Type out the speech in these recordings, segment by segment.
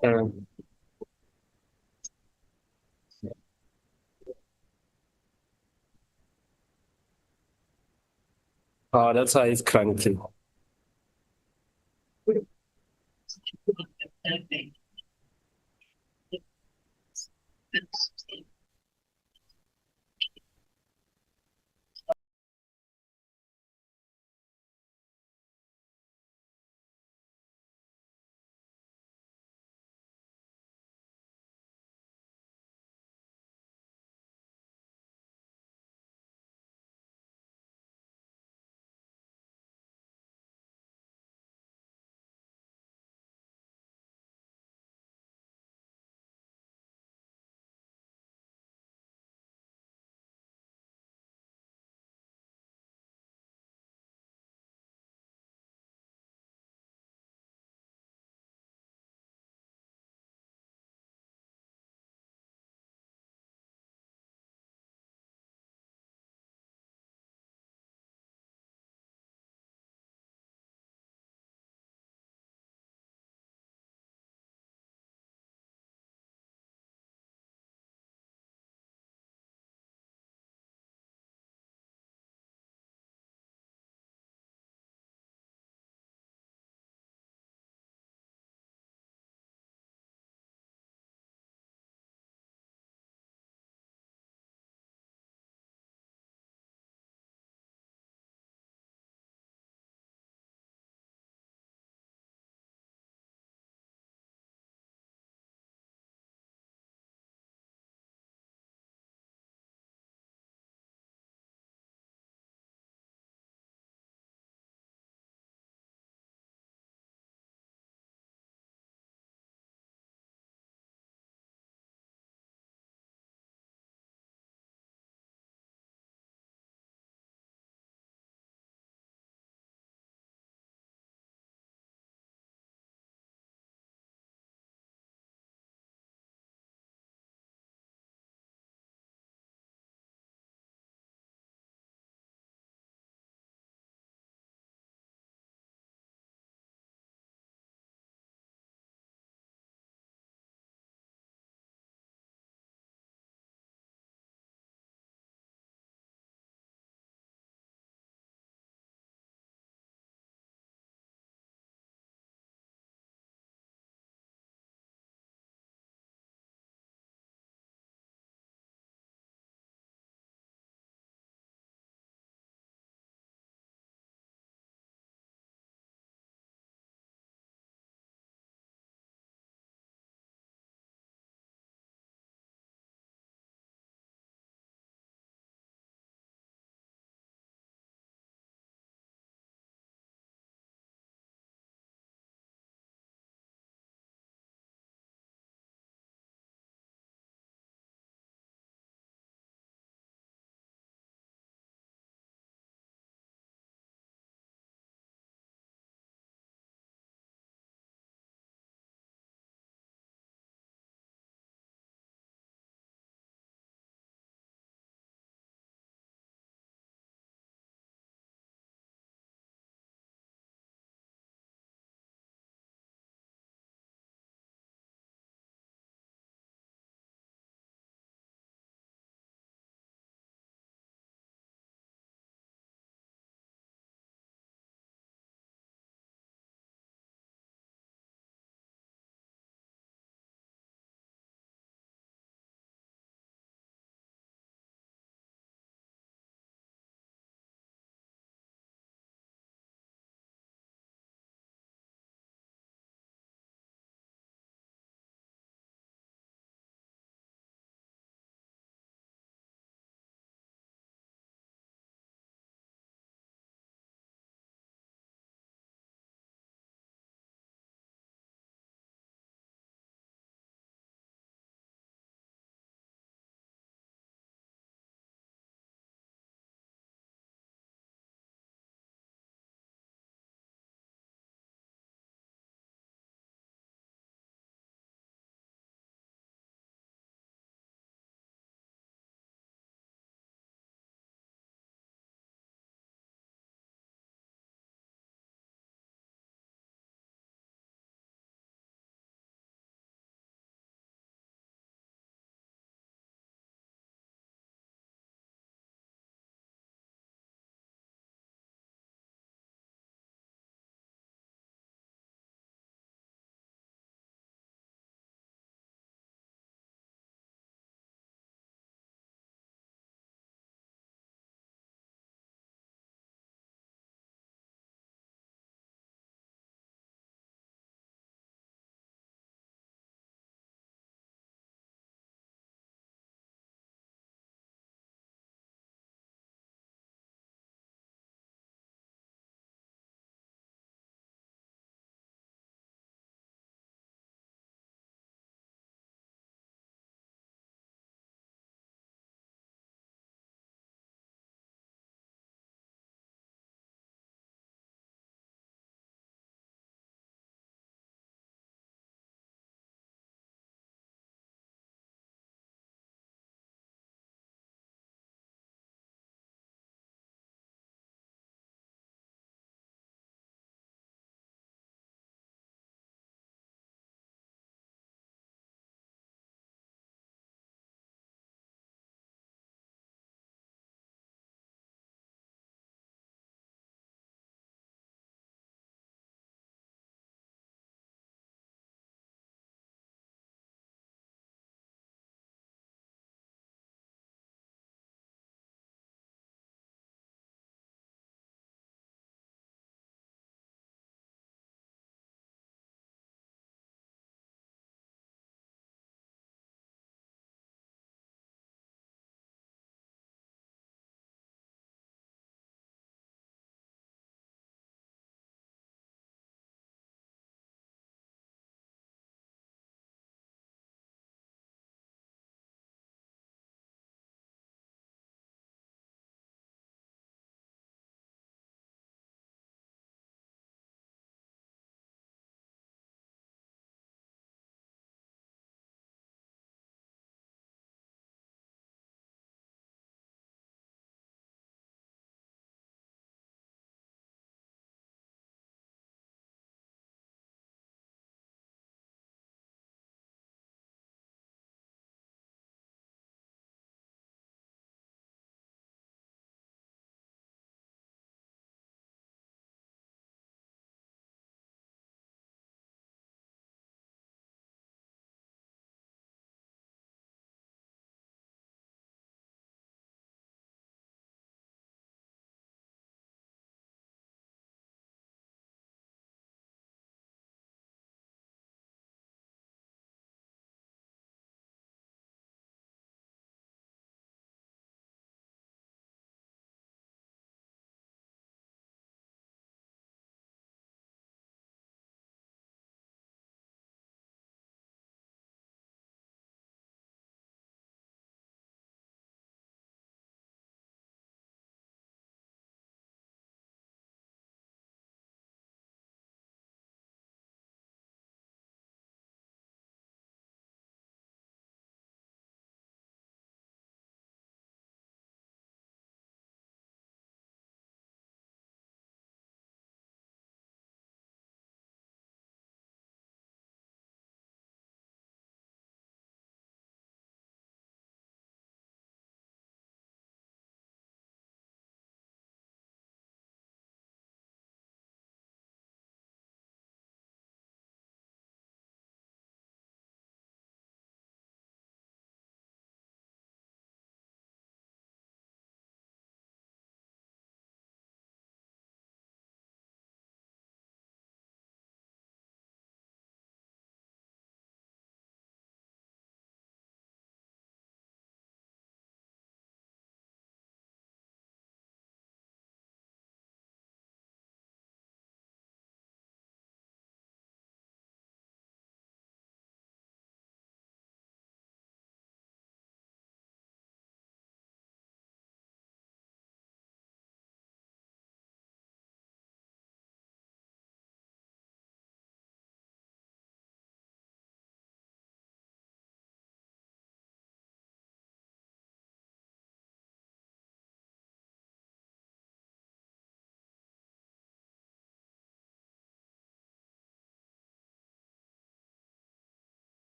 Claro. Ah, das heißt krank.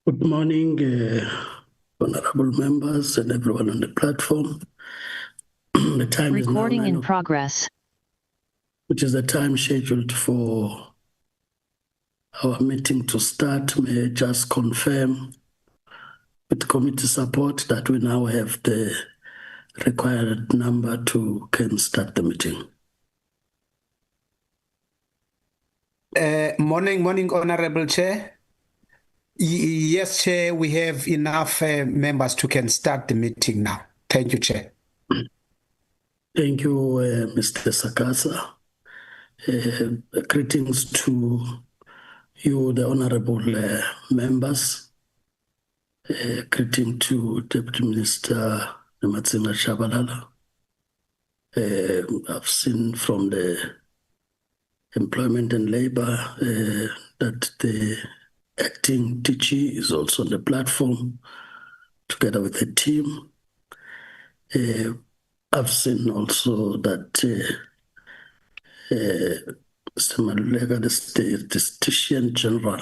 Good morning, honorable members and everyone on the platform. The time Recording is now in progress. which is the time scheduled for our meeting to start. May I just confirm with committee support that we now have the required number to can start the meeting. Morning, Honorable Chair. Yes, Chair, we have enough members to can start the meeting now. Thank you, Chair. Thank you, Mr. Sakasa. Greetings to you, the honorable members. Greeting to Deputy Minister Matsinga Shabalala. I've seen from the Employment and Labor that the acting DG is also on the platform together with the team. I've seen also that Mr. Malulega, the Statistician General,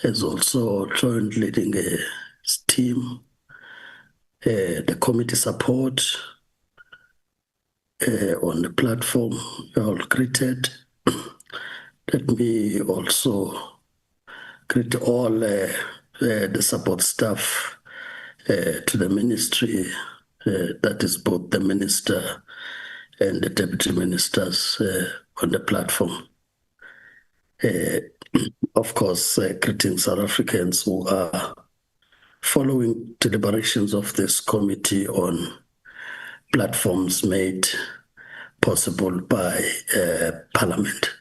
has also joined leading his team. The committee support on the platform, you're all greeted. Let me also greet all the support staff to the ministry, that is both the minister and the deputy ministers on the platform. Of course, greeting South Africans who are following deliberations of this committee on platforms made possible by Parliament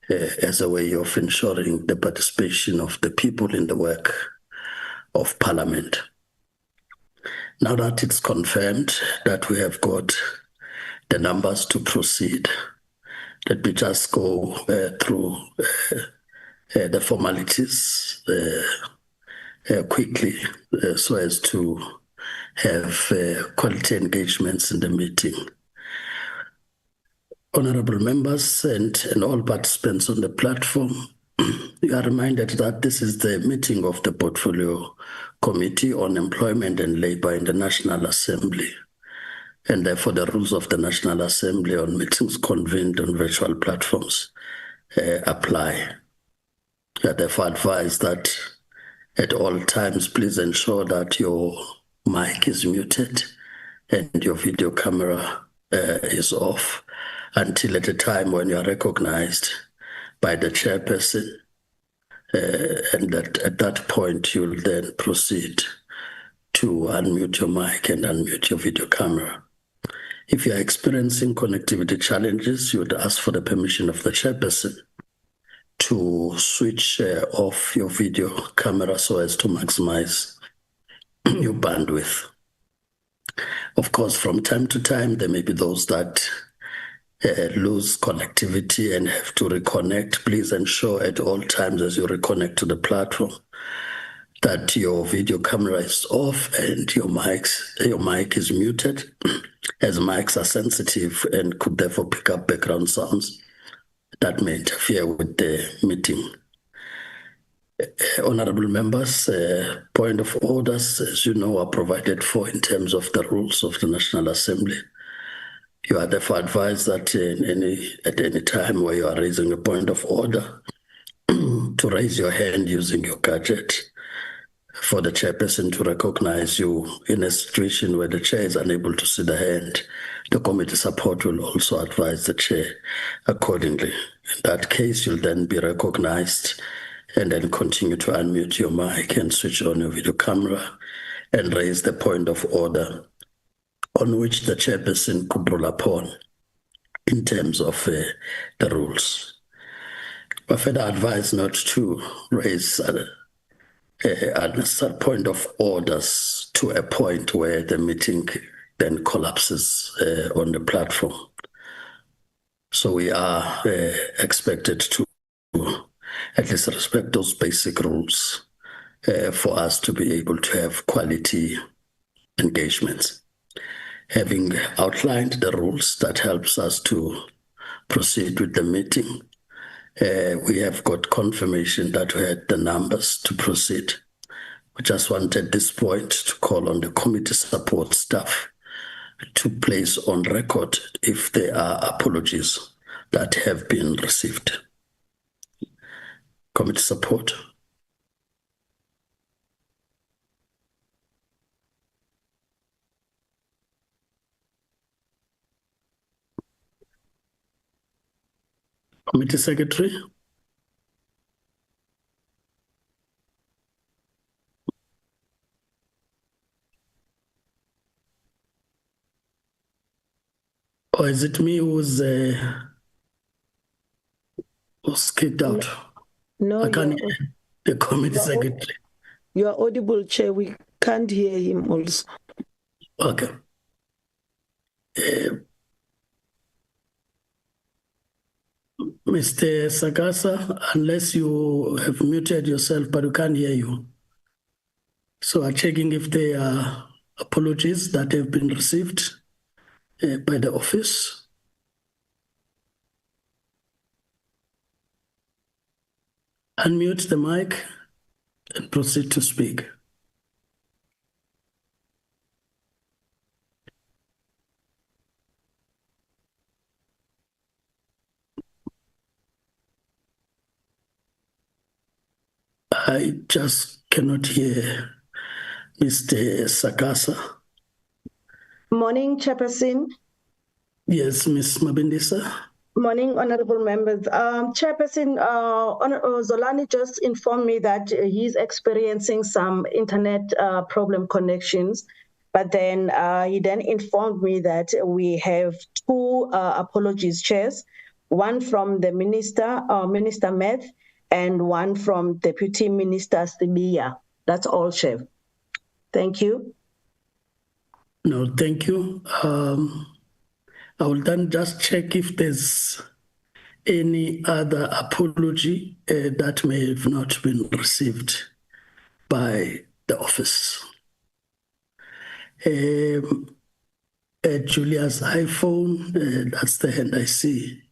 as a way of ensuring the participation of the people in the work of Parliament. Now that it's confirmed that we have got the numbers to proceed, let me just go through the formalities quickly so as to have quality engagements in the meeting. Honorable members and all participants on the platform, you are reminded that this is the meeting of the Portfolio Committee on Employment and Labor in the National Assembly, and therefore the rules of the National Assembly on meetings convened on virtual platforms apply. You are therefore advised that at all times, please ensure that your mic is muted and your video camera is off until at a time when you are recognized by the chairperson, and that at that point you'll then proceed to unmute your mic and unmute your video camera. If you are experiencing connectivity challenges, you would ask for the permission of the chairperson to switch off your video camera so as to maximize your bandwidth. Of course, from time to time, there may be those that lose connectivity and have to reconnect. Please ensure at all times as you reconnect to the platform that your video camera is off and your mic is muted, as mics are sensitive and could therefore pick up background sounds that may interfere with the meeting. Honorable members, point of orders, as you know, are provided for in terms of the rules of the National Assembly. You are therefore advised that at any time where you are raising a point of order, to raise your hand using your gadget for the chairperson to recognize you. In a situation where the chair is unable to see the hand, the committee support will also advise the chair accordingly. In that case, you'll then be recognized and then continue to unmute your mic and switch on your video camera and raise the point of order on which the chairperson could rule upon in terms of the rules. But further advise not to raise a point of orders to a point where the meeting then collapses on the platform. So we are expected to at least respect those basic rules for us to be able to have quality engagements. Having outlined the rules that helps us to proceed with the meeting, We have got confirmation that we had the numbers to proceed. We just wanted at this point to call on the committee support staff to place on record if there are apologies that have been received. Committee support. Committee secretary. Or is it me who's kicked out? No, I can't hear the committee secretary. You are audible, Chair. We can't hear him also. Okay. Mr. Sagasa, unless you have muted yourself, but we can't hear you. So I'm checking if there are apologies that have been received by the office. Unmute the mic and proceed to speak. I just cannot hear Mr. Sagasa. Morning, Chairperson. Yes, Ms. Mabindisa. Morning, honorable members. Chairperson, Zolani just informed me that he's experiencing some internet problem connections, but then he then informed me that we have two apologies, chairs, one from the Minister, Minister Meth, and one from Deputy Minister Stibia. That's all, Chair. Thank you. No, thank you. I will then just check if there's any other apology that may have not been received by the office. Julia's iPhone, that's the hand I see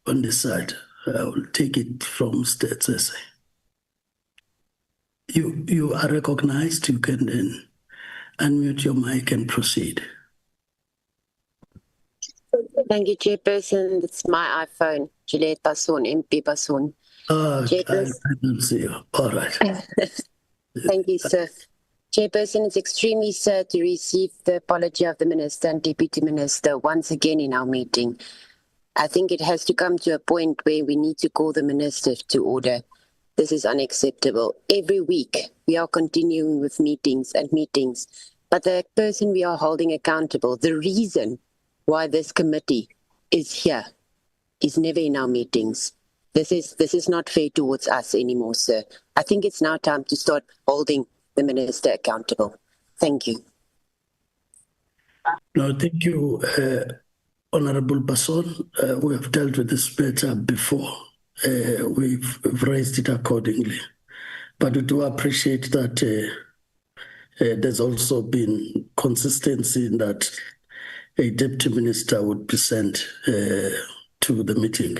on the side. I will take it from State SA. You are recognized. You can then unmute your mic and proceed. Thank you, Chairperson. It's my iPhone, Juliet Basson, MP Basson. I don't see you. All right. Thank you, sir. Chairperson, it's extremely sad to receive the apology of the Minister and Deputy Minister once again in our meeting. I think it has to come to a point where we need to call the Minister to order. This is unacceptable. Every week, we are continuing with meetings and meetings, but the person we are holding accountable, the reason why this committee is here is never in our meetings. This is not fair towards us anymore, sir. I think it's now time to start holding the Minister accountable. Thank you. No, thank you, Honorable Basson. We have dealt with this matter before. We've raised it accordingly. But we do appreciate that there's also been consistency in that a deputy minister would be sent to the meeting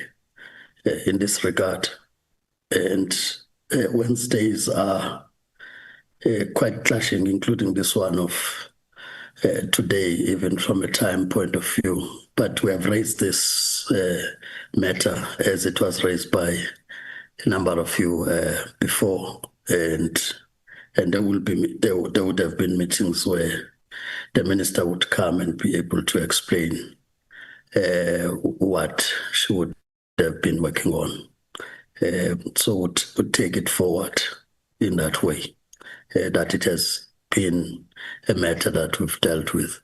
in this regard. And Wednesdays are quite clashing, including this one of today, even from a time point of view. But we have raised this matter as it was raised by a number of you before, and there would have been meetings where the minister would come and be able to explain what she would have been working on. So would take it forward in that way, that it has been a matter that we've dealt with.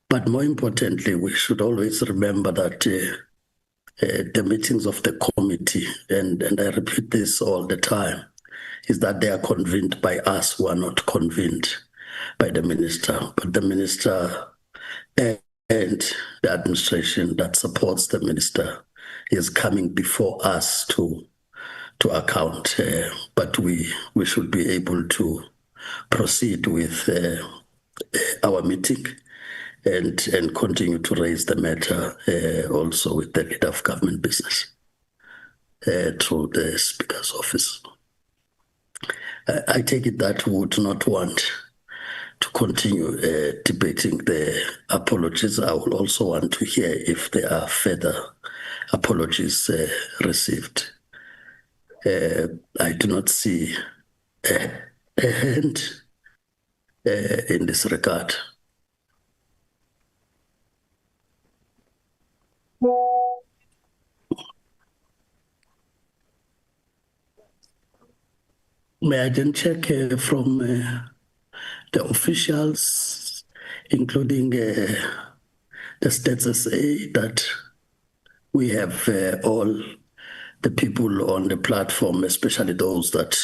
But more importantly, we should always remember that the meetings of the committee, and I repeat this all the time, is that they are convened by us who are not convened by the minister, but the minister and the administration that supports the minister is coming before us to account. But we should be able to proceed with our meeting and continue to raise the matter also with the leader of government business through the Speaker's office. I take it that we would not want to continue debating the apologies. I will also want to hear if there are further apologies received. I do not see a hand in this regard. May I then check from the officials, including the Stats SA, that we have all the people on the platform, especially those that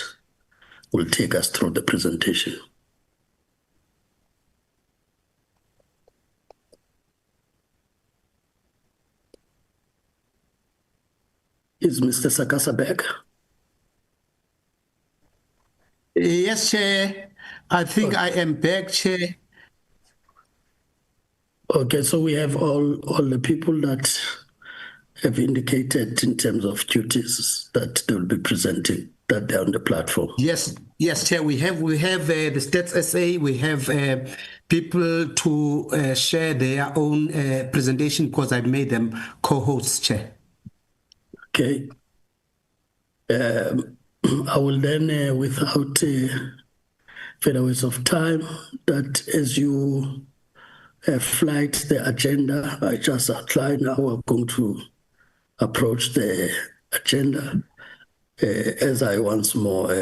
will take us through the presentation. Is Mr. Sakasa back? Yes, Chair. I think I am back, Chair. Okay, so we have all the people that have indicated in terms of duties that they will be presenting, that they're on the platform. Yes, Chair. We have the Stats SA. We have people to share their own presentation because I made them co-hosts, Chair. Okay. I will then, without further waste of time, that as you flight the agenda, I just outlined how we're going to approach the agenda. As I once more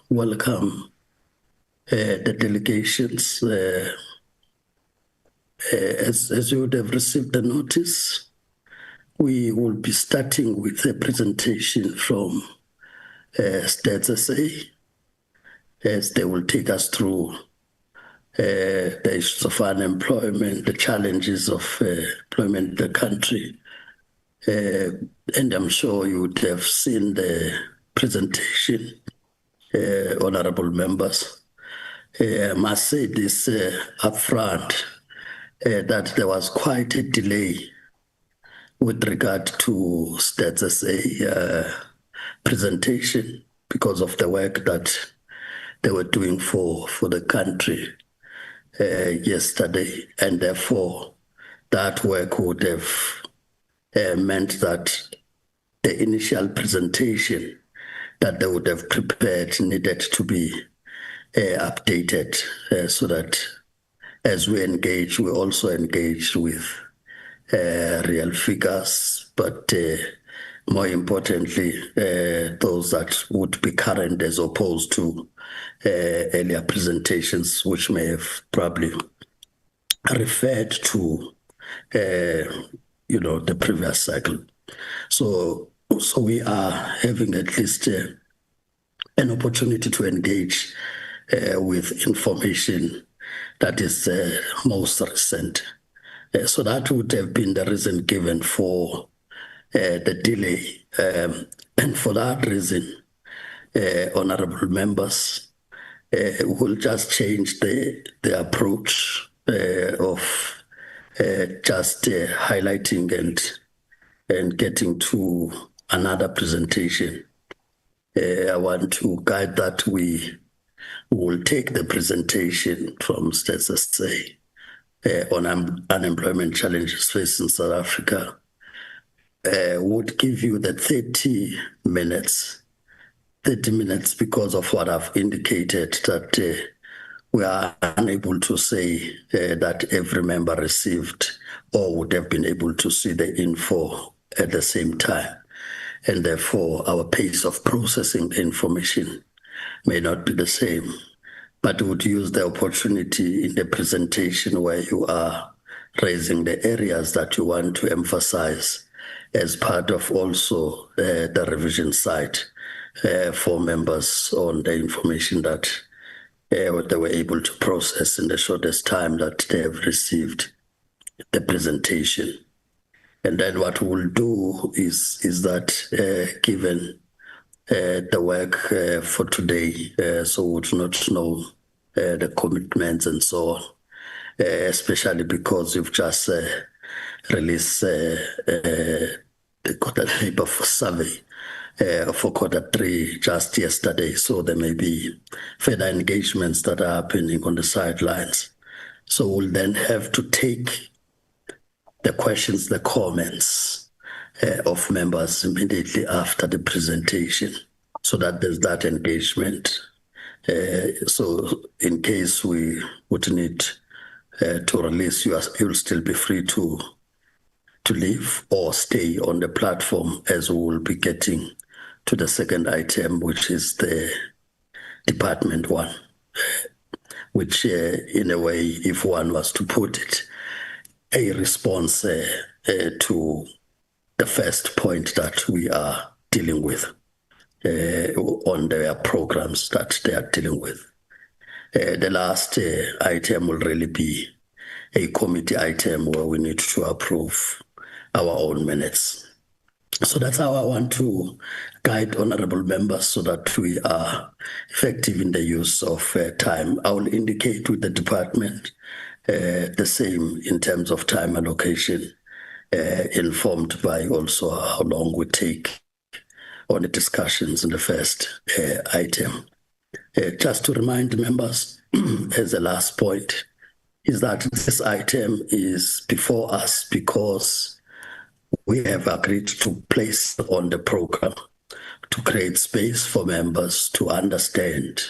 welcome the delegations, as you would have received the notice, we will be starting with a presentation from Stats SA, as they will take us through the issues of unemployment, the challenges of employment in the country. And I'm sure you would have seen the presentation, honorable members. I must say this upfront, that there was quite a delay with regard to Stats SA presentation because of the work that they were doing for the country yesterday, and therefore that work would have meant that the initial presentation that they would have prepared needed to be updated so that as we engage, we also engage with real figures, but more importantly, those that would be current as opposed to earlier presentations, which may have probably referred to, the previous cycle. So we are having at least an opportunity to engage with information that is most recent. So that would have been the reason given for the delay. And for that reason, honorable members, we'll just change the approach of just highlighting and getting to another presentation. I want to guide that we will take the presentation from Stats SA on unemployment challenges facing South Africa. Would give you the 30 minutes because of what I've indicated, that we are unable to say that every member received or would have been able to see the info at the same time. And therefore, our pace of processing the information may not be the same, but would use the opportunity in the presentation where you are raising the areas that you want to emphasize as part of also the revision side for members on the information that they were able to process in the shortest time that they have received the presentation. And then what we'll do is that given the work for today, so we would not know the commitments and so on, especially because you've just released the quarter labor survey for Q3 just yesterday. So there may be further engagements that are happening on the sidelines. So we'll then have to take the questions, the comments of members immediately after the presentation, so that there's that engagement. So in case we would need to release, you'll still be free to leave or stay on the platform, as we will be getting to the second item, which is the department one, which in a way, if one was to put it, a response to the first point that we are dealing with on their programs that they are dealing with. The last item will really be a committee item where we need to approve our own minutes. So that's how I want to guide honorable members so that we are effective in the use of time. I will indicate with the department the same in terms of time allocation, informed by also how long we take on the discussions in the first item. Just to remind members, as a last point, is that this item is before us because we have agreed to place on the program to create space for members to understand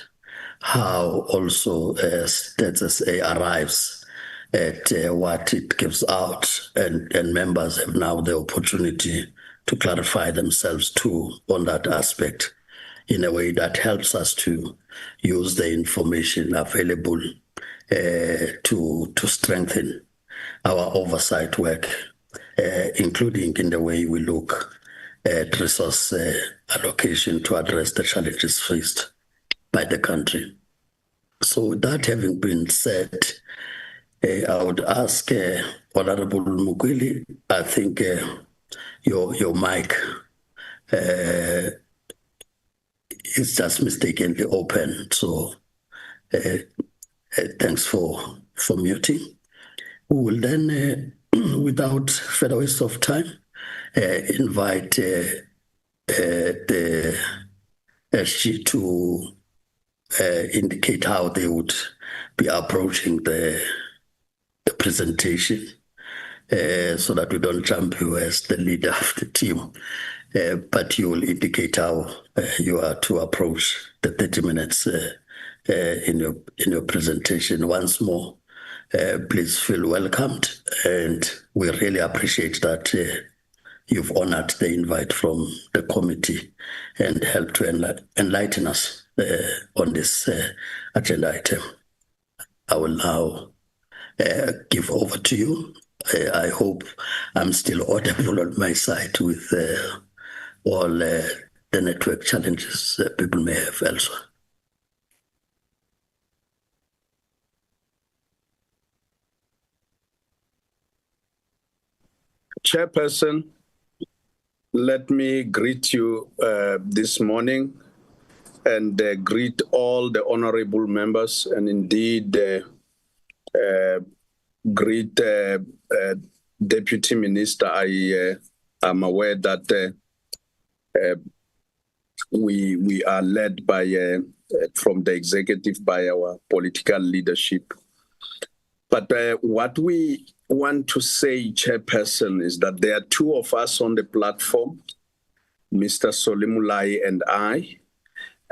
how also Stats SA arrives at what it gives out, and members have now the opportunity to clarify themselves too on that aspect in a way that helps us to use the information available to strengthen our oversight work, including in the way we look at resource allocation to address the challenges faced by the country. So that having been said, I would ask Honorable Mugwili, I think your mic is just mistakenly open, so thanks for muting. We will then, without further waste of time, invite the SG to indicate how they would be approaching the presentation, so that we don't jump you as the leader of the team, but you will indicate how you are to approach the 30 minutes in your presentation. Once more, please feel welcomed, and we really appreciate that you've honored the invite from the committee and helped to enlighten us on this agenda item. I will now give over to you. I hope I'm still audible on my side with all the network challenges that people may have elsewhere. Chairperson, let me greet you this morning and greet all the honorable members, and indeed greet Deputy Minister. I am aware that we are led by from the executive by our political leadership. But what we want to say, Chairperson, is that there are two of us on the platform, Mr. Solimulai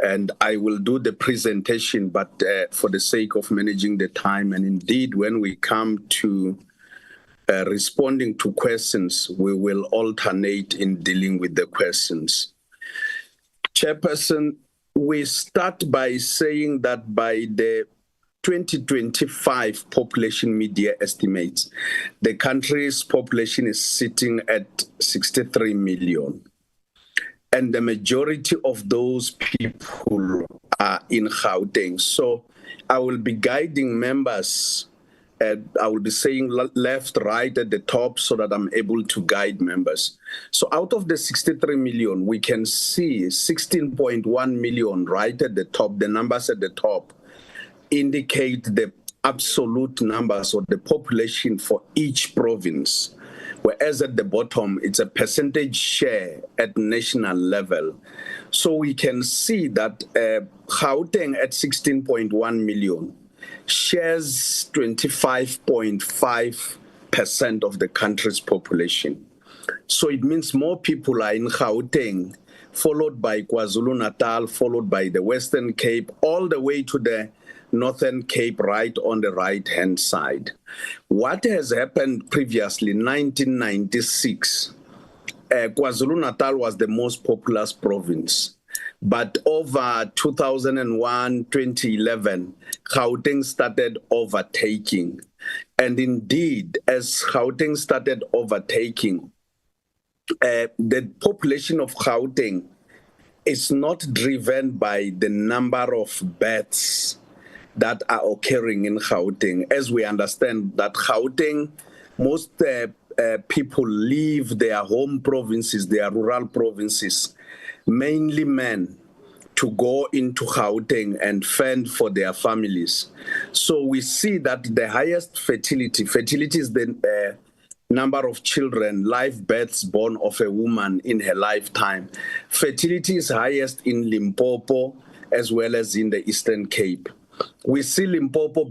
and I will do the presentation, but for the sake of managing the time, and indeed when we come to responding to questions, we will alternate in dealing with the questions. Chairperson, we start by saying that by the 2025 population media estimates, the country's population is sitting at 63 million. And the majority of those people are in Gauteng. So I will be guiding members, and I will be saying left, right at the top so that I'm able to guide members. So out of the 63 million, we can see 16.1 million right at the top. The numbers at the top indicate the absolute numbers or the population for each province, whereas at the bottom, it's a percentage share at national level. So we can see that Gauteng at 16.1 million shares 25.5% of the country's population. So it means more people are in Gauteng, followed by KwaZulu-Natal, followed by the Western Cape, all the way to the Northern Cape right on the right-hand side. What has happened previously, 1996, KwaZulu-Natal was the most populous province. But over 2001, 2011, Gauteng started overtaking. And indeed, as Gauteng started overtaking, the population of Gauteng is not driven by the number of births that are occurring in Gauteng. As we understand that Gauteng, most people leave their home provinces, their rural provinces, mainly men, to go into Gauteng and fend for their families. So we see that the highest fertility is the number of children, live births born of a woman in her lifetime. Fertility is highest in Limpopo as well as in the Eastern Cape. We see Limpopo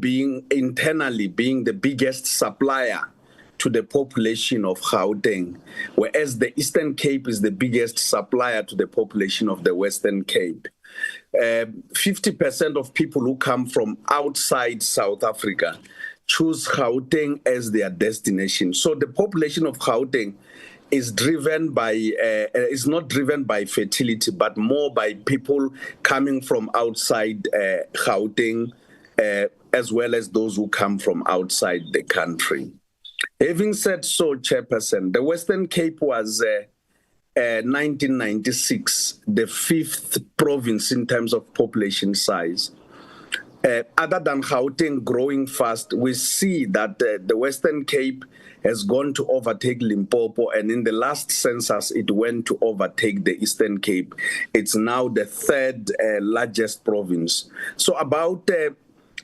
internally being the biggest supplier to the population of Gauteng, whereas the Eastern Cape is the biggest supplier to the population of the Western Cape. 50% of people who come from outside South Africa choose Gauteng as their destination. So the population of Gauteng is not driven by fertility, but more by people coming from outside Gauteng, as well as those who come from outside the country. Having said so, Chairperson, the Western Cape was 1996, the fifth province in terms of population size. Other than Gauteng growing fast, we see that the Western Cape has gone to overtake Limpopo, and in the last census, it went to overtake the Eastern Cape. It's now the third largest province. So about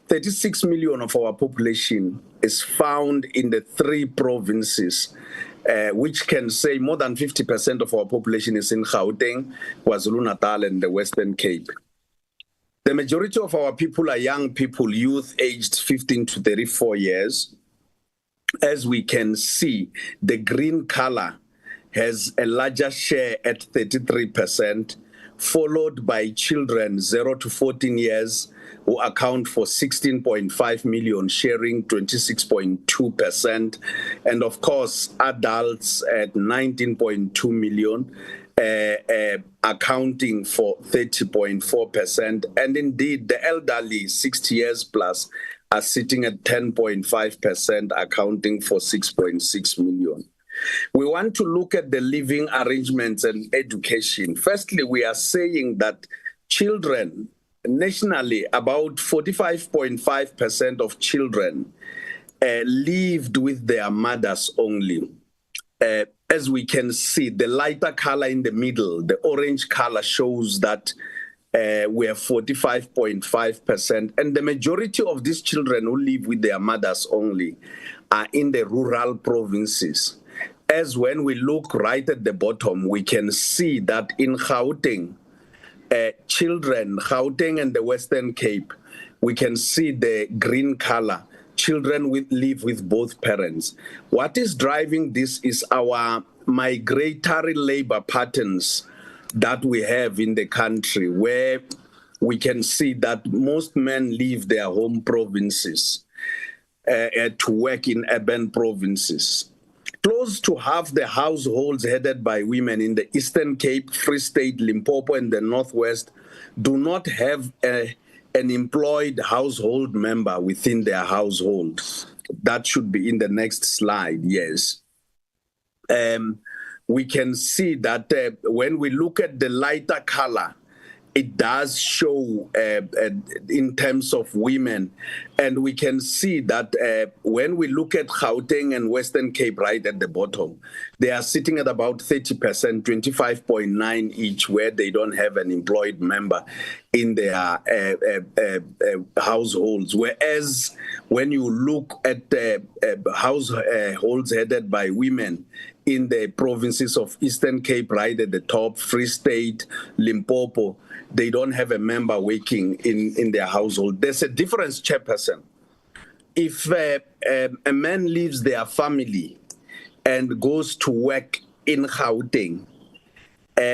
36 million of our population is found in the three provinces, which can say more than 50% of our population is in Gauteng, KwaZulu-Natal, and the Western Cape. The majority of our people are young people, youth aged 15 to 34 years. As we can see, the green color has a larger share at 33%, followed by children 0 to 14 years, who account for 16.5 million, sharing 26.2%. And of course, adults at 19.2 million, accounting for 30.4%. And indeed, the elderly, 60 years plus, are sitting at 10.5%, accounting for 6.6 million. We want to look at the living arrangements and education. Firstly, we are saying that children, nationally, about 45.5% of children lived with their mothers only. As we can see, the lighter color in the middle, the orange color, shows that we have 45.5%. And the majority of these children who live with their mothers only are in the rural provinces. As when we look right at the bottom, we can see that in Gauteng, Gauteng and the Western Cape, we can see the green color. Children live with both parents. What is driving this is our migratory labor patterns that we have in the country, where we can see that most men leave their home provinces to work in urban provinces. Close to half the households headed by women in the Eastern Cape, Free State, Limpopo, and the Northwest do not have an employed household member within their household. That should be in the next slide, yes. We can see that when we look at the lighter color, it does show in terms of women. And we can see that when we look at Gauteng and Western Cape right at the bottom, they are sitting at about 30%, 25.9 each, where they don't have an employed member in their households. Whereas when you look at households headed by women in the provinces of Eastern Cape right at the top, Free State, Limpopo, they don't have a member working in their household. There's a difference, Chairperson. If a man leaves their family and goes to work in Gauteng,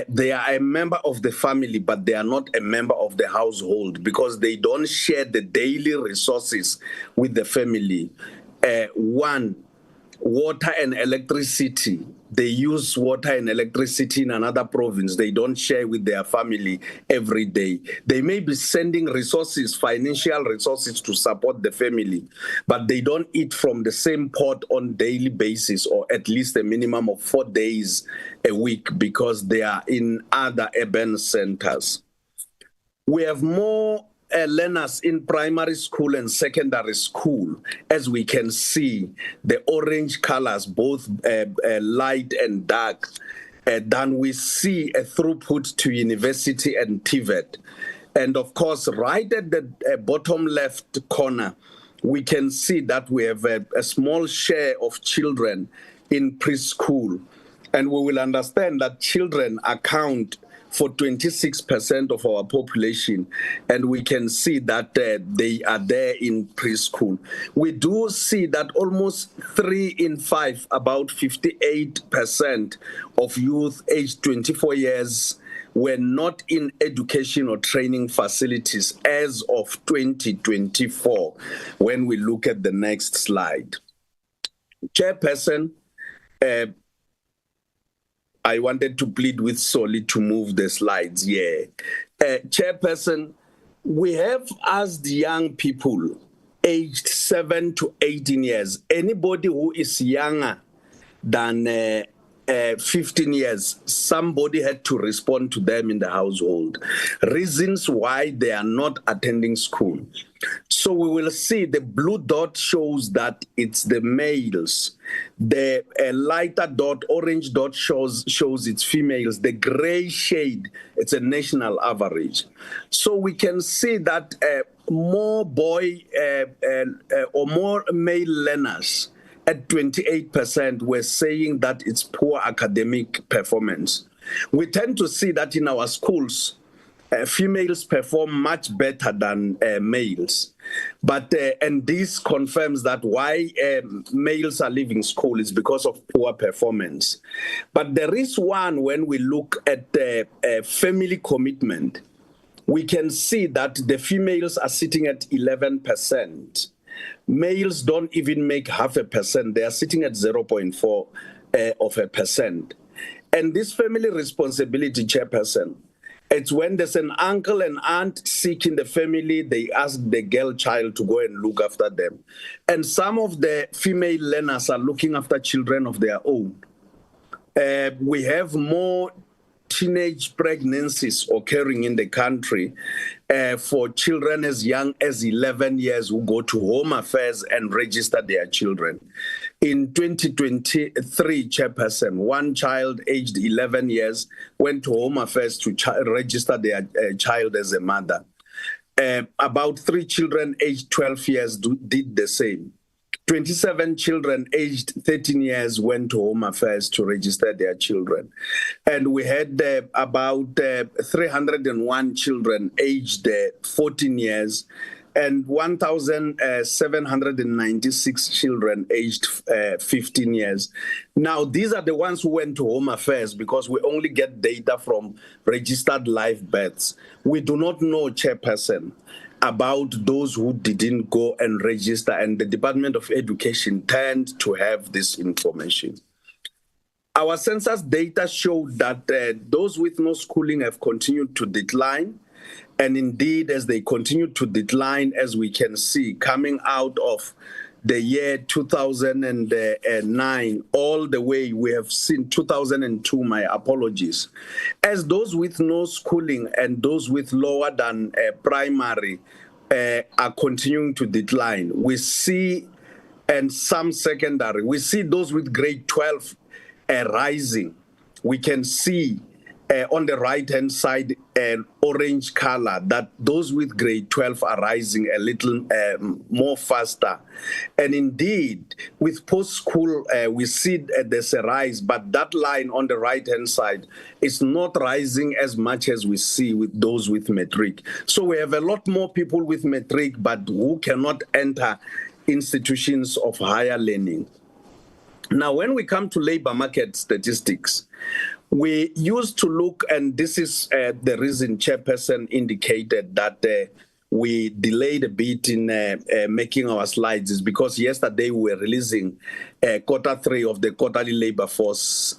they are a member of the family, but they are not a member of the household because they don't share the daily resources with the family. One, water and electricity. They use water and electricity in another province. They don't share with their family every day. They may be sending resources, financial resources to support the family, but they don't eat from the same pot on daily basis, or at least a minimum of 4 days a week, because they are in other urban centers. We have more learners in primary school and secondary school, as we can see, the orange colors, both light and dark, than we see a throughput to university and TVET. And of course, right at the bottom left corner, we can see that we have a small share of children in preschool. And we will understand that children account for 26% of our population, and we can see that they are there in preschool. We do see that almost 3 in 5, about 58% of youth aged 24 years were not in education or training facilities as of 2024, when we look at the next slide. Chairperson, I wanted to plead with Solly to move the slides here. Chairperson, we have asked young people aged 7 to 18 years, anybody who is younger than 15 years, somebody had to respond to them in the household. Reasons why they are not attending school. So we will see the blue dot shows that it's the males. The lighter dot, orange dot shows it's females. The gray shade, it's a national average. So we can see that more boy or more male learners at 28% were saying that it's poor academic performance. We tend to see that in our schools, females perform much better than males. But and this confirms that why males are leaving school is because of poor performance. But there is one, when we look at family commitment, we can see that the females are sitting at 11%. Males don't even make 0.5%. They are sitting at 0.4%. And this family responsibility, Chairperson, it's when there's an uncle and aunt sick in the family, they ask the girl child to go and look after them. And some of the female learners are looking after children of their own. We have more teenage pregnancies occurring in the country for children as young as 11 years who go to Home Affairs and register their children. In 2023, Chairperson, one child aged 11 years went to Home Affairs to register their child as a mother. About 3 children aged 12 years did the same. 27 children aged 13 years went to Home Affairs to register their children. And we had about 301 children aged 14 years and 1,796 children aged 15 years. Now, these are the ones who went to Home Affairs because we only get data from registered live births. We do not know, Chairperson, about those who didn't go and register, and the Department of Education tend to have this information. Our census data showed that those with no schooling have continued to decline, and indeed, as they continue to decline, as we can see, coming out of the year 2009 all the way, we have seen 2002, my apologies, as those with no schooling and those with lower than primary are continuing to decline. We see, and some secondary, we see those with grade 12 rising. We can see on the right-hand side, orange color, that those with grade 12 are rising a little more faster. And indeed, with post-school, we see there's a rise, but that line on the right-hand side is not rising as much as we see with those with matric. So we have a lot more people with matric, but who cannot enter institutions of higher learning. Now, when we come to labor market statistics, we used to look, and this is the reason Chairperson indicated that we delayed a bit in making our slides, is because yesterday we were releasing quarter 3 of the quarterly labor force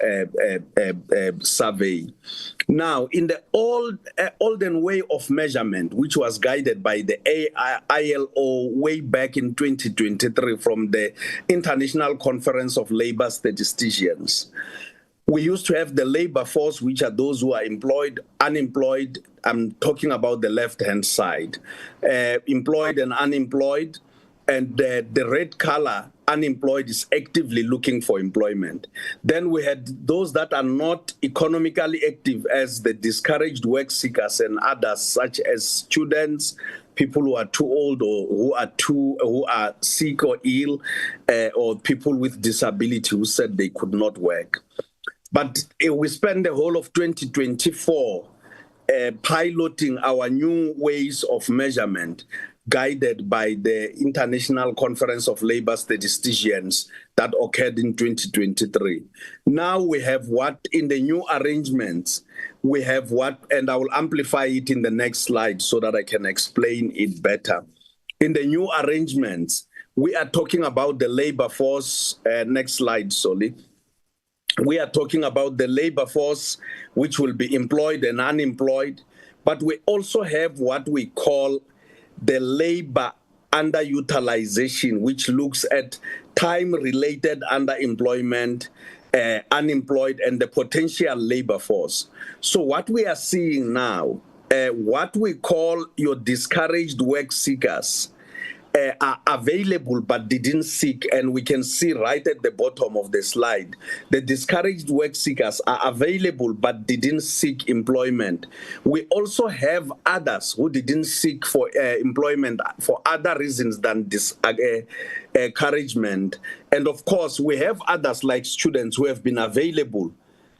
survey. Now, in the olden way of measurement, which was guided by the ILO way back in 2023 from the International Conference of Labor Statisticians, we used to have the labor force, which are those who are employed, unemployed. I'm talking about the left-hand side, employed and unemployed. And the red color, unemployed, is actively looking for employment. Then we had those that are not economically active, as the discouraged work seekers and others, such as students, people who are too old or who are sick or ill, or people with disability who said they could not work. But we spent the whole of 2024 piloting our new ways of measurement, guided by the International Conference of Labor Statisticians that occurred in 2023. Now we have what in the new arrangements, we have what, and I will amplify it in the next slide so that I can explain it better. In the new arrangements, we are talking about the labor force, next slide, Solly. We are talking about the labor force, which will be employed and unemployed, but we also have what we call the labor underutilization, which looks at time-related underemployment, unemployed, and the potential labor force. So what we are seeing now, what we call your discouraged work seekers, are available but didn't seek, and we can see right at the bottom of the slide, the discouraged work seekers are available but didn't seek employment. We also have others who didn't seek for employment for other reasons than discouragement. And of course, we have others like students who have been available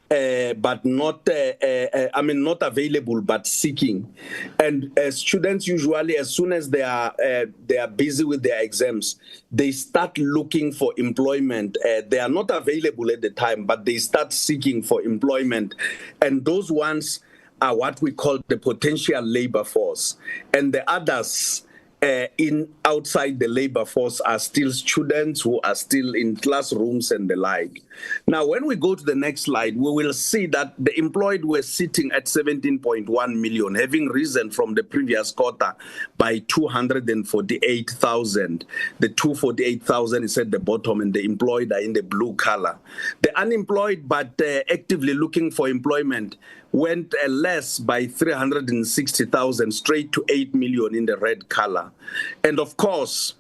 but not, not available, but seeking. And students usually, as soon as they are busy with their exams, they start looking for employment. They are not available at the time, but they start seeking for employment. And those ones are what we call the potential labor force. And the others in outside the labor force are still students who are still in classrooms and the like. Now, when we go to the next slide, we will see that the employed were sitting at 17.1 million, having risen from the previous quarter by 248,000. The 248,000 is at the bottom, and the employed are in the blue color. The unemployed but actively looking for employment went less by 360,000, straight to 8 million in the red color. And of course,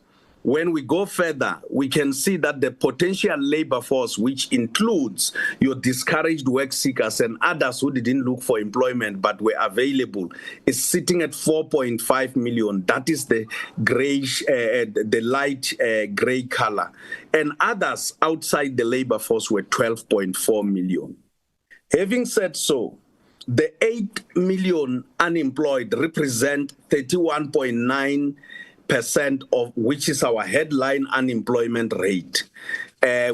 when we go further, we can see that the potential labor force, which includes your discouraged work seekers and others who didn't look for employment but were available, is sitting at 4.5 million. That is the grayish, the light gray color. And others outside the labor force were 12.4 million. Having said so, the 8 million unemployed represent 31.9% of which is our headline unemployment rate,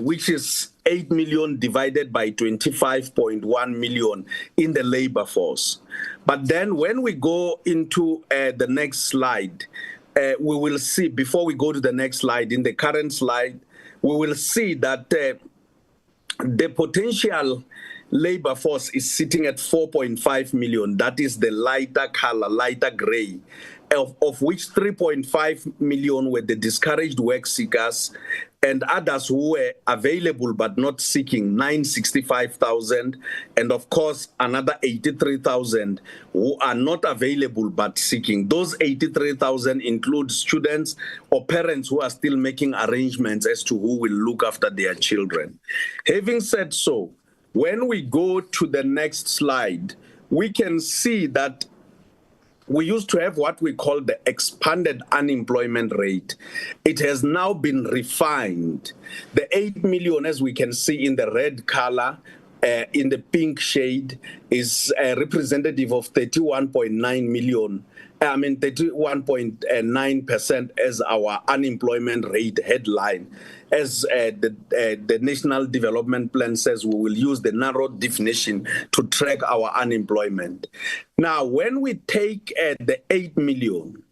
which is 8 million divided by 25.1 million in the labor force. But then when we go into the next slide, we will see, before we go to the next slide, in the current slide, we will see that the potential labor force is sitting at 4.5 million. That is the lighter color, lighter gray, of which 3.5 million were the discouraged work seekers, and others who were available but not seeking, 965,000, and of course another 83,000 who are not available but seeking. Those 83,000 include students or parents who are still making arrangements as to who will look after their children. Having said so, when we go to the next slide, we can see that we used to have what we call the expanded unemployment rate. It has now been refined. The 8 million, as we can see in the red color, in the pink shade, is representative of 31.9 million. 31.9% as our unemployment rate headline. As the National Development Plan says, we will use the narrow definition to track our unemployment. Now, when we take the 8 million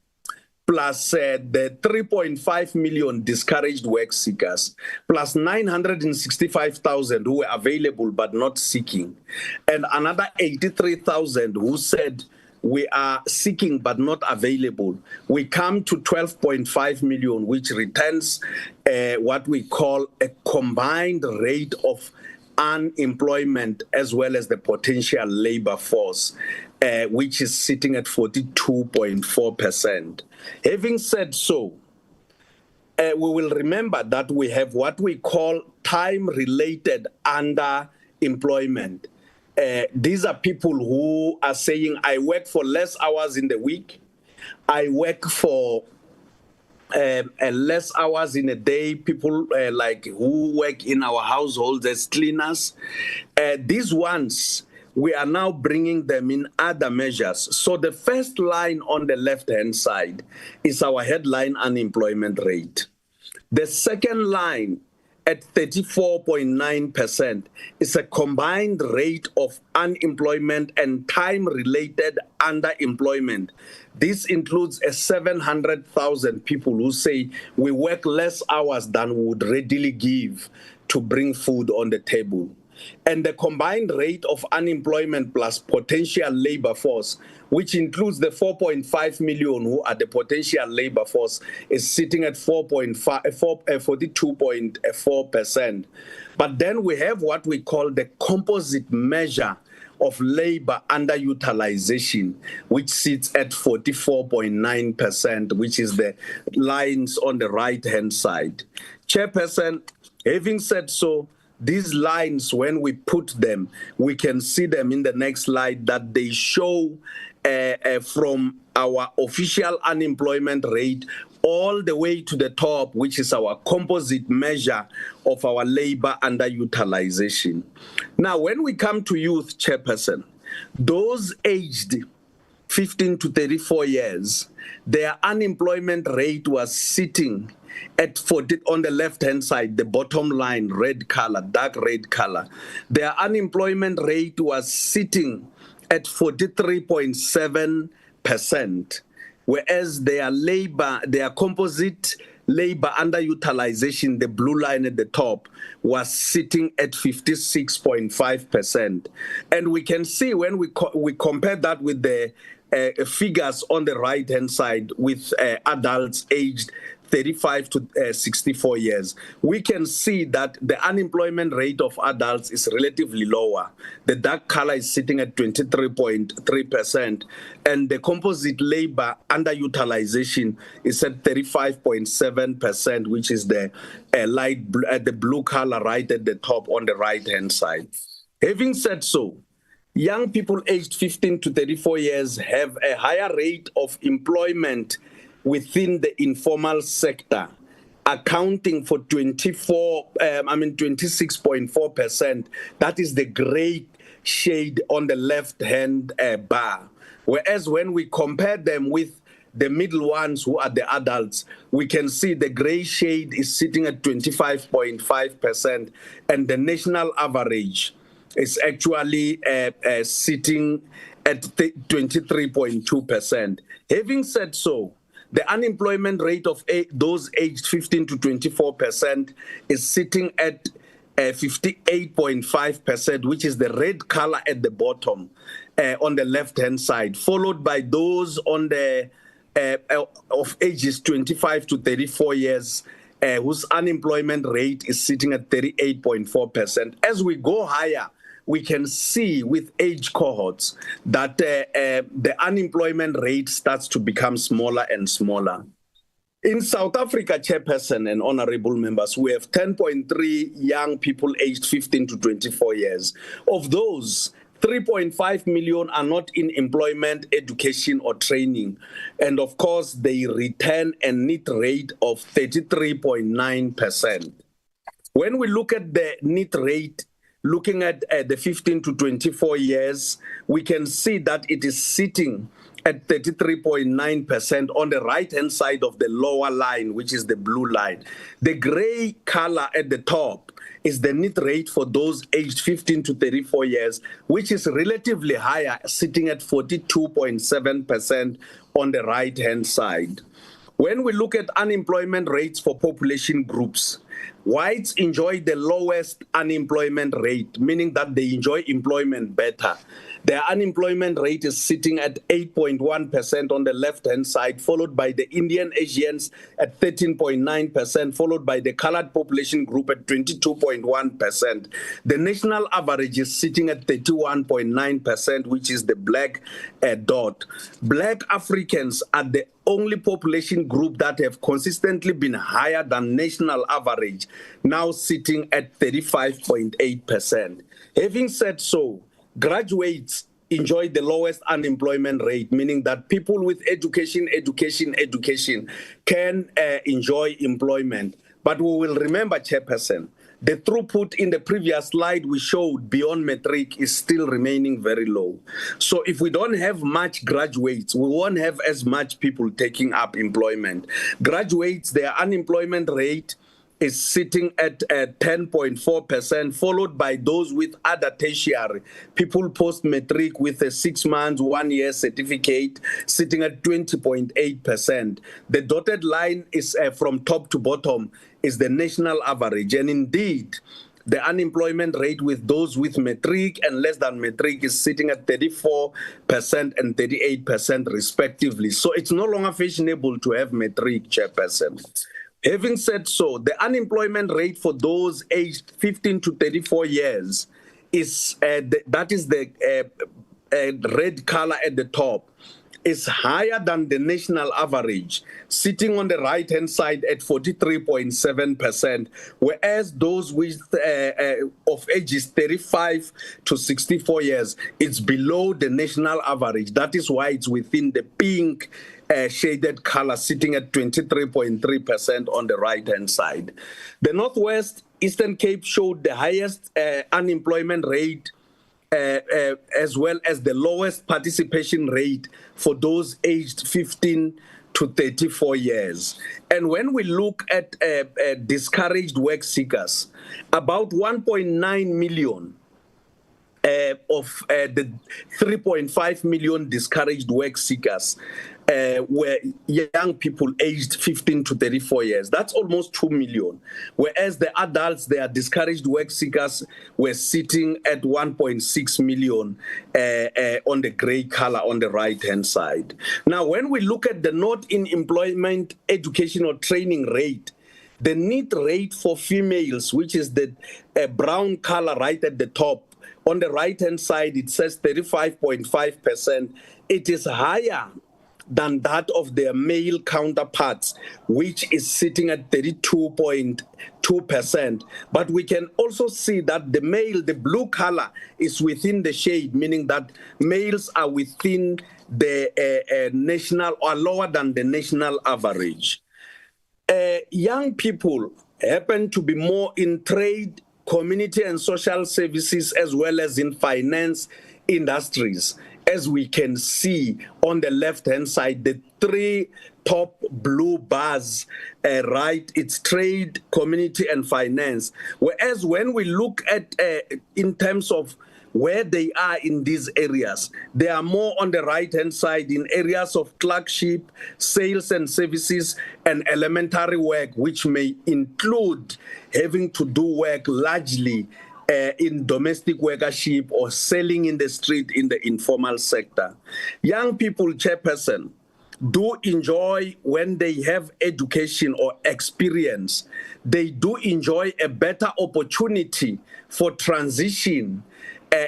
plus the 3.5 million discouraged work seekers, plus 965,000 who were available but not seeking, and another 83,000 who said we are seeking but not available, we come to 12.5 million, which returns what we call a combined rate of unemployment as well as the potential labor force, which is sitting at 42.4%. Having said so, we will remember that we have what we call time-related underemployment. These are people who are saying, I work for less hours in the week, I work for less hours in a day, people like who work in our households as cleaners. These ones, we are now bringing them in other measures. So the first line on the left-hand side is our headline unemployment rate. The second line at 34.9% is a combined rate of unemployment and time-related underemployment. This includes 700,000 people who say we work less hours than we would readily give to bring food on the table. And the combined rate of unemployment plus potential labor force, which includes the 4.5 million who are the potential labor force, is sitting at 42.4%. But then we have what we call the composite measure of labor underutilization, which sits at 44.9%, which is the lines on the right-hand side. Chairperson, having said so, these lines, when we put them, we can see them in the next slide that they show from our official unemployment rate all the way to the top, which is our composite measure of our labor underutilization. Now, when we come to youth, Chairperson, those aged 15 to 34 years, their unemployment rate was sitting at 40, on the left-hand side, the bottom line, red color, dark red color. Their unemployment rate was sitting at 43.7%, whereas their composite labor underutilization, the blue line at the top, was sitting at 56.5%. And we can see when we compare that with the figures on the right-hand side with adults aged 35 to 64 years, we can see that the unemployment rate of adults is relatively lower. The dark color is sitting at 23.3%, and the composite labor underutilization is at 35.7%, which is the the blue color right at the top on the right-hand side. Having said so, young people aged 15 to 34 years have a higher rate of employment within the informal sector, accounting for 26.4%. That is the gray shade on the left-hand bar. Whereas when we compare them with the middle ones who are the adults, we can see the gray shade is sitting at 25.5%, and the national average is actually sitting at 23.2%. Having said so, the unemployment rate of those aged 15 to 24% is sitting at 58.5%, which is the red color at the bottom on the left-hand side, followed by those on the of ages 25 to 34 years, whose unemployment rate is sitting at 38.4%. As we go higher, we can see with age cohorts that the unemployment rate starts to become smaller and smaller. In South Africa, Chairperson and honorable members, we have 10.3 young people aged 15 to 24 years. Of those, 3.5 million are not in employment, education, or training. And of course, they return a NEET rate of 33.9%. When we look at the NEET rate, looking at the 15 to 24 years, we can see that it is sitting at 33.9% on the right-hand side of the lower line, which is the blue line. The gray color at the top is the NEET rate for those aged 15 to 34 years, which is relatively higher, sitting at 42.7% on the right-hand side. When we look at unemployment rates for population groups, whites enjoy the lowest unemployment rate, meaning that they enjoy employment better. Their unemployment rate is sitting at 8.1% on the left-hand side, followed by the Indian Asians at 13.9%, followed by the colored population group at 22.1%. The national average is sitting at 31.9%, which is the black dot. Black Africans are the only population group that have consistently been higher than national average, now sitting at 35.8%. Having said so, graduates enjoy the lowest unemployment rate, meaning that people with education can enjoy employment. But we will remember, Chairperson, the throughput in the previous slide we showed beyond matric is still remaining very low. So if we don't have much graduates, we won't have as much people taking up employment. Graduates, their unemployment rate is sitting at 10.4%, followed by those with other tertiary, people post-matric with a 6 months, 1 year certificate, sitting at 20.8%. The dotted line is from top to bottom is the national average. And indeed, the unemployment rate with those with matric and less than matric is sitting at 34% and 38% respectively. So it's no longer fashionable to have matric, Chairperson. Having said so, the unemployment rate for those aged 15 to 34 years is, that is the red color at the top, is higher than the national average, sitting on the right-hand side at 43.7%, whereas those with of ages 35 to 64 years, it's below the national average. That is why it's within the pink shaded color, sitting at 23.3% on the right-hand side. The Northwest Eastern Cape showed the highest unemployment rate as well as the lowest participation rate for those aged 15 to 34 years. And when we look at discouraged work seekers, about 1.9 million of the 3.5 million discouraged work seekers were young people aged 15 to 34 years. That's almost 2 million. Whereas the adults, their discouraged work seekers were sitting at 1.6 million on the gray color on the right-hand side. Now, when we look at the not in employment, education, or training rate, the NEET rate for females, which is the brown color right at the top, on the right-hand side, it says 35.5%. It is higher than that of their male counterparts, which is sitting at 32.2%. But we can also see that the male, the blue color, is within the shade, meaning that males are within the national or lower than the national average. Young people happen to be more in trade, community and social services, as well as in finance industries. As we can see on the left-hand side, the three top blue bars, right, it's trade, community, and finance. Whereas when we look at, in terms of where they are in these areas. They are more on the right-hand side in areas of clerkship, sales and services, and elementary work, which may include having to do work largely in domestic workership or selling in the street in the informal sector. Young people, Chairperson, do enjoy when they have education or experience. They do enjoy a better opportunity for transition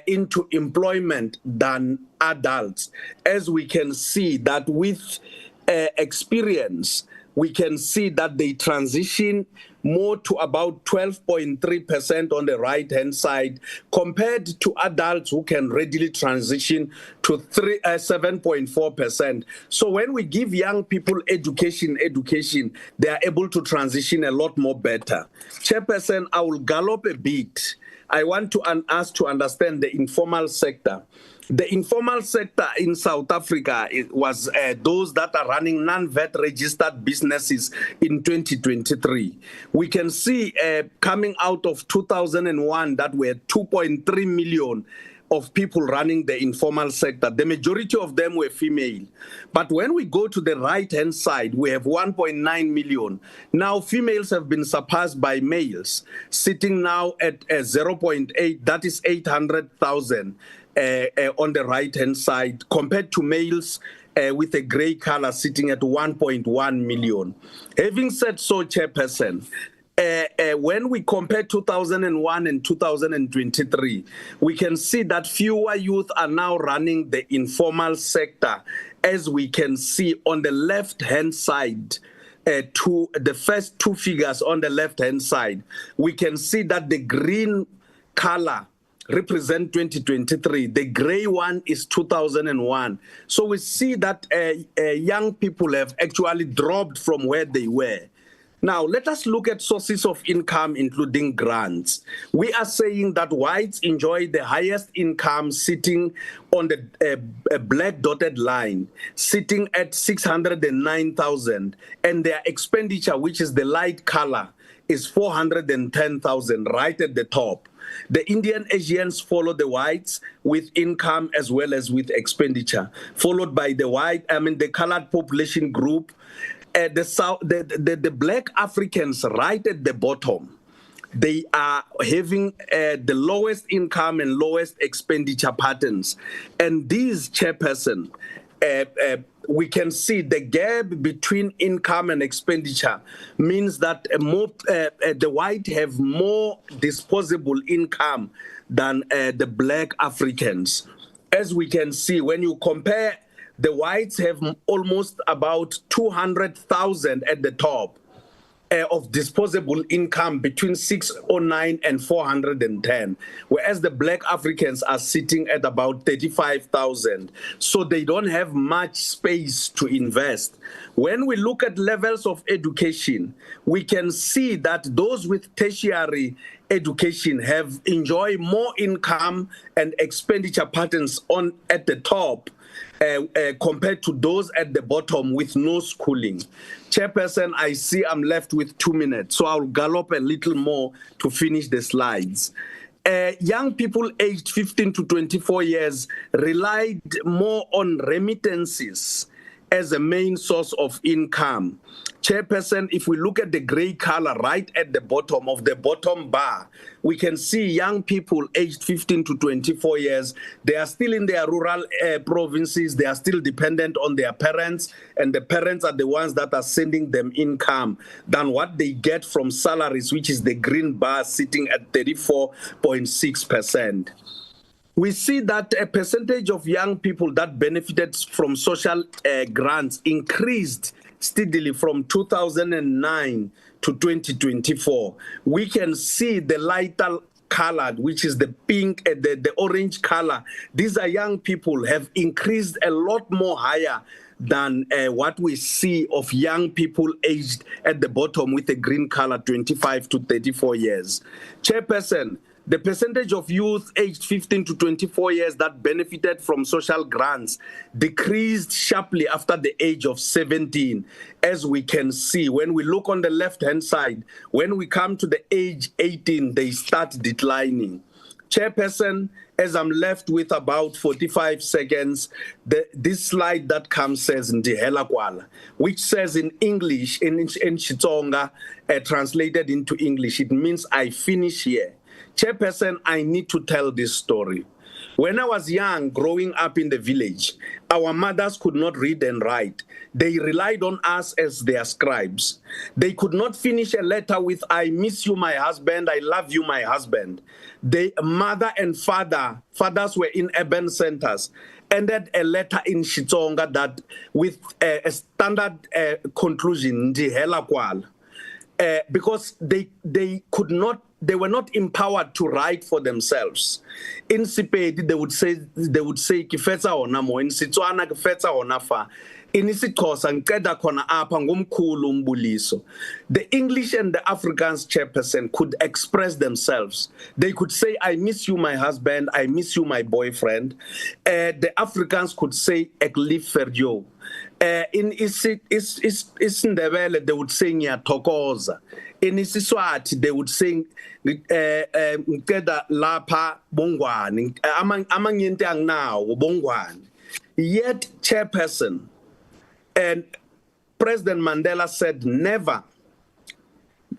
into employment than adults. As we can see that with experience, we can see that they transition more to about 12.3% on the right-hand side compared to adults who can readily transition to 7.4%. So when we give young people education, they are able to transition a lot more better. Chairperson, I will gallop a bit. I want us to understand the informal sector. The informal sector in South Africa was those that are running non-VAT registered businesses in 2023. We can see coming out of 2001 that were 2.3 million of people running the informal sector. The majority of them were female. But when we go to the right-hand side, we have 1.9 million. Now, females have been surpassed by males, sitting now at 0.8, that is 800,000 on the right-hand side, compared to males with a gray color sitting at 1.1 million. Having said so, Chairperson, when we compare 2001 and 2023, we can see that fewer youth are now running the informal sector, as we can see on the left-hand side. To the first two figures on the left-hand side, we can see that the green color represent 2023. The gray one is 2001. So we see that young people have actually dropped from where they were. Now, let us look at sources of income, including grants. We are saying that whites enjoy the highest income, sitting on the black dotted line, sitting at 609,000, and their expenditure, which is the light color, is 410,000, right at the top. The Indian Asians follow the whites with income as well as with expenditure, followed by the colored population group. The black Africans right at the bottom, they are having the lowest income and lowest expenditure patterns. And these, Chairperson, we can see the gap between income and expenditure means that the white have more disposable income than the black Africans. As we can see, when you compare, the whites have almost about 200,000 at the top of disposable income between 609 and 410, whereas the black Africans are sitting at about 35,000. So they don't have much space to invest. When we look at levels of education, we can see that those with tertiary education have enjoyed more income and expenditure patterns at the top compared to those at the bottom with no schooling. Chairperson, I see I'm left with 2 minutes, so I'll gallop a little more to finish the slides. Young people aged 15 to 24 years relied more on remittances as a main source of income. Chairperson, if we look at the gray color right at the bottom of the bottom bar, we can see young people aged 15 to 24 years. They are still in their rural provinces. They are still dependent on their parents, and the parents are the ones that are sending them income than what they get from salaries, which is the green bar sitting at 34.6%. We see that a percentage of young people that benefited from social grants increased steadily from 2009 to 2024. We can see the lighter colored, which is the pink and the orange color. These are young people have increased a lot more higher than what we see of young people aged at the bottom with a green color, 25 to 34 years. Chairperson, the percentage of youth aged 15 to 24 years that benefited from social grants decreased sharply after the age of 17, as we can see. When we look on the left-hand side, when we come to the age 18, they start declining. Chairperson, as I'm left with about 45 seconds, this slide that comes says Ndihela Kwala, which says in English, in Xitsonga, translated into English, it means I finish here. Chairperson, I need to tell this story. When I was young, growing up in the village, our mothers could not read and write. They relied on us as their scribes. They could not finish a letter with, I miss you, my husband, I love you, my husband. Mother and fathers were in urban centers, ended a letter in Xitsonga that with a standard conclusion, Ndihela Kwala. Because they were not empowered to write for themselves. In Sepedi, they would say kifetsa ona mo, in Setswana kifetsa ona fa. In isiXhosa ngiceda khona apha ngomkhulu umbuliso. The English and the Afrikaans chairperson could express themselves. They could say, I miss you, my husband, I miss you, my boyfriend. The Afrikaans could say, ek lief vir jou. In Isindebele, they would say ngiyathokoza. In isiSwati, they would sing ngiceda lapha bongwane, amanyente anginawo bongwane. Yet, chairperson, and President Mandela said, never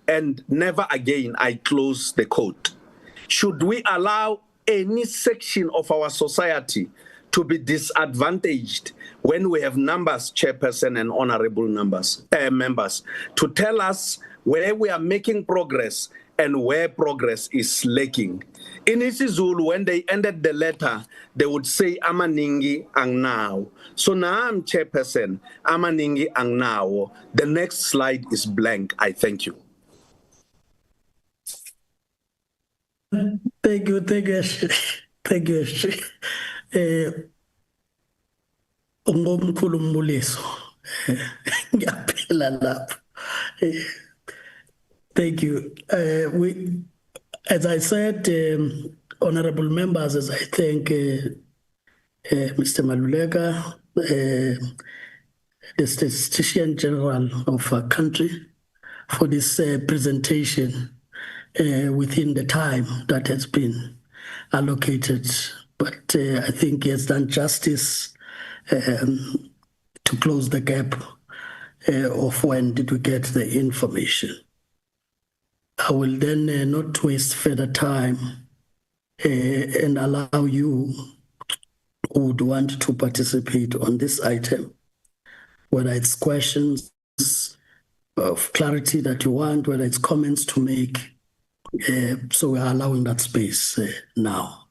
and never again, I close the quote. Should we allow any section of our society to be disadvantaged when we have numbers, chairperson and honorable members, to tell us where we are making progress and where progress is lacking? In isiZulu, when they ended the letter, they would say amaningi ang now. So now I'm chairperson, amaningi ang now. The next slide is blank. I thank you. Thank you. Ungomkhulu Mbuliso. Ngiyaphela lapho. Thank you. As I said, honorable members, as I thank Mr. Maluleka, the Statistician General of our country, for this presentation within the time that has been allocated. But I think he has done justice to close the gap of when did we get the information. I will then not waste further time and allow you who would want to participate on this item, whether it's questions of clarity that you want, whether it's comments to make. So we are allowing that space now.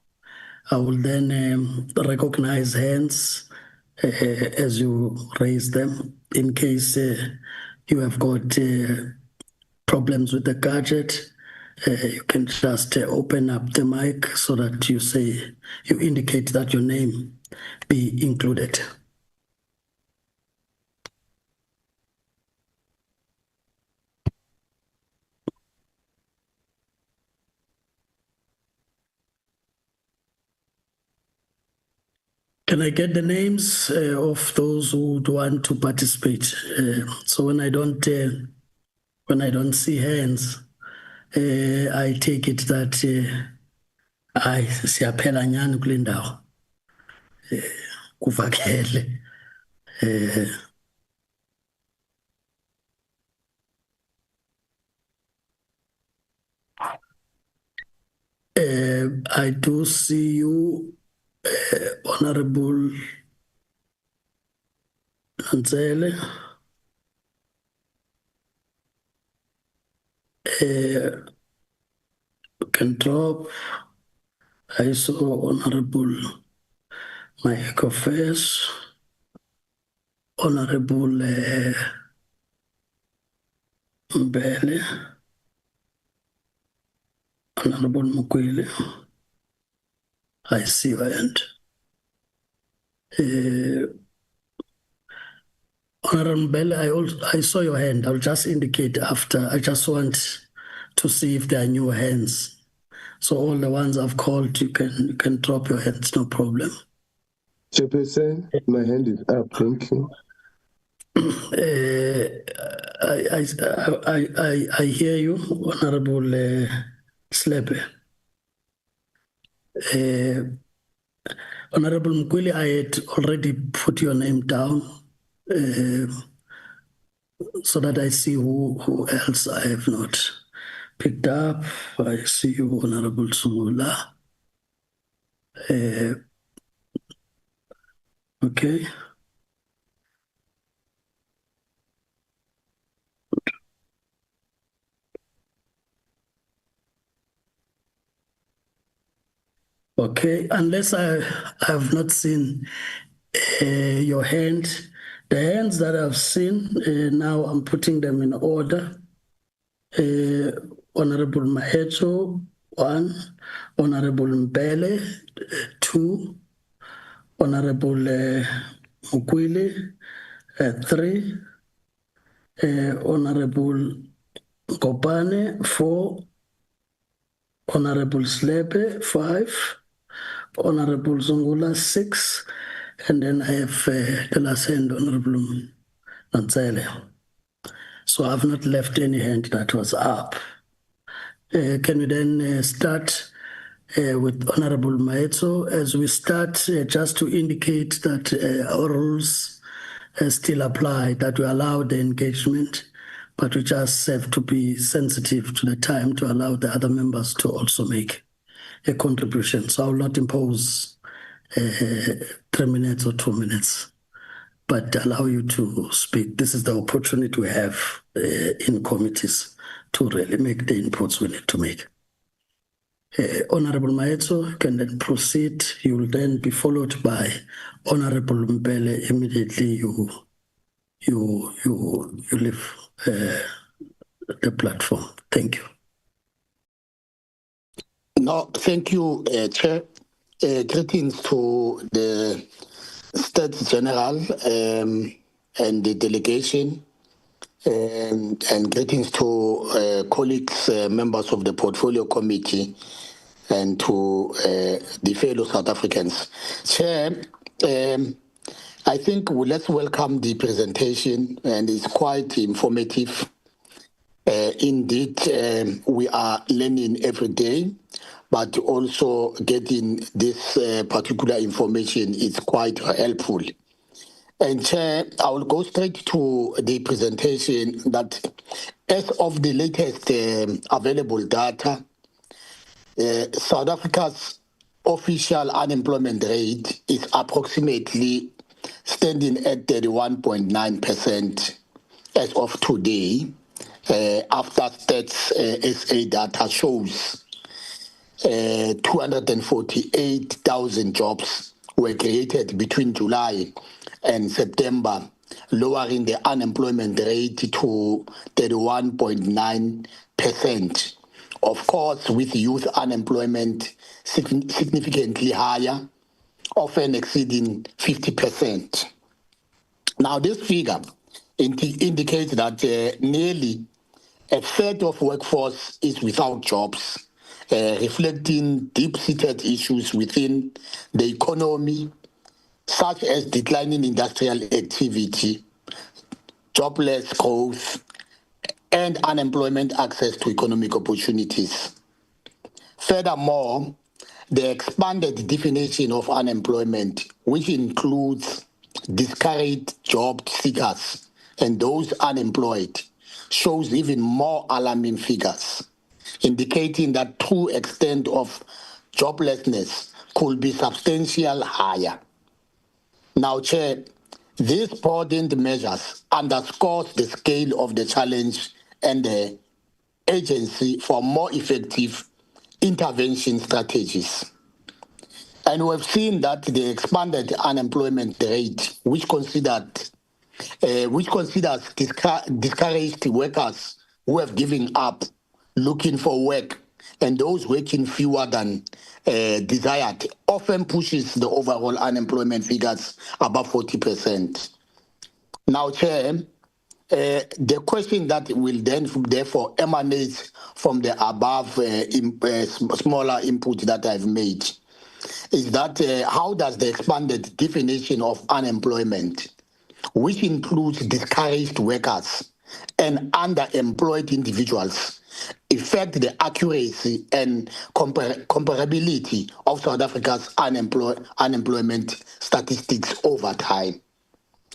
I will then recognize hands as you raise them in case you have got problems with the gadget. You can just open up the mic so that you indicate that your name be included. Can I get the names of those who would want to participate? So when I don't see hands, I take it that siyaphela nyani kule ndawo. Kuvakele. I do see you, Honorable Nzele. You can drop. I saw Honorable Michael Face, Honorable Mbele, Honorable Mukwele. I see your hand. Honorable Mbele, I saw your hand. I'll just indicate after. I just want to see if there are new hands. So all the ones I've called, you can drop your hands, no problem. Chairperson, my hand is up. Thank you. I hear you, Honorable Slepe. Honorable Mkwili, I had already put your name down so that I see who else I have not picked up. I see you, Honorable Sumula. Okay. Okay, unless I have not seen your hand. The hands that I've seen, now I'm putting them in order. Honorable Mahecho, 1. Honorable Mbele, 2. Honorable Mukwili, 3. Honorable Kopane, 4. Honorable Slepe, 5. Honorable Zungula, 6. And then I have the last hand, Honorable Nanzele. So I've not left any hand that was up. Can we then start with Honorable Maetso? As we start, just to indicate that our rules still apply, that we allow the engagement, but we just have to be sensitive to the time to allow the other members to also make a contribution. So I will not impose 3 minutes or 2 minutes, but allow you to speak. This is the opportunity we have in committees to really make the inputs we need to make. Honorable Maetso can then proceed. You will then be followed by Honorable Mbele. Immediately you leave the platform. Thank you. No, thank you, Chair. Greetings to the States General and the delegation, and greetings to colleagues, members of the Portfolio Committee, and to the fellow South Africans. Chair, I think let's welcome the presentation, and it's quite informative. Indeed, we are learning every day, but also getting this particular information is quite helpful. And Chair, I will go straight to the presentation that as of the latest available data, South Africa's official unemployment rate is approximately standing at 31.9% as of today, after Stats SA data shows 248,000 jobs were created between July and September, lowering the unemployment rate to 31.9%. Of course, with youth unemployment significantly higher, often exceeding 50%. Now, this figure indicates that nearly a third of workforce is without jobs, reflecting deep-seated issues within the economy, such as declining industrial activity, jobless growth, and unemployment access to economic opportunities. Furthermore, the expanded definition of unemployment, which includes discouraged job seekers and those unemployed, shows even more alarming figures, indicating that true extent of joblessness could be substantially higher. Now, Chair, these broadened measures underscores the scale of the challenge and the urgency for more effective intervention strategies. And we've seen that the expanded unemployment rate, which considers discouraged workers who have given up looking for work and those working fewer than desired, often pushes the overall unemployment figures above 40%. Now, Chair, the question that will then therefore emanate from the above smaller input that I've made is that how does the expanded definition of unemployment, which includes discouraged workers and underemployed individuals affect the accuracy and comparability of South Africa's unemployment statistics over time?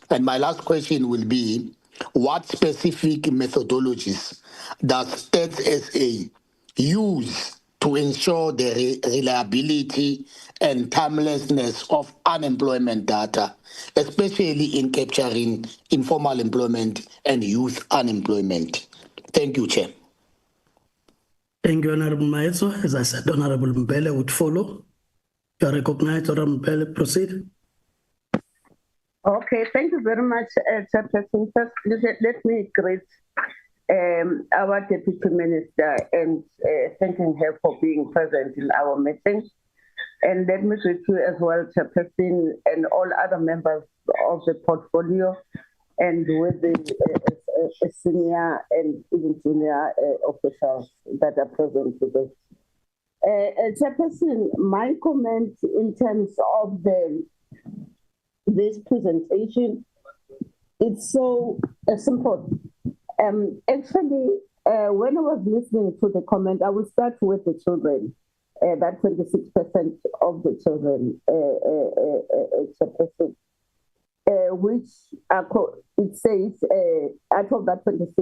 And my last question will be, what specific methodologies does Stats SA use to ensure the reliability and timelessness of unemployment data, especially in capturing informal employment and youth unemployment? Thank you, Chair. Thank you, Honorable Maeso. As I said, Honorable Mbele would follow. You are recognized, Honorable Mbele. Proceed. Okay, thank you very much, Chairperson. First, let me greet our Deputy Minister and thanking her for being present in our meeting. And let me greet you as well, Chairperson, and all other members of the portfolio, and with the senior and even junior officials that are present today. Chairperson, my comment in terms of this presentation, it's so simple. Actually, when I was listening to the comment, I will start with the children. That 26% of the children, which it says out of that 26,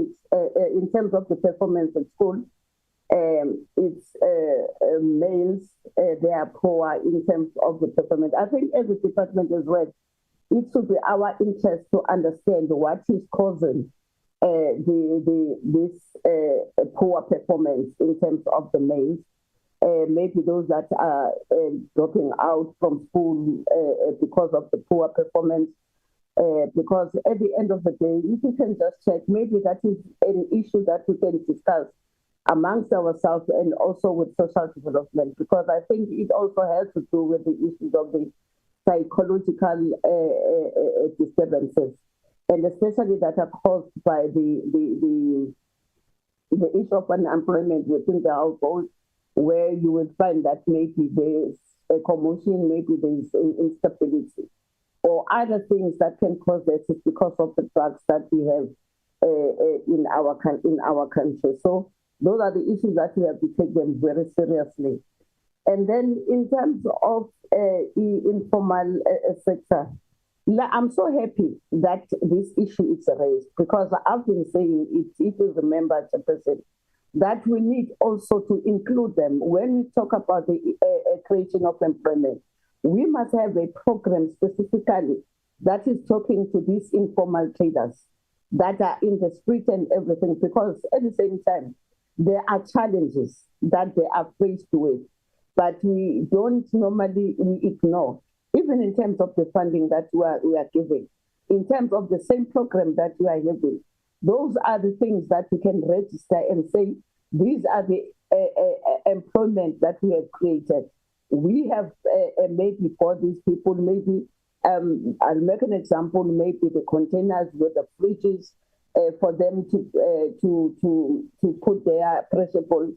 in terms of the performance at school, it's males, they are poor in terms of the performance. I think every department has read. It should be our interest to understand what is causing this poor performance in terms of the males. Maybe those that are dropping out from school because of the poor performance. Because at the end of the day, if you can just check, maybe that is an issue that we can discuss amongst ourselves and also with social development, because I think it also has to do with the issues of the psychological disturbances, and especially that are caused by the issue of unemployment within the household, where you will find that maybe there's a commotion, maybe there's instability, or other things that can cause this because of the drugs that we have in our country. So those are the issues that we have to take them very seriously. And then in terms of the informal sector, I'm so happy that this issue is raised, because I've been saying it, if you remember, Chairperson, that we need also to include them. When we talk about the creation of employment, we must have a program specifically that is talking to these informal traders that are in the street and everything, because at the same time, there are challenges that they are faced with, but we don't normally ignore, even in terms of the funding that we are giving, in terms of the same program that we are having. Those are the things that we can register and say, these are the employment that we have created. We have maybe for these people, maybe, I'll make an example, maybe the containers with the fridges, for them to put their perishable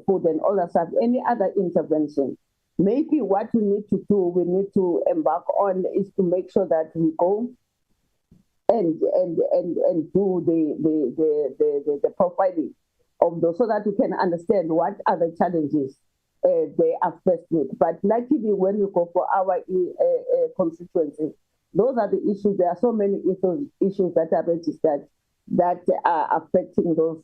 food and all that stuff, any other intervention. Maybe what we need to do, we need to embark on, is to make sure that we go and do the profiling of those, so that we can understand what are the challenges they are faced with. But luckily, when we go for our constituency, those are the issues. There are so many issues that are registered that are affecting those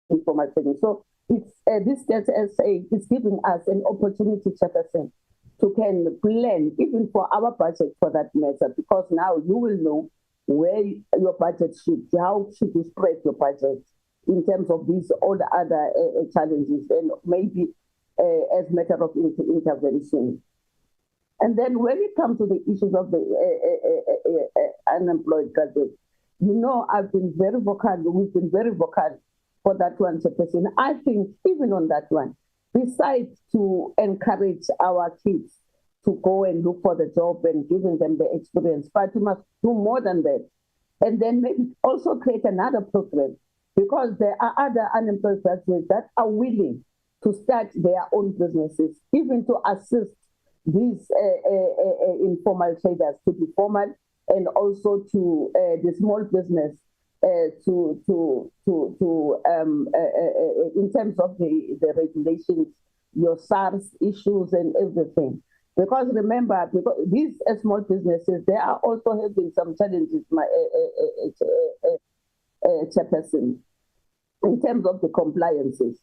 informal things. So it's this SA is giving us an opportunity, Chairperson, to can plan even for our budget for that matter, because now you will know where your budget should, how should you spread your budget in terms of these all the other challenges, and maybe as matter of intervention. And then when it comes to the issues of the unemployed graduates, you know, I've been very vocal, we've been very vocal for that one, Chairperson. I think even on that one, besides to encourage our kids to go and look for the job and giving them the experience, but we must do more than that. And then maybe also create another program, because there are other unemployed graduates that are willing to start their own businesses, even to assist these informal traders to be formal, and also to the small business in terms of the regulations, your SARS issues and everything. Because remember, because these small businesses, they are also having some challenges, my chairperson, in terms of the compliances.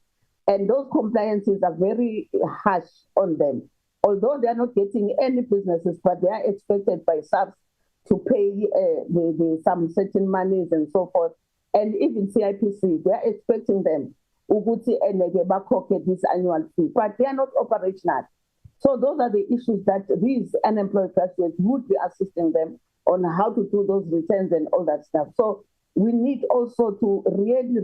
And those compliances are very harsh on them. Although they are not getting any businesses, but they are expected by SARS to pay some certain monies and so forth. And even CIPC, they are expecting them to this annual fee, but they are not operational. So those are the issues that these unemployed graduates would be assisting them on how to do those returns and all that stuff. So we need also to really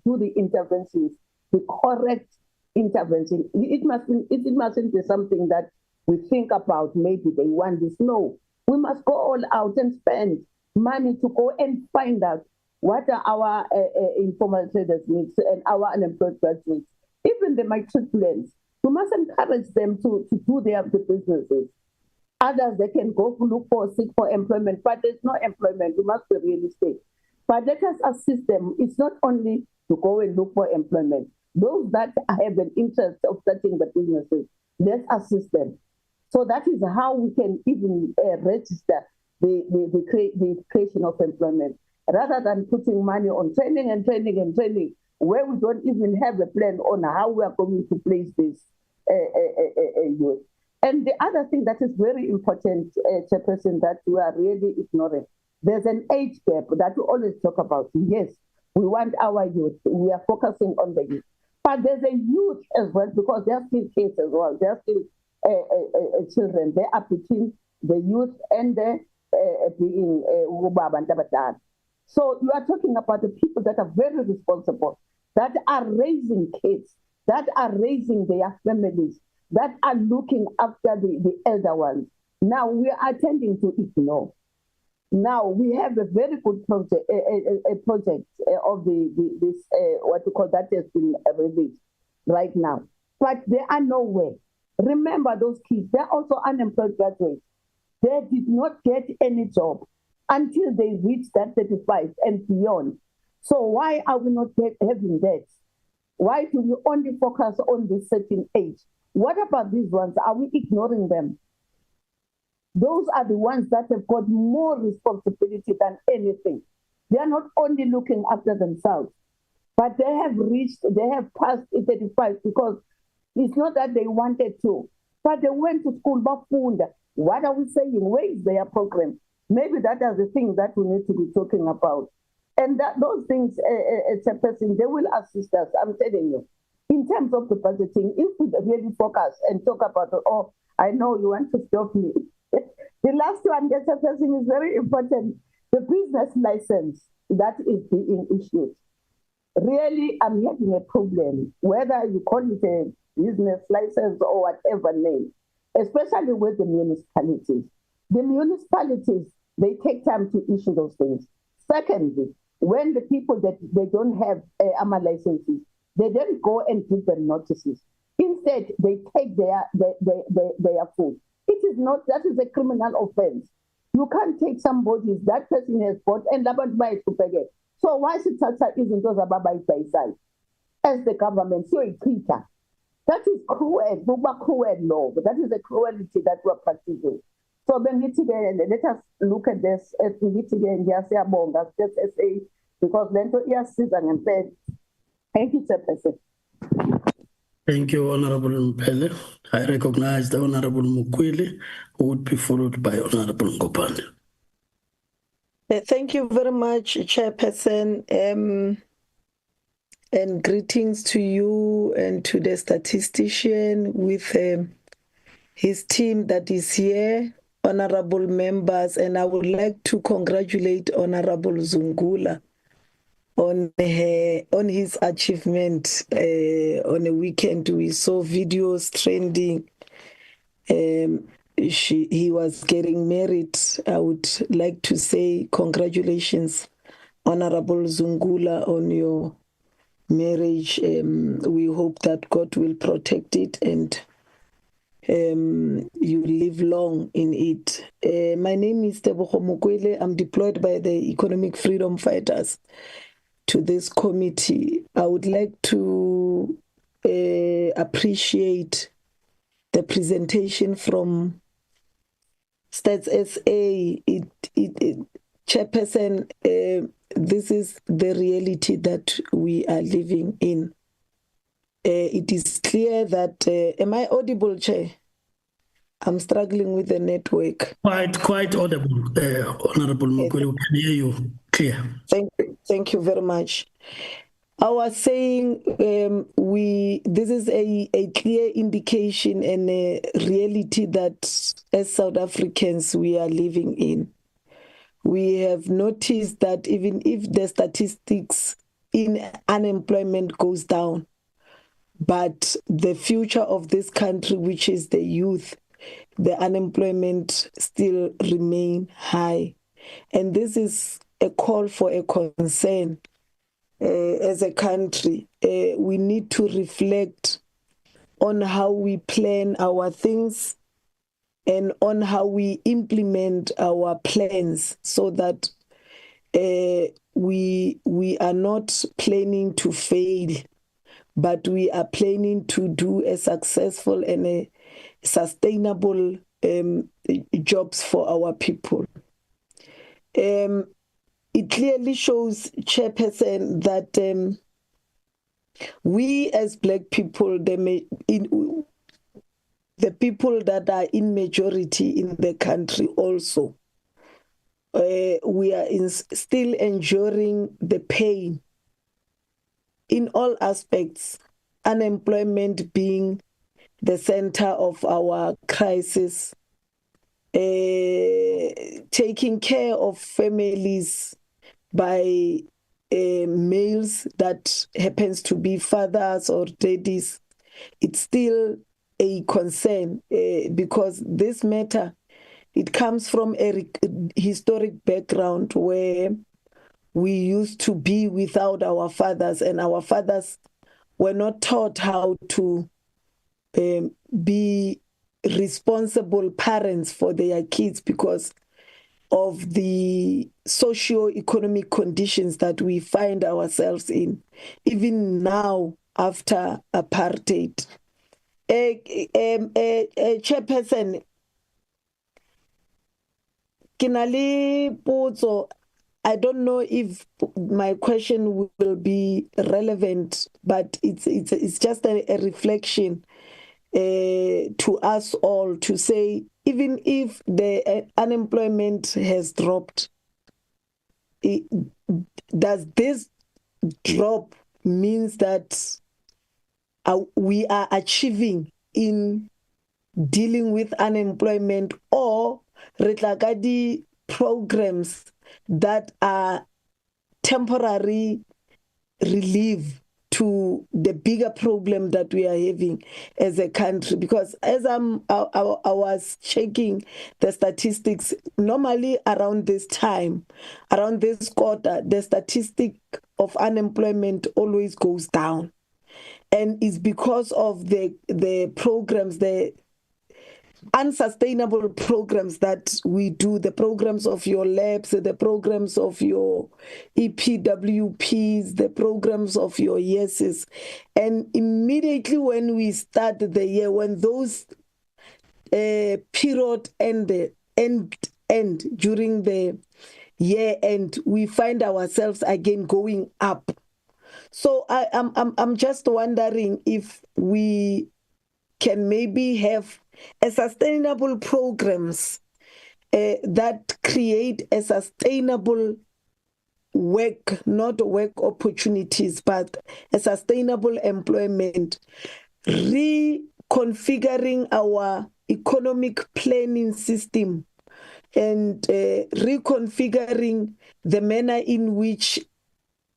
do the interventions, the correct intervention. It mustn't be something that we think about, maybe they want this. No, we must go all out and spend money to go and find out what are our informal traders needs and our unemployed graduates, even the matriculants. We must encourage them to do the businesses. Others, they can go seek for employment, but there's no employment. We must be realistic. But let us assist them. It's not only to go and look for employment. Those that have an interest of starting the businesses, let's assist them. So that is how we can even register the creation of employment, rather than putting money on training, where we don't even have a plan on how we are going to place this youth. And the other thing that is very important, Chairperson, that we are really ignoring, there's an age gap that we always talk about. Yes, we want our youth. We are focusing on the youth. But there's a youth as well, because they're still kids as well. They're still children. They are between the youth and the being Ubaba. So you are talking about the people that are very responsible, that are raising kids, that are raising their families, that are looking after the elder ones. Now we are tending to ignore. Now we have a very good project, a project of this what you call that has been released right now, but they are nowhere. Remember those kids; they're also unemployed graduates. They did not get any job until they reach that 35 and beyond. So why are we not having that? Why do we only focus on this certain age? What about these ones? Are we ignoring them? Those are the ones that have got more responsibility than anything. They are not only looking after themselves, but they have passed 35 because it's not that they wanted to, but they went to school, bafunda. What are we saying? Where is their program? Maybe that are the things that we need to be talking about. And that those things, Chairperson, they will assist us, I'm telling you. In terms of the budgeting, if we really focus and talk about, oh, I know you want to stop me. The last one, Chairperson, is very important. The business license that is being issued. Really, I'm having a problem, whether you call it a business license or whatever name, especially with the municipalities. The municipalities, they take time to issue those things. Secondly, when the people that they don't have AMA licenses, they don't go and give them notices. Instead, they take their food. It is not, that is a criminal offense. You can't take somebody that person has bought and buy it to pay it. So why should Tata isn't those about by side? As the government, so it's Peter. That is cruel law, but that is a cruelty that we are practicing. So when let us look at this and just say, because then to yes, and said, thank you, Chairperson. Thank you, Honorable Mpele. I recognize the Honorable Mukwili, who would be followed by Honorable Ngopane. Thank you very much, Chairperson. And greetings to you and to the statistician with his team that is here, honorable members. And I would like to congratulate Honorable Zungula on his achievement. On a weekend, we saw videos trending. He was getting married. I would like to say congratulations, Honorable Zungula, on your marriage. We hope that God will protect it and you live long in it. My name is Tebogo Mokwele. I'm deployed by the Economic Freedom Fighters to this committee. I would like to appreciate the presentation from Stats SA. Chairperson, this is the reality that we are living in. It is clear that, am I audible, Chair? I'm struggling with the network. Quite audible, Honorable Mokwele. We can hear you clear. Thank you very much. I was saying this is a clear indication and a reality that as South Africans we are living in. We have noticed that even if the statistics in unemployment goes down, but the future of this country, which is the youth, the unemployment still remain high. And this is a call for a concern. As a country, we need to reflect on how we plan our things and on how we implement our plans so that we are not planning to fail, but we are planning to do a successful and a sustainable jobs for our people. It clearly shows, Chairperson, that we as Black people, the people that are in majority in the country also, we are still enduring the pain in all aspects, unemployment being the center of our crisis, taking care of families by males that happens to be fathers or daddies. It's still a concern because this matter, it comes from a historic background where we used to be without our fathers, and our fathers were not taught how to be responsible parents for their kids because of the socio-economic conditions that we find ourselves in, even now after apartheid. Chairperson, Kinali Potso, I don't know if my question will be relevant, but it's just a reflection to us all to say, even if the unemployment has dropped, does this drop means that we are achieving in dealing with unemployment, or retlakadi programs that are temporary relief to the bigger problem that we are having as a country? Because as I was checking the statistics, normally around this time, around this quarter, the statistic of unemployment always goes down. And it's because of the programs, the unsustainable programs that we do, the programs of your labs, the programs of your EPWPs, the programs of your yeses. And immediately when we start the year, when those period end during the year end, we find ourselves again going up. So I'm just wondering if we can maybe have a sustainable programs that create a sustainable work, not work opportunities, but a sustainable employment, reconfiguring our economic planning system and reconfiguring the manner in which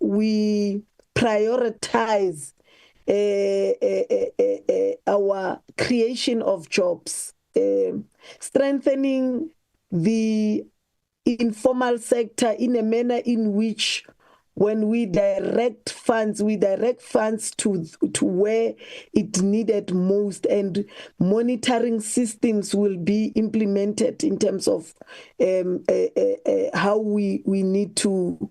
we prioritize our creation of jobs, strengthening the informal sector in a manner in which when we direct funds to where it needed most, and monitoring systems will be implemented in terms of how we need to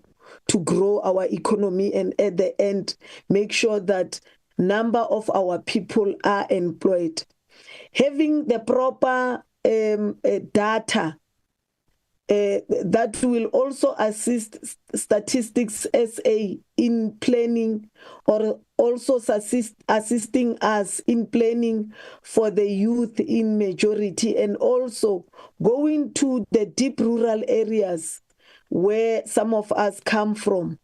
grow our economy, and at the end make sure that number of our people are employed. Having the proper data that will also assist Statistics SA in planning, or also assisting us in planning for the youth in majority, and also going to the deep rural areas where some of us come from,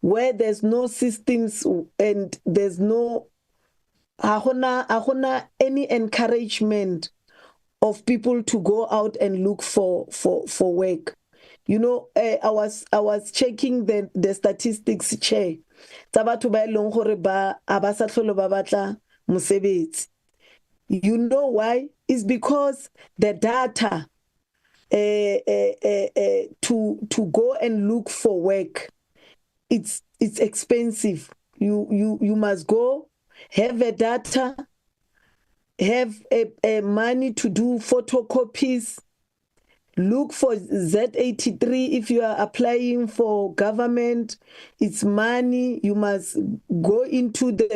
where there's no systems and there's no any encouragement of people to go out and look for work. You know, I was checking the statistics, Chair. You know why? It's because the data to go and look for work, it's expensive. You must go, have a data, have a money to do photocopies, look for Z83 if you are applying for government. It's money. You must go into the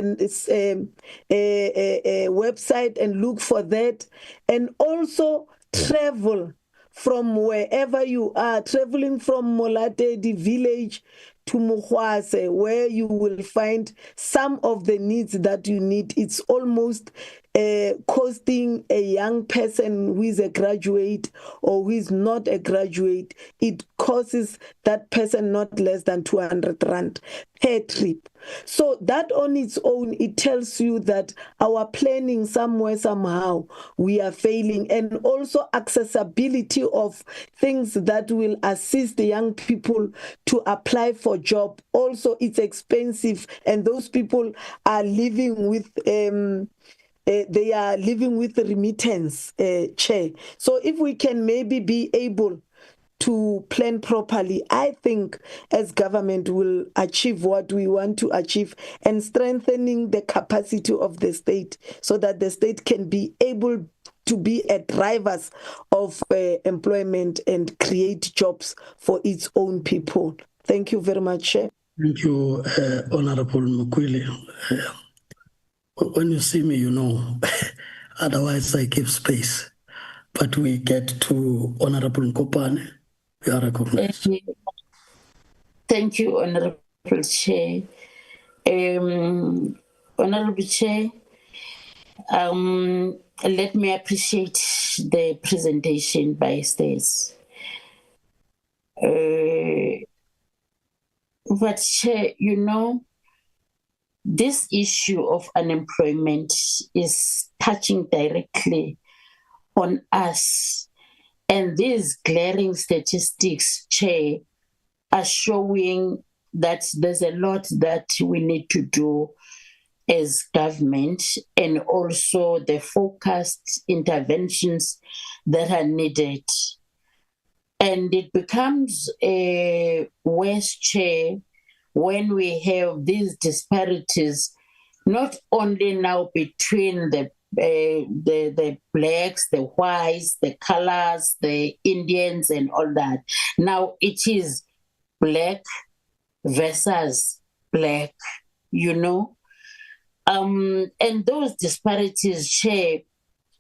website and look for that, and also travel from wherever you are, traveling from Molate, the village, to Muhwase, where you will find some of the needs that you need. It's almost costing a young person who is a graduate or who is not a graduate, it costs that person not less than 200 rand per trip. So that on its own, it tells you that our planning somewhere, somehow, we are failing. And also accessibility of things that will assist the young people to apply for job. Also, it's expensive, and those people are living with they are living with remittance, Chair. So if we can maybe be able to plan properly, I think as government will achieve what we want to achieve, and strengthening the capacity of the state so that the state can be able to be a drivers of employment and create jobs for its own people. Thank you very much, Chair. Thank you, Honorable Mukwili. When you see me, you know, otherwise I give space. But we get to Honorable Nkopane. You are recognized. Thank you, Honorable Chair. Honorable Chair, let me appreciate the presentation by States. But Chair, you know, this issue of unemployment is touching directly on us. And these glaring statistics, Chair, are showing that there's a lot that we need to do as government, and also the focused interventions that are needed. And it becomes a worse, Chair, when we have these disparities, not only now between the blacks, the whites, the colors, the Indians, and all that. Now it is black versus black, you know. And those disparities, Chair,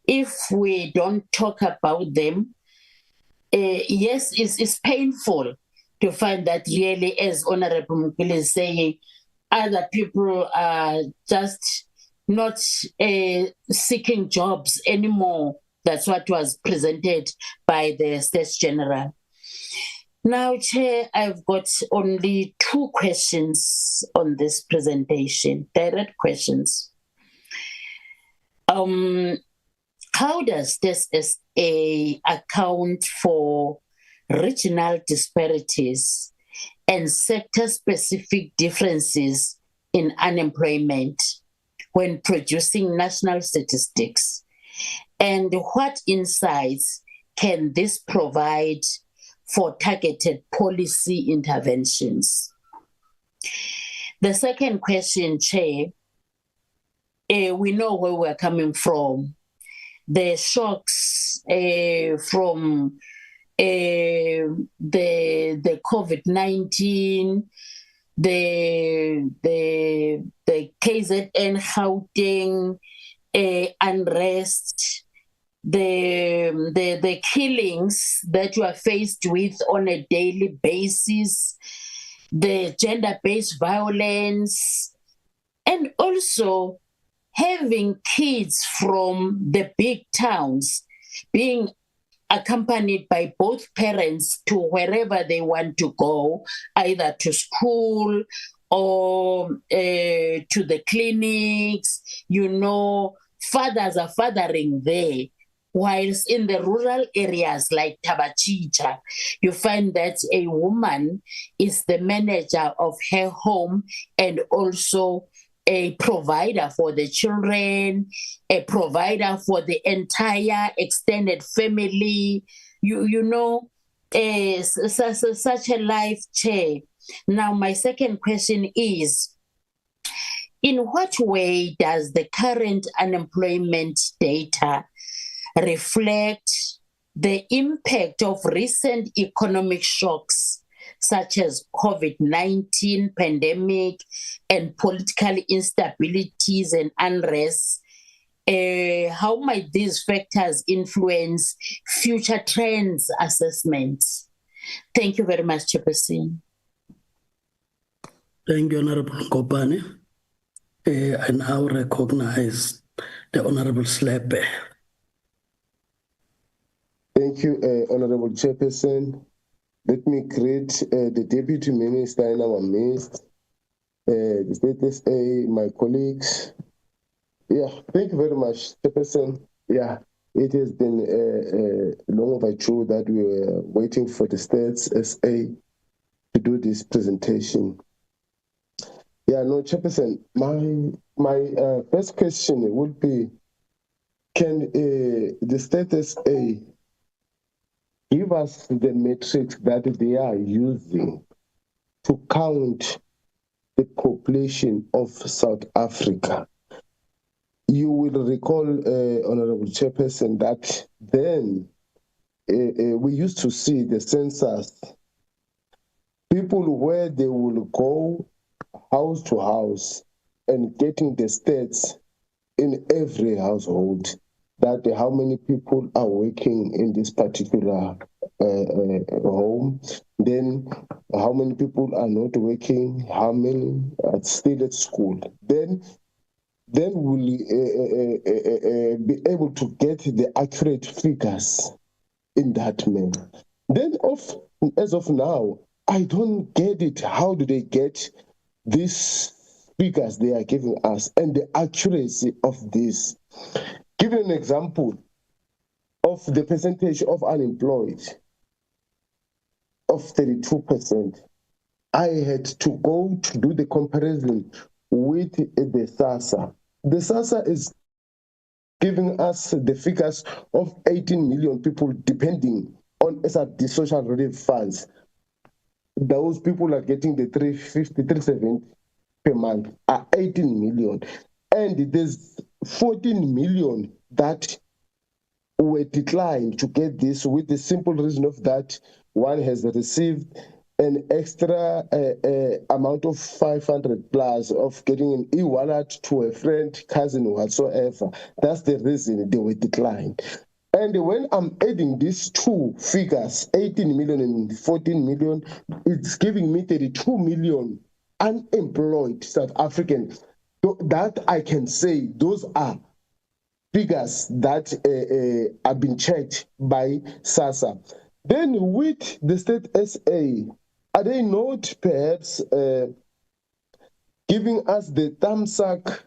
if we don't talk about them, yes, it's painful to find that really, as Honorable Mukwili is saying, other people are just not seeking jobs anymore. That's what was presented by the States General. Now, Chair, I've got only 2 questions on this presentation, direct questions. How does this SA account for regional disparities and sector-specific differences in unemployment when producing national statistics? And what insights can this provide for targeted policy interventions? The second question, Chair, we know where we're coming from. The shocks from the COVID-19, the KZN Gauteng unrest, the killings that you are faced with on a daily basis, the gender-based violence, and also having kids from the big towns being accompanied by both parents to wherever they want to go, either to school or to the clinics. You know, fathers are fathering there. Whilst in the rural areas like Tabachicha, you find that a woman is the manager of her home and also a provider for the children, a provider for the entire extended family. You know, such a life, Chair. Now, my second question is, in what way does the current unemployment data reflect the impact of recent economic shocks such as COVID-19 pandemic and political instabilities and unrest? How might these factors influence future trends assessments? Thank you very much, Chairperson. Thank you, Honorable Ngopane. I now recognize the Honorable Slepe. Thank you, Honorable Chairperson. Let me greet the Deputy Minister in our midst, the State SA, my colleagues. Yeah, thank you very much, Chairperson. Yeah, it has been long overdue that we were waiting for the States SA to do this presentation. Yeah, no, Chairperson, my first question would be, can the State SA give us the metrics that they are using to count the population of South Africa? You will recall, Honorable Chairperson, that then we used to see the census, people where they will go house to house and getting the stats in every household, that how many people are working in this particular home, then how many people are not working, how many are still at school. Then we'll be able to get the accurate figures in that manner. Then as of now, I don't get it. How do they get these figures they are giving us and the accuracy of this? Give an example of the percentage of unemployed of 32%. I had to go to do the comparison with the SASA. The SASA is giving us the figures of 18 million people depending on SRD social relief funds. Those people are getting the 350, 370 per month are 18 million. And there's 14 million that were declined to get this, with the simple reason of that one has received an extra amount of 500 plus of getting an e-wallet to a friend, cousin, whatsoever. That's the reason they were declined. And when I'm adding these two figures, 18 million and 14 million, it's giving me 32 million unemployed South Africans. So that I can say those are figures that have been checked by SASA. Then with the State SA, are they not perhaps giving us the thumbsuck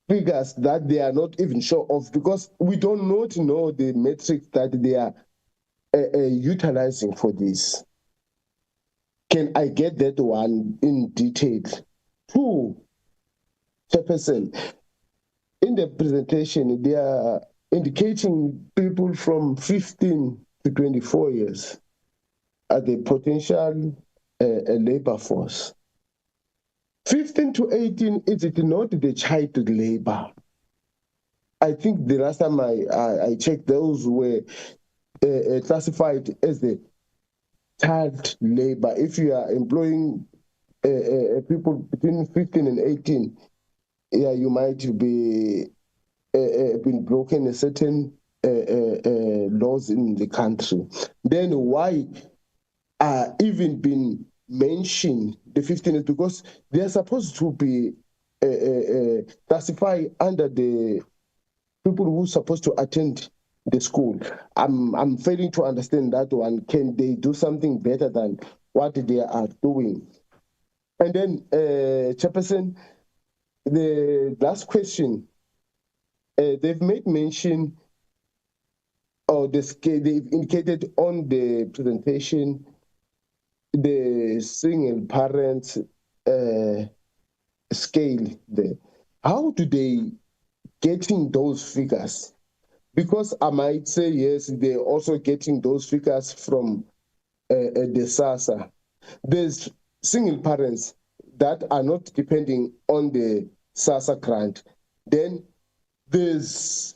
figures that they are not even sure of, because we do not know the metrics that they are utilizing for this? Can I get that one in detail? Two, Chairperson, in the presentation, they are indicating people from 15 to 24 years are the potential labor force. 15 to 18, is it not the child labor? I think the last time I checked, those were classified as the child labor. If you are employing people between 15 and 18, yeah, you might be been broken a certain laws in the country. Then why even been mentioned the 15 is because they are supposed to be classified under the people who are supposed to attend the school. I'm failing to understand that one. Can they do something better than what they are doing? And then, Chairperson, the last question, they've made mention, or they've indicated on the presentation, the single parent scale there. How do they getting those figures? Because I might say, yes, they're also getting those figures from the SASA. There's single parents that are not depending on the SASA grant. Then there's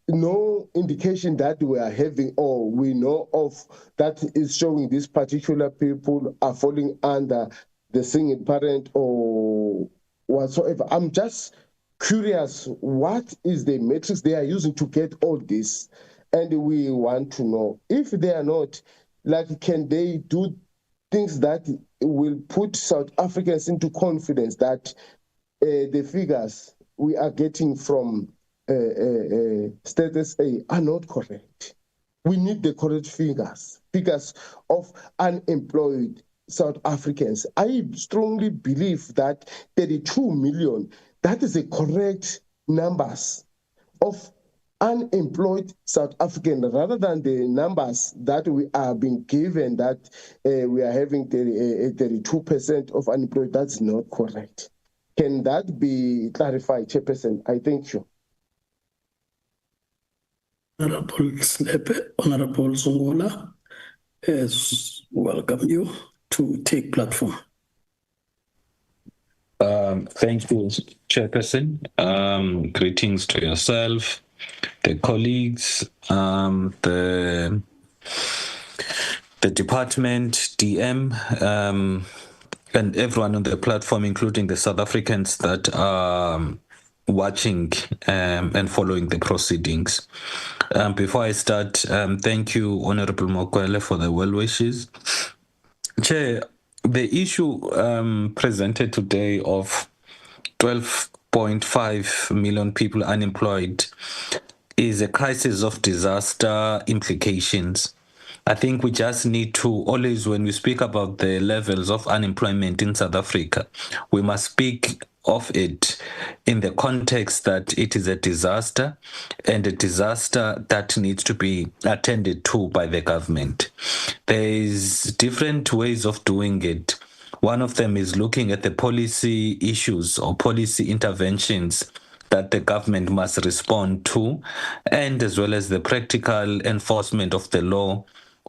no indication that we are having or we know of that is showing these particular people are falling under the single parent or whatsoever. I'm just curious, what is the matrix they are using to get all this? And we want to know if they are not, like, can they do things that will put South Africans into confidence that the figures we are getting from Status A are not correct. We need the correct figures of unemployed South Africans. I strongly believe that 32 million, that is the correct numbers of unemployed South African, rather than the numbers that we are being given that we are having 32% of unemployed. That's not correct. Can that be clarified, Chairperson? I thank you. Honorable Slepe, Honorable Zungola, welcome you to take platform. Thank you, Chairperson. Greetings to yourself, the colleagues, the department, DM, and everyone on the platform, including the South Africans that are watching and following the proceedings. Before I start, thank you, Honorable Mokwele, for the well wishes. Chair, the issue presented today of 12.5 million people unemployed is a crisis of disaster implications. I think we just need to always, when we speak about the levels of unemployment in South Africa, we must speak of it in the context that it is a disaster, and a disaster that needs to be attended to by the government. There's different ways of doing it. One of them is looking at the policy issues or policy interventions that the government must respond to, and as well as the practical enforcement of the law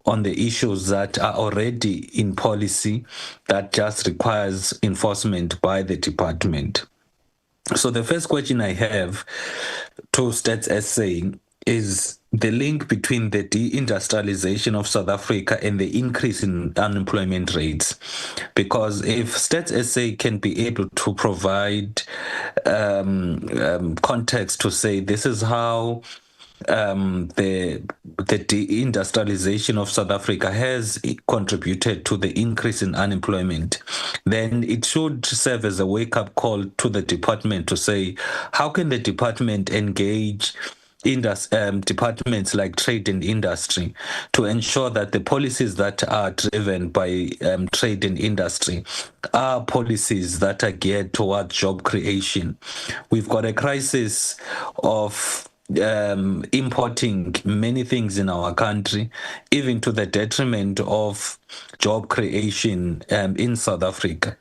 on the issues that are already in policy that just requires enforcement by the department. So the first question I have to Stats SA is the link between the deindustrialization of South Africa and the increase in unemployment rates. Because if Stats SA can be able to provide context to say this is how the deindustrialization of South Africa has contributed to the increase in unemployment, then it should serve as a wake-up call to the department to say, how can the department engage departments like trade and industry to ensure that the policies that are driven by trade and industry are policies that are geared towards job creation. We've got a crisis of importing many things in our country, even to the detriment of job creation in South Africa.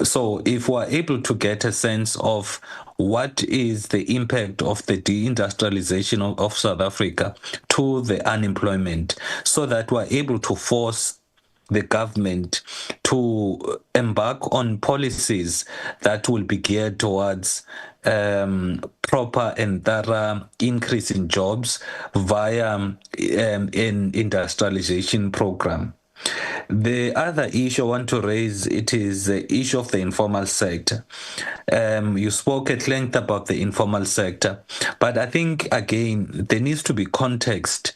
So if we're able to get a sense of what is the impact of the deindustrialization of South Africa to the unemployment, so that we're able to force the government to embark on policies that will be geared towards proper and thorough increase in jobs via an industrialization program. The other issue I want to raise, it is the issue of the informal sector. You spoke at length about the informal sector, but I think, again, there needs to be context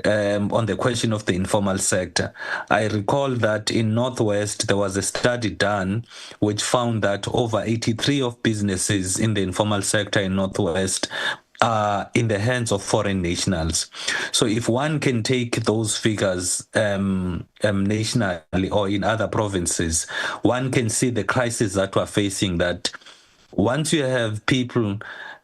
on the question of the informal sector. I recall that in Northwest, there was a study done which found that over 83 of businesses in the informal sector in Northwest are in the hands of foreign nationals. So if one can take those figures nationally or in other provinces, one can see the crisis that we're facing, that once you have people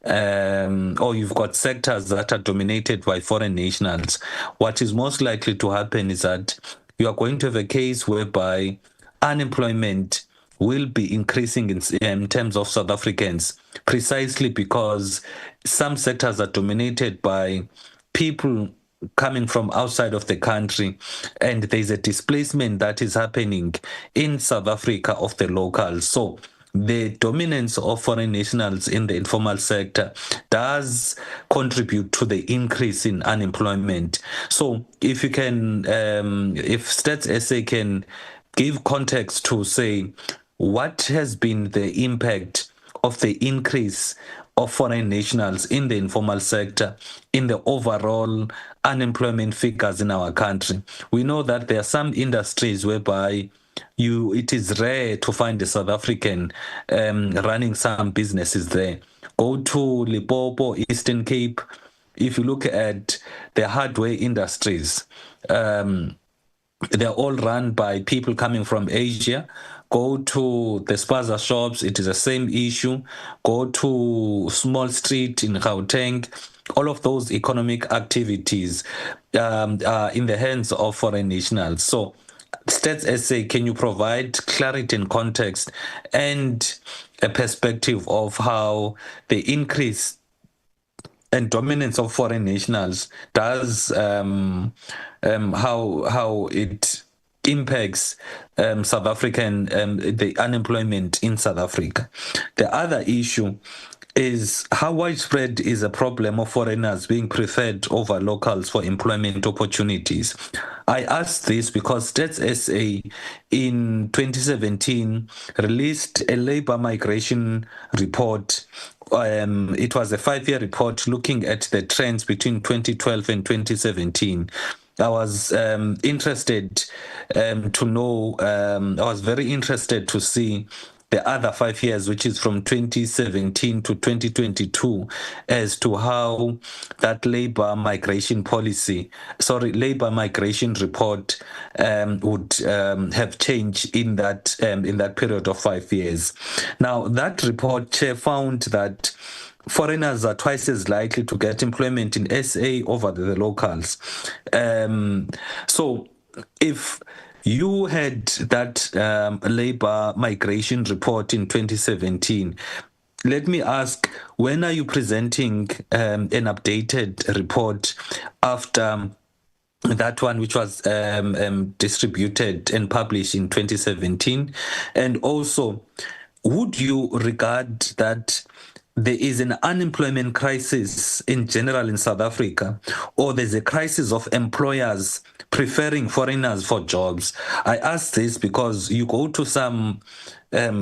or you've got sectors that are dominated by foreign nationals, what is most likely to happen is that you are going to have a case whereby unemployment will be increasing in terms of South Africans, precisely because some sectors are dominated by people coming from outside of the country, and there's a displacement that is happening in South Africa of the locals. So the dominance of foreign nationals in the informal sector does contribute to the increase in unemployment. So if you can, if Stats SA can give context to say what has been the impact of the increase of foreign nationals in the informal sector in the overall unemployment figures in our country. We know that there are some industries whereby it is rare to find a South African running some businesses there. Go to Limpopo, Eastern Cape. If you look at the hardware industries, they're all run by people coming from Asia. Go to the spaza shops, it is the same issue. Go to Small Street in Gauteng. All of those economic activities are in the hands of foreign nationals. So Stats SA, can you provide clarity and context and a perspective of how the increase and dominance of foreign nationals does how it impacts South African the unemployment in South Africa? The other issue is how widespread is a problem of foreigners being preferred over locals for employment opportunities. I ask this because Stats SA in 2017 released a labor migration report. It was a 5-year report looking at the trends between 2012 and 2017. I was interested to know, I was very interested to see the other 5 years, which is from 2017 to 2022, as to how that labor migration report would have changed in that period of 5 years. Now, that report, Chair, found that foreigners are twice as likely to get employment in SA over the locals. So if you had that labor migration report in 2017, let me ask, when are you presenting an updated report after that one, which was distributed and published in 2017? And also, would you regard that there is an unemployment crisis in general in South Africa, or there's a crisis of employers preferring foreigners for jobs? I ask this because you go to some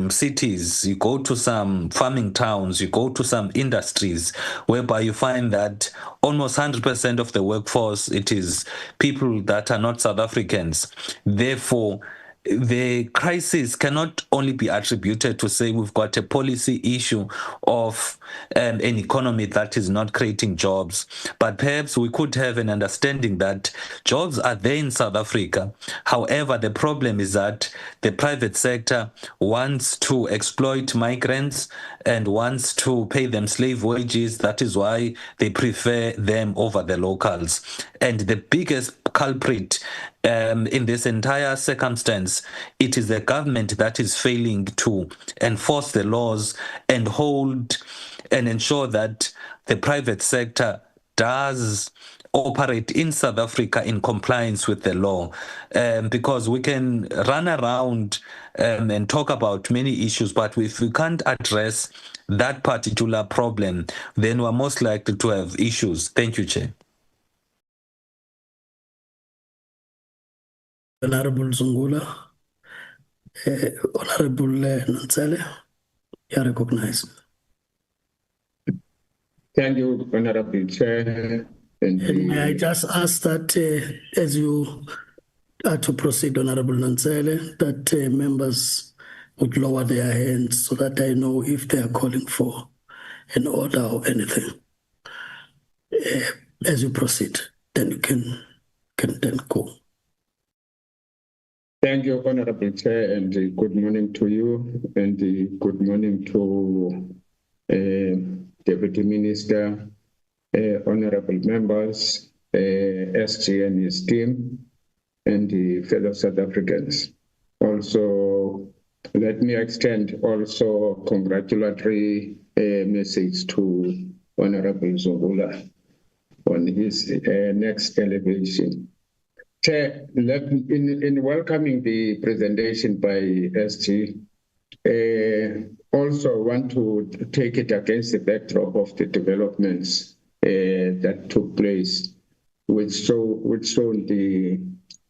cities, you go to some farming towns, you go to some industries whereby you find that almost 100% of the workforce, it is people that are not South Africans. Therefore, the crisis cannot only be attributed to say we've got a policy issue of an economy that is not creating jobs, but perhaps we could have an understanding that jobs are there in South Africa. However, the problem is that the private sector wants to exploit migrants and wants to pay them slave wages. That is why they prefer them over the locals. And the biggest culprit in this entire circumstance, it is the government that is failing to enforce the laws and hold and ensure that the private sector does operate in South Africa in compliance with the law, because we can run around and talk about many issues, but if we can't address that particular problem, then we're most likely to have issues. Thank you, Chair. Honorable Zungula, Honorable Nansele, you are recognized. Thank you, Honorable Chair. And may I just ask that as you are to proceed, Honorable Nansele, that members would lower their hands so that I know if they are calling for an order or anything. As you proceed, then you can then go. Thank you, Honorable Chair, and good morning to you, and good morning to Deputy Minister, honorable members, SG and his team, and the fellow South Africans. Also, let me extend also congratulatory message to Honorable Zungula on his next elevation. Chair, in welcoming the presentation by SG, also want to take it against the backdrop of the developments that took place, which showed the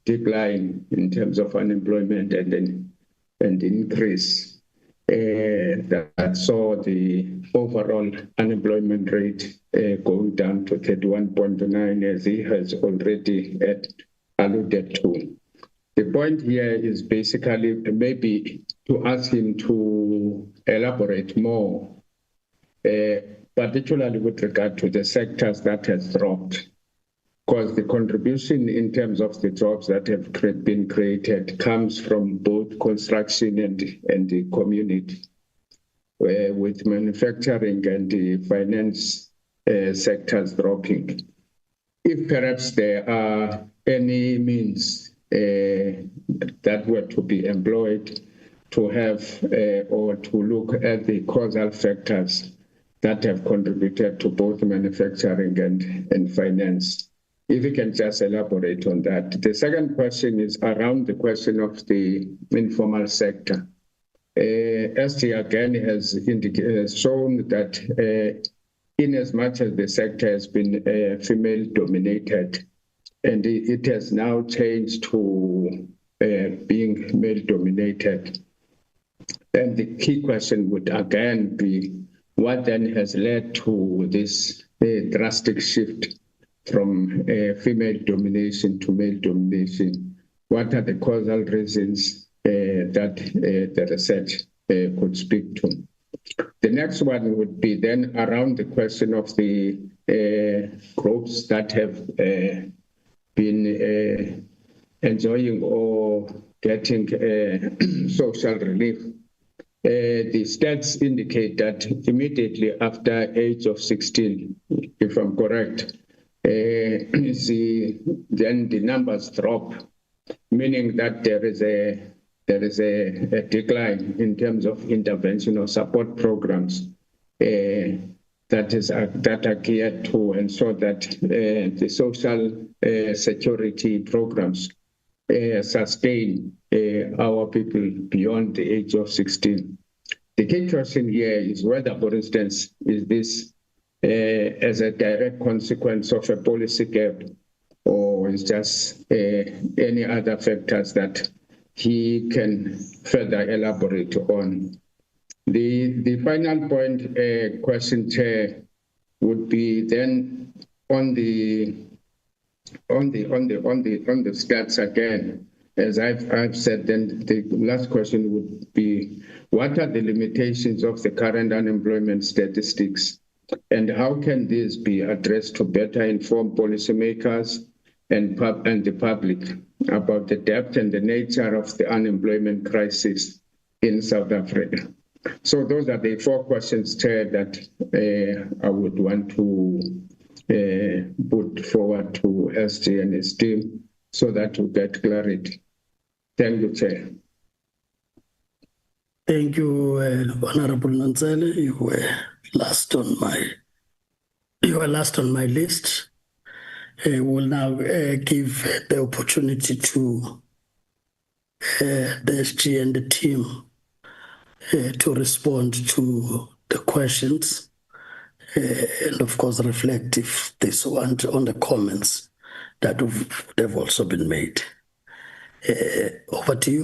decline in terms of unemployment and the increase that saw the overall unemployment rate going down to 31.9, as he has already alluded to. The point here is basically maybe to ask him to elaborate more, particularly with regard to the sectors that has dropped, because the contribution in terms of the jobs that have been created comes from both construction and the community, with manufacturing and the finance sectors dropping. If perhaps there are any means that were to be employed to have or to look at the causal factors that have contributed to both manufacturing and finance. If you can just elaborate on that. The second question is around the question of the informal sector. SG again has shown that in as much as the sector has been female dominated, and it has now changed to being male dominated. And the key question would again be, what then has led to this drastic shift from female domination to male domination? What are the causal reasons that the research could speak to? The next one would be then around the question of the groups that have been enjoying or getting social relief. The stats indicate that immediately after age of 16, if I'm correct, then the numbers drop, meaning that there is a decline in terms of intervention or support programs that are geared to ensure that the social security programs sustain our people beyond the age of 16. The key question here is whether, for instance, is this as a direct consequence of a policy gap, or is just any other factors that he can further elaborate on. The final point, question, Chair, would be then on the stats again. As I've said, then the last question would be, what are the limitations of the current unemployment statistics, and how can these be addressed to better inform policymakers and the public about the depth and the nature of the unemployment crisis in South Africa? So those are the four questions, Chair, that I would want to put forward to SG and his team so that we get clarity. Thank you, Chair. Thank you, Honorable Nansele. You were last on my list. We'll now give the opportunity to the SG and the team to respond to the questions and of course reflect if this want on the comments that they've also been made. Over to you,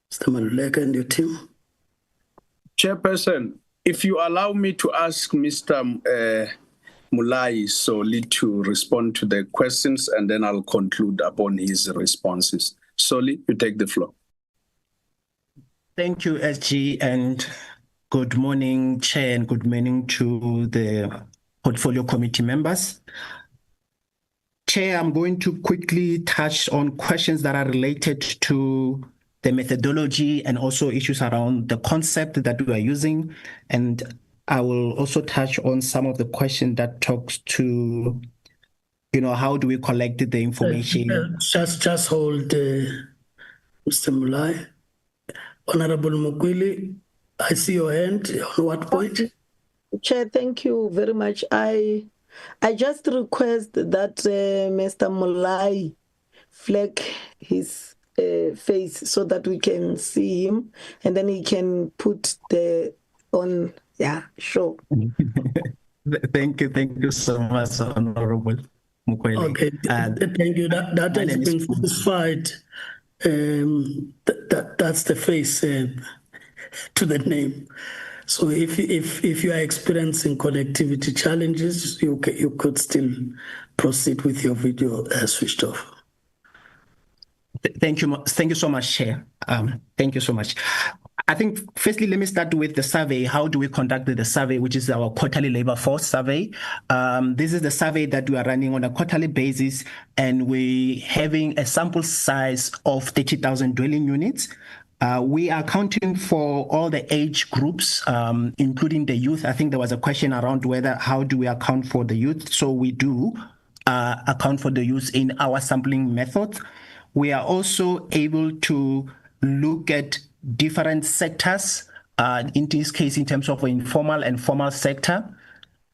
Mr. Maluleka and your team. Chairperson, if you allow me to ask Mr. Mulai Soli to respond to the questions, and then I'll conclude upon his responses. Soli, you take the floor. Thank you, SG, and good morning, Chair, and good morning to the Portfolio Committee members. Chair, I'm going to quickly touch on questions that are related to the methodology and also issues around the concept that we are using. And I will also touch on some of the questions that talks to, how do we collect the information? Just hold, Mr. Mulai. Honorable Mukwili, I see your hand. On what point? Chair, thank you very much. I just request that Mr. Mulai flag his face so that we can see him, and then he can put on. Yeah, sure. Thank you so much, Honorable Mukwele. Okay, thank you. That has been satisfied. That's the face to the name. So if you are experiencing connectivity challenges, you could still proceed with your video switched off. Thank you so much, Chair. Thank you so much. I think, firstly, let me start with the survey. How do we conduct the survey, which is our quarterly labor force survey? This is the survey that we are running on a quarterly basis, and we're having a sample size of 30,000 dwelling units. We are accounting for all the age groups, including the youth. I think there was a question around how do we account for the youth? So we do account for the youth in our sampling method. We are also able to look at different sectors, in this case, in terms of informal and formal sector.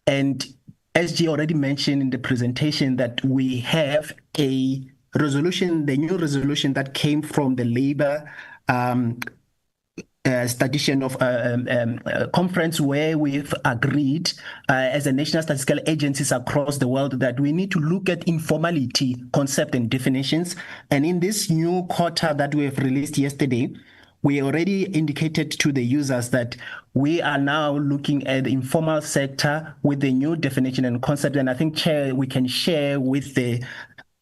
And SG already mentioned in the presentation that we have a resolution, the new resolution that came from the labor statistician of conference, where we've agreed as a national statistical agencies across the world that we need to look at informality concept and definitions. And in this new quarter that we have released yesterday, we already indicated to the users that we are now looking at the informal sector with the new definition and concept. And I think, Chair, we can share with the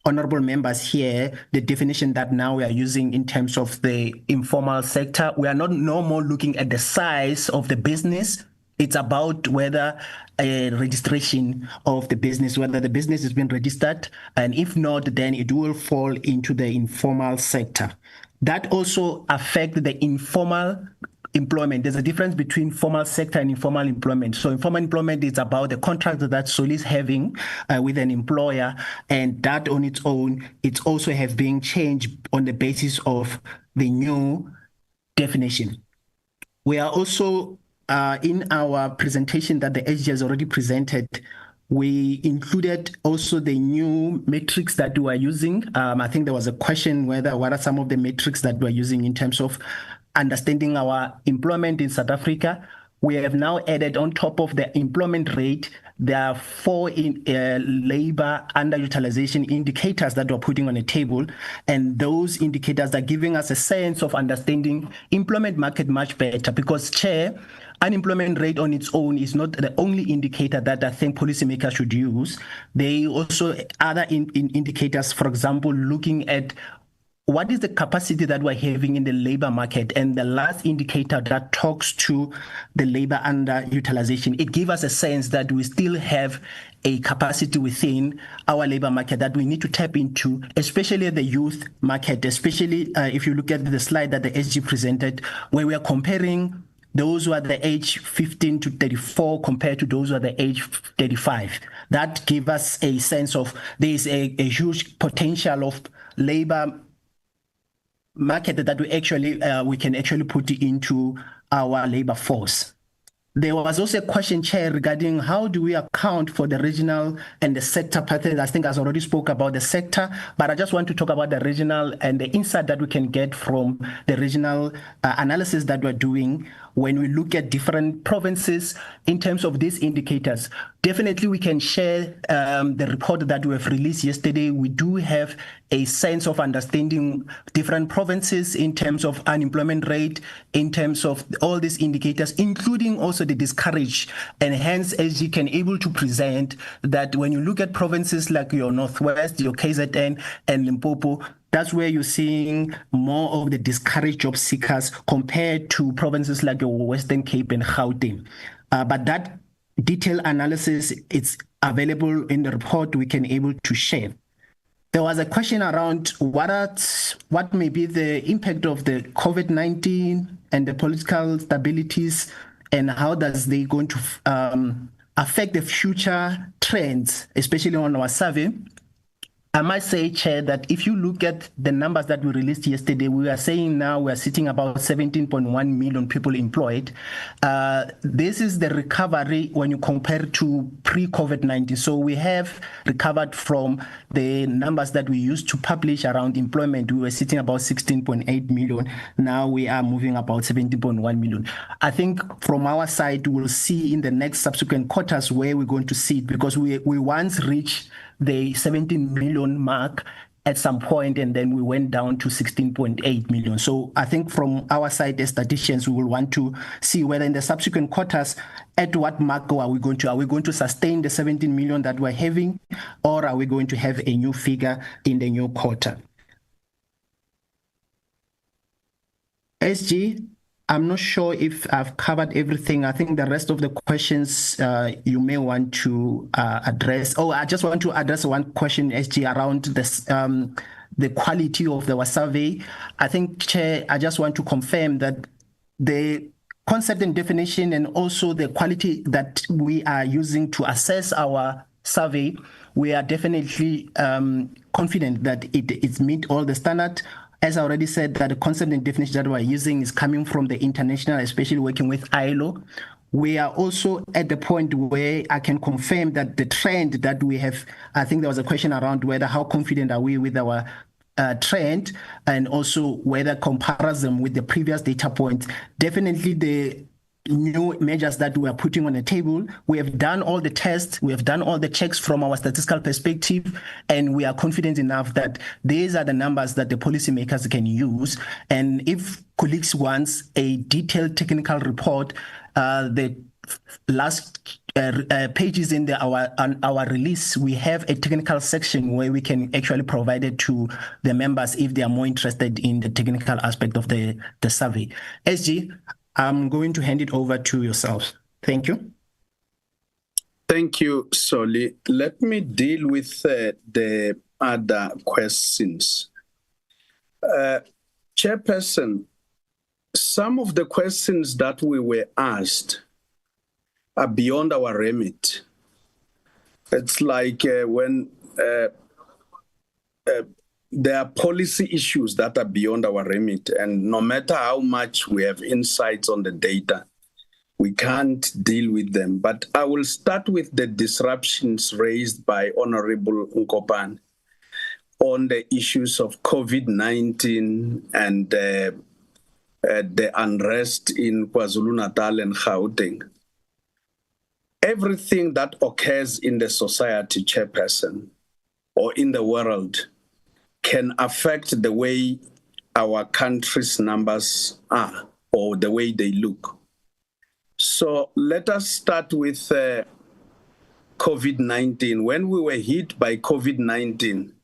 honorable members here the definition that now we are using in terms of the informal sector. We are not no more looking at the size of the business. It's about whether a registration of the business, whether the business has been registered, and if not, then it will fall into the informal sector. That also affects the informal employment. There's a difference between formal sector and informal employment. So informal employment is about the contract that Sol is having with an employer, and that on its own, it's also have been changed on the basis of the new definition. We are also, in our presentation that the SG has already presented, we included also the new metrics that we are using. I think there was a question what are some of the metrics that we're using in terms of understanding our employment in South Africa. We have now added on top of the employment rate, there are 4 labor underutilization indicators that we're putting on a table. And those indicators are giving us a sense of understanding employment market much better, because, Chair, unemployment rate on its own is not the only indicator that I think policymakers should use. They also other indicators, for example, looking at what is the capacity that we're having in the labor market? And the last indicator that talks to the labor underutilization, it gives us a sense that we still have a capacity within our labor market that we need to tap into, especially the youth market, especially if you look at the slide that the SG presented, where we are comparing those who are the age 15 to 34 compared to those who are the age 35. That gives us a sense of there is a huge potential of labor market that we can actually put into our labor force. There was also a question, Chair, regarding how do we account for the regional and the sector patterns. I think I already spoke about the sector, but I just want to talk about the regional and the insight that we can get from the regional analysis that we're doing when we look at different provinces in terms of these indicators. Definitely, we can share the report that we have released yesterday. We do have a sense of understanding different provinces in terms of unemployment rate, in terms of all these indicators, including also the discouraged. And hence, as you can able to present that when you look at provinces like your Northwest, your KZN, and Limpopo, that's where you're seeing more of the discouraged job seekers compared to provinces like your Western Cape and Gauteng. But that detailed analysis, it's available in the report we can able to share. There was a question around what may be the impact of the COVID-19 and the political stabilities, and how does they going to affect the future trends, especially on our survey. I might say, Chair, that if you look at the numbers that we released yesterday, we are saying now we are sitting about 17.1 million people employed. This is the recovery when you compare to pre-COVID-19. So we have recovered from the numbers that we used to publish around employment. We were sitting about 16.8 million. Now we are moving about 17.1 million. I think from our side, we'll see in the next subsequent quarters where we're going to see it, because we once reached the 17 million mark at some point, and then we went down to 16.8 million. So I think from our side as statisticians, we will want to see whether in the subsequent quarters, at what mark are we going to sustain the 17 million that we're having, or are we going to have a new figure in the new quarter? SG, I'm not sure if I've covered everything. I think the rest of the questions you may want to address. Oh, I just want to address one question, SG, around this, the quality of the survey. I think, Chair, I just want to confirm that the concept and definition, and also the quality that we are using to assess our survey, we are definitely confident that it meets all the standards. As I already said, that the concept and definition that we're using is coming from the international, especially working with ILO. We are also at the point where I can confirm that the trend that we have, I think there was a question around whether how confident are we with our trend, and also whether comparison with the previous data points. Definitely the new measures that we are putting on the table, we have done all the tests, we have done all the checks from our statistical perspective, and we are confident enough that these are the numbers that the policymakers can use. And if colleagues wants a detailed technical report, the last pages in our release, we have a technical section where we can actually provide it to the members if they are more interested in the technical aspect of the survey. SG, I'm going to hand it over to yourself. Thank you. Thank you, Solly. Let me deal with the other questions. Chairperson, some of the questions that we were asked are beyond our remit. It's like when there are policy issues that are beyond our remit, and no matter how much we have insights on the data, we can't deal with them. But I will start with the disruptions raised by Honorable Nkopan on the issues of COVID-19 and the unrest in KwaZulu-Natal and Gauteng. Everything that occurs in the society, Chairperson, or in the world, can affect the way our country's numbers are or the way they look. So let us start with COVID-19. When we were hit by COVID-19,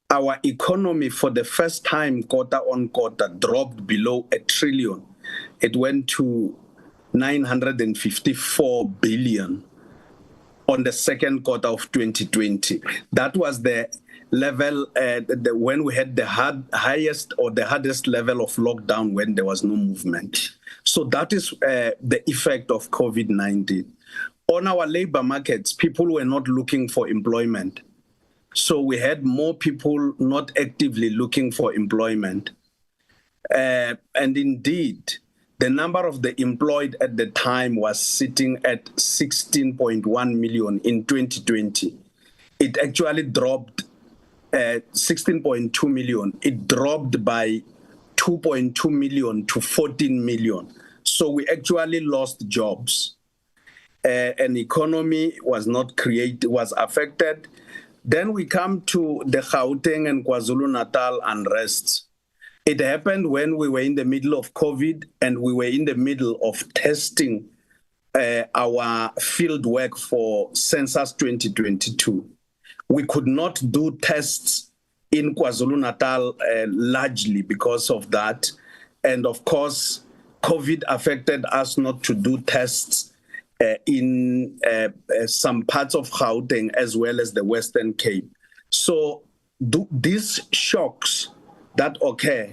our economy for the first time quarter on quarter dropped below 1 trillion. It went to 954 billion on the second quarter of 2020. That was the level when we had the highest or the hardest level of lockdown, when there was no movement. So that is the effect of COVID-19. On our labor markets, people were not looking for employment. So we had more people not actively looking for employment. And indeed, the number of the employed at the time was sitting at 16.1 million in 2020. It actually dropped 16.2 million. It dropped by 2.2 million to 14 million. So we actually lost jobs. An economy was not created, was affected. Then we come to the Gauteng and KwaZulu-Natal unrest. It happened when we were in the middle of COVID and we were in the middle of testing our field work for Census 2022. We could not do tests in KwaZulu-Natal largely because of that. And of course, COVID affected us not to do tests in some parts of Gauteng as well as the Western Cape. So these shocks that occur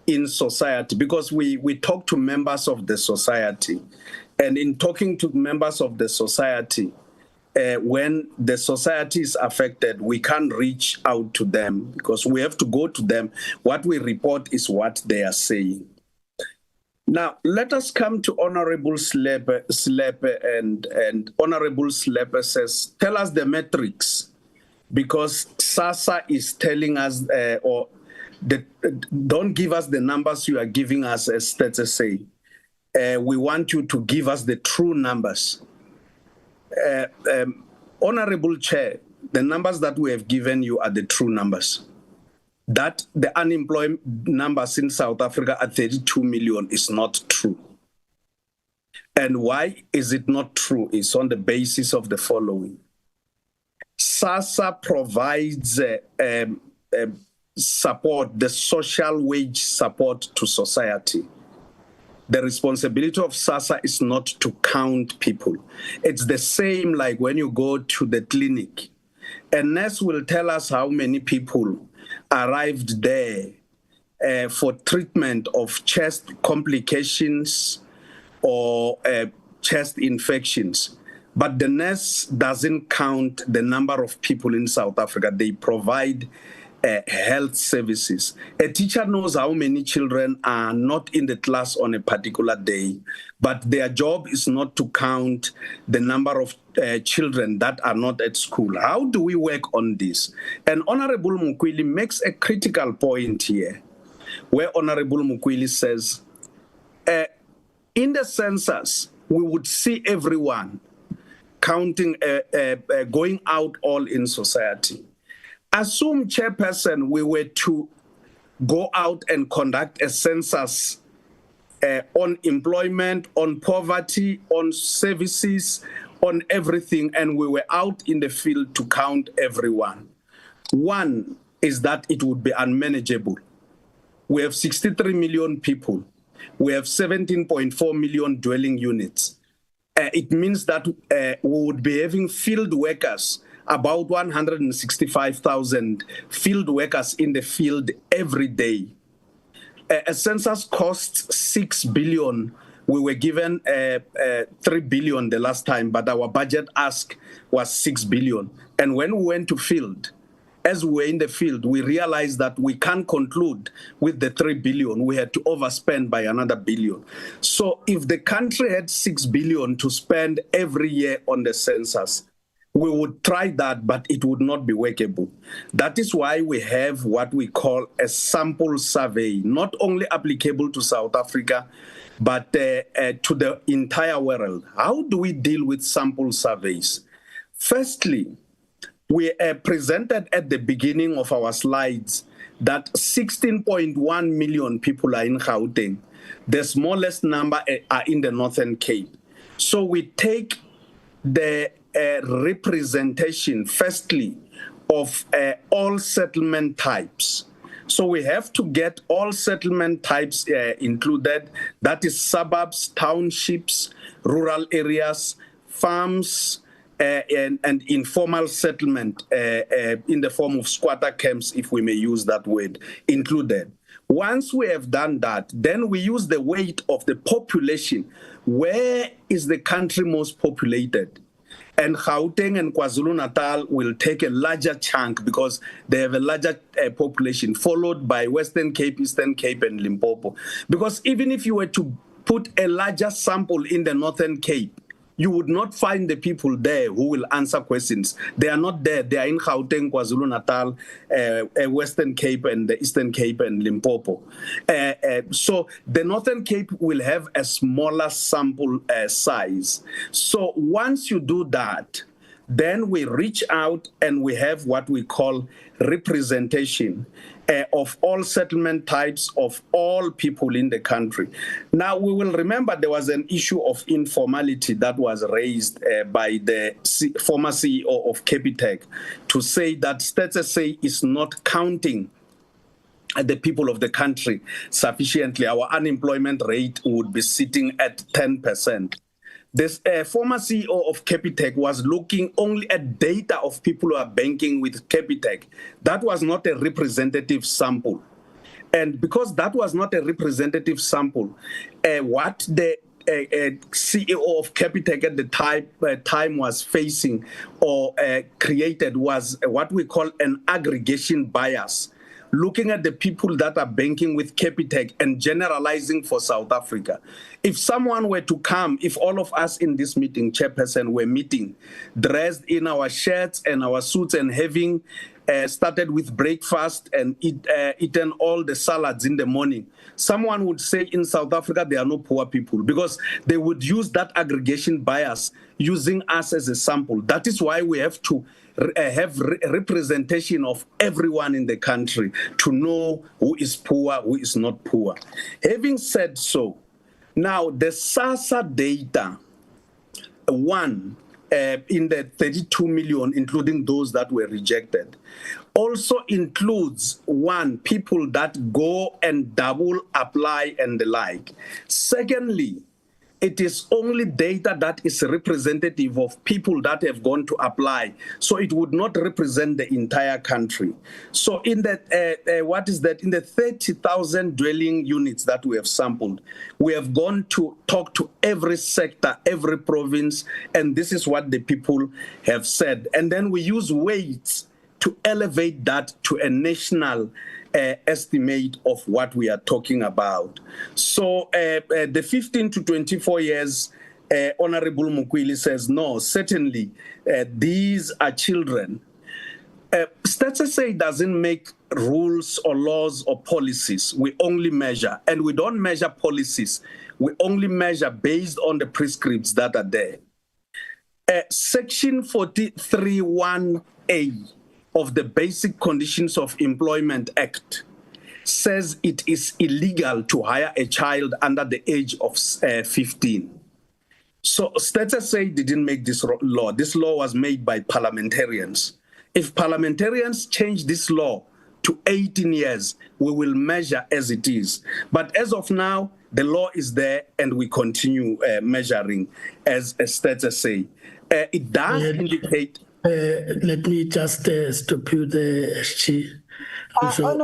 in society, because we talk to members of the society, and in talking to members of the society, when the society is affected, we can't reach out to them because we have to go to them. What we report is what they are saying. Now, let us come to Honorable Slepe, and Honorable Slepe says, tell us the metrics, because SASSA is telling us, don't give us the numbers you are giving us as Stats SA. We want you to give us the true numbers. Honorable Chair, the numbers that we have given you are the true numbers. That the unemployment numbers in South Africa at 32 million is not true. And why is it not true? It's on the basis of the following. SASSA provides support, the social wage support to society. The responsibility of SASSA is not to count people. It's the same like when you go to the clinic. A nurse will tell us how many people arrived there for treatment of chest complications or chest infections. But the nurse doesn't count the number of people in South Africa. They provide health services. A teacher knows how many children are not in the class on a particular day, but their job is not to count the number of children that are not at school. How do we work on this? And Honorable Mukwili makes a critical point here, where Honorable Mukwili says, in the census, we would see everyone counting, going out all in society. Assume, Chairperson, we were to go out and conduct a census on employment, on poverty, on services, on everything, and we were out in the field to count everyone. One is that it would be unmanageable. We have 63 million people. We have 17.4 million dwelling units. It means that we would be having field workers, about 165,000 field workers in the field every day. A census costs 6 billion. We were given 3 billion the last time, but our budget ask was 6 billion. And when we went to field, as we were in the field, we realized that we can't conclude with the 3 billion. We had to overspend by another billion. So if the country had 6 billion to spend every year on the census, we would try that, but it would not be workable. That is why we have what we call a sample survey, not only applicable to South Africa, but to the entire world. How do we deal with sample surveys? Firstly, we presented at the beginning of our slides that 16.1 million people are in Gauteng. The smallest number are in the Northern Cape. So we take the representation, firstly, of all settlement types. So we have to get all settlement types included. That is suburbs, townships, rural areas, farms, and informal settlement in the form of squatter camps, if we may use that word, included. Once we have done that, then we use the weight of the population. Where is the country most populated? And Gauteng and KwaZulu-Natal will take a larger chunk because they have a larger population, followed by Western Cape, Eastern Cape, and Limpopo. Because even if you were to put a larger sample in the Northern Cape, you would not find the people there who will answer questions. They are not there. They are in Gauteng, KwaZulu-Natal, Western Cape, and the Eastern Cape, and Limpopo. So the Northern Cape will have a smaller sample size. So once you do that, then we reach out and we have what we call representation of all settlement types of all people in the country. Now, we will remember there was an issue of informality that was raised by the former CEO of Capitec to say that Stats SA is not counting the people of the country sufficiently. Our unemployment rate would be sitting at 10%. This former CEO of Capitec was looking only at data of people who are banking with Capitec. That was not a representative sample. And because that was not a representative sample, what the CEO of Capitec at the time was facing or created was what we call an aggregation bias, looking at the people that are banking with Capitec and generalizing for South Africa. If someone were to come, if all of us in this meeting, Chairperson, were meeting, dressed in our shirts and our suits and having started with breakfast and eaten all the salads in the morning, someone would say in South Africa there are no poor people, because they would use that aggregation bias using us as a sample. That is why we have to have representation of everyone in the country to know who is poor, who is not poor. Having said so, now the SASSA data, in the 32 million, including those that were rejected, also includes people that go and double apply and the like. Secondly, it is only data that is representative of people that have gone to apply. So it would not represent the entire country. So in that, in the 30,000 dwelling units that we have sampled, we have gone to talk to every sector, every province, and this is what the people have said. And then we use weights to elevate that to a national estimate of what we are talking about. So the 15 to 24 years, Honorable Mukwili says, no, certainly these are children. Stats SA doesn't make rules or laws or policies. We only measure, and we don't measure policies. We only measure based on the prescripts that are there. Section 43(1)(a) of the Basic Conditions of Employment Act says it is illegal to hire a child under the age of 15. So Stats SA didn't make this law. This law was made by parliamentarians. If parliamentarians change this law to 18 years, we will measure as it is. But as of now, the law is there and we continue measuring as Stats SA. It does indicate... let me just stop you there, SG. On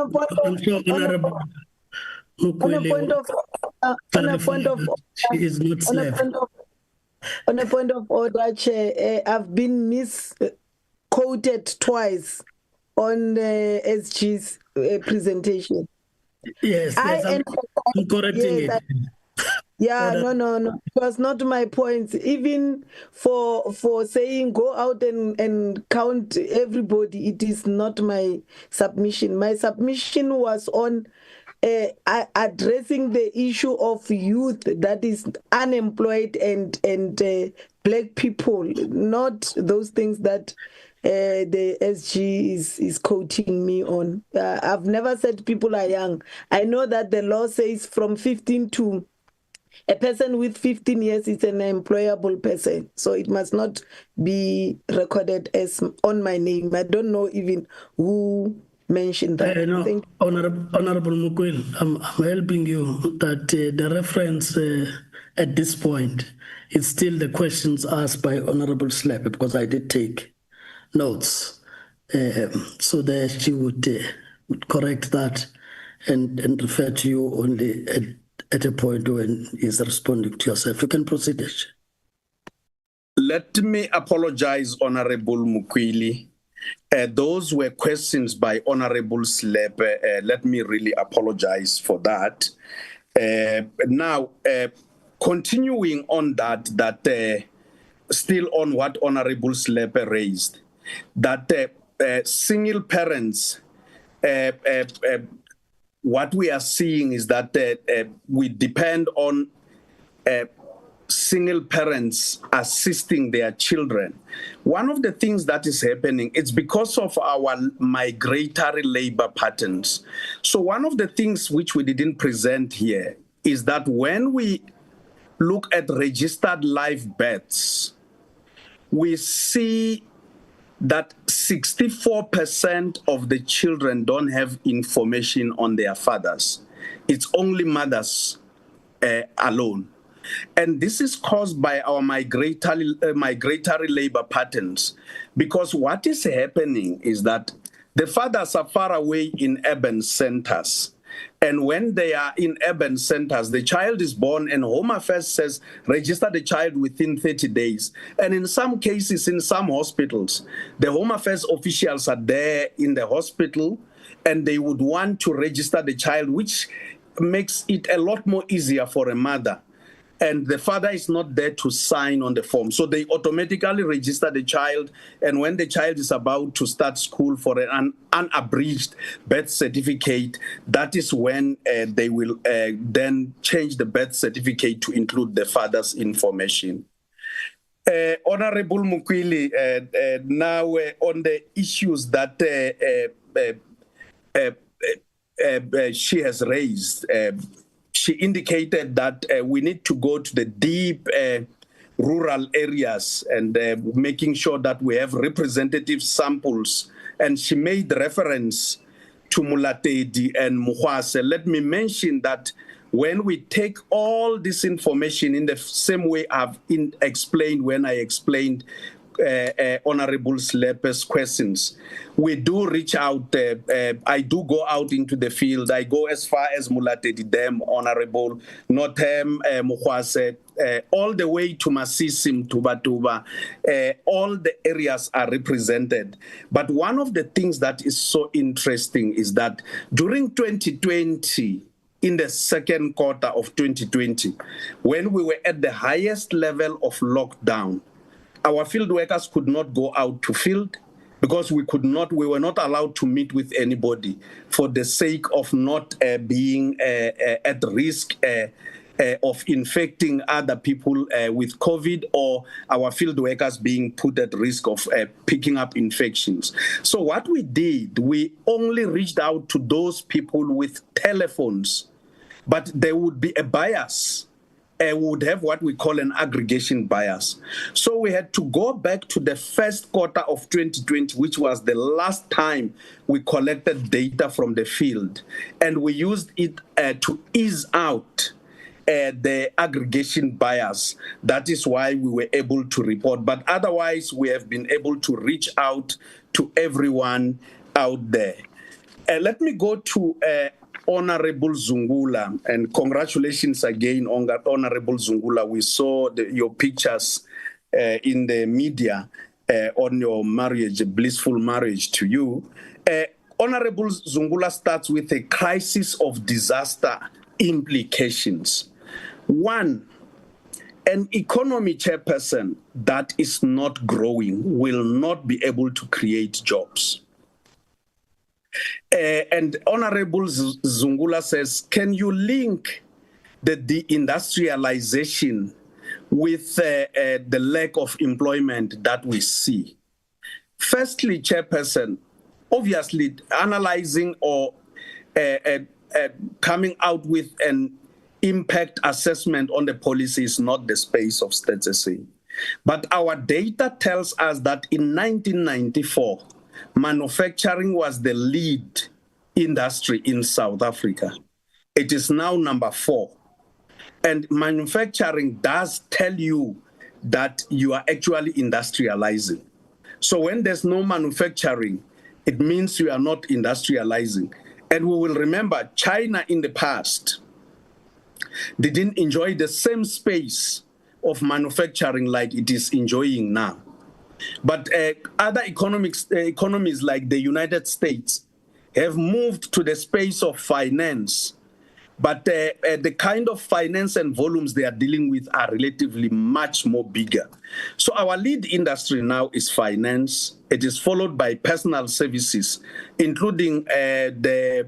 a point of order, Chair, I've been misquoted twice on SG's presentation. Yes, I'm correcting it. No. It was not my point. Even for saying go out and count everybody, it is not my submission. My submission was on addressing the issue of youth that is unemployed and black people, not those things that the SG is quoting me on. I've never said people are young. I know that the law says from 15 to a person with 15 years is an employable person, so it must not be recorded as on my name. I don't know even who mentioned that. Honorable Mukwil, I'm helping you that the reference at this point is still the questions asked by Honorable Slap, because I did take notes. So that she would correct that and refer to you only at a point when he's responding to yourself. You can proceed. Let me apologize, Honorable Mukwili. Those were questions by Honorable Slep. Let me really apologize for that. Now, continuing on that, still on what Honorable Slepe raised, that single parents, what we are seeing is that we depend on single parents assisting their children. One of the things that is happening, it's because of our migratory labor patterns. So one of the things which we didn't present here is that when we look at registered live births, we see that 64% of the children don't have information on their fathers. It's only mothers alone. And this is caused by our migratory labor patterns, because what is happening is that the fathers are far away in urban centers. And when they are in urban centers, the child is born and Home Affairs says register the child within 30 days. And in some cases, in some hospitals, the Home Affairs officials are there in the hospital and they would want to register the child, which makes it a lot more easier for a mother. And the father is not there to sign on the form. So they automatically register the child. And when the child is about to start school for an unabridged birth certificate, that is when they will then change the birth certificate to include the father's information. Honorable Mukwili, now on the issues that she has raised, she indicated that we need to go to the deep rural areas and making sure that we have representative samples. And she made reference to Mulatedi and Muhwase. Let me mention that when we take all this information in the same way I've explained when I explained Honorable Slepe's questions, we do reach out. I do go out into the field. I go as far as Mulatedi Dam, Honorable Northam, Muhwase, all the way to Masisim, Tubatuba. All the areas are represented. But one of the things that is so interesting is that during 2020, in the second quarter of 2020, when we were at the highest level of lockdown, our field workers could not go out to field because we were not allowed to meet with anybody for the sake of not being at risk of infecting other people with COVID, or our field workers being put at risk of picking up infections. So what we did, we only reached out to those people with telephones, but there would be a bias. We would have what we call an aggregation bias. So we had to go back to the first quarter of 2020, which was the last time we collected data from the field. And we used it to ease out the aggregation bias. That is why we were able to report. But otherwise, we have been able to reach out to everyone out there. Let me go to Honorable Zungula, and congratulations again on that, Honorable Zungula. We saw your pictures in the media on your marriage, a blissful marriage to you. Honorable Zungula starts with a crisis of disaster implications. One, an economy chairperson that is not growing will not be able to create jobs. And Honorable Zungula says, can you link the deindustrialization with the lack of employment that we see? Firstly, Chairperson, obviously analyzing or coming out with an impact assessment on the policy is not the space of Stats SA. But our data tells us that in 1994, manufacturing was the lead industry in South Africa. It is now number 4. And manufacturing does tell you that you are actually industrializing. So when there's no manufacturing, it means you are not industrializing. And we will remember China in the past didn't enjoy the same space of manufacturing like it is enjoying now. But other economies like the United States have moved to the space of finance, But the kind of finance and volumes they are dealing with are relatively much more bigger. So our lead industry now is finance. It is followed by personal services, including the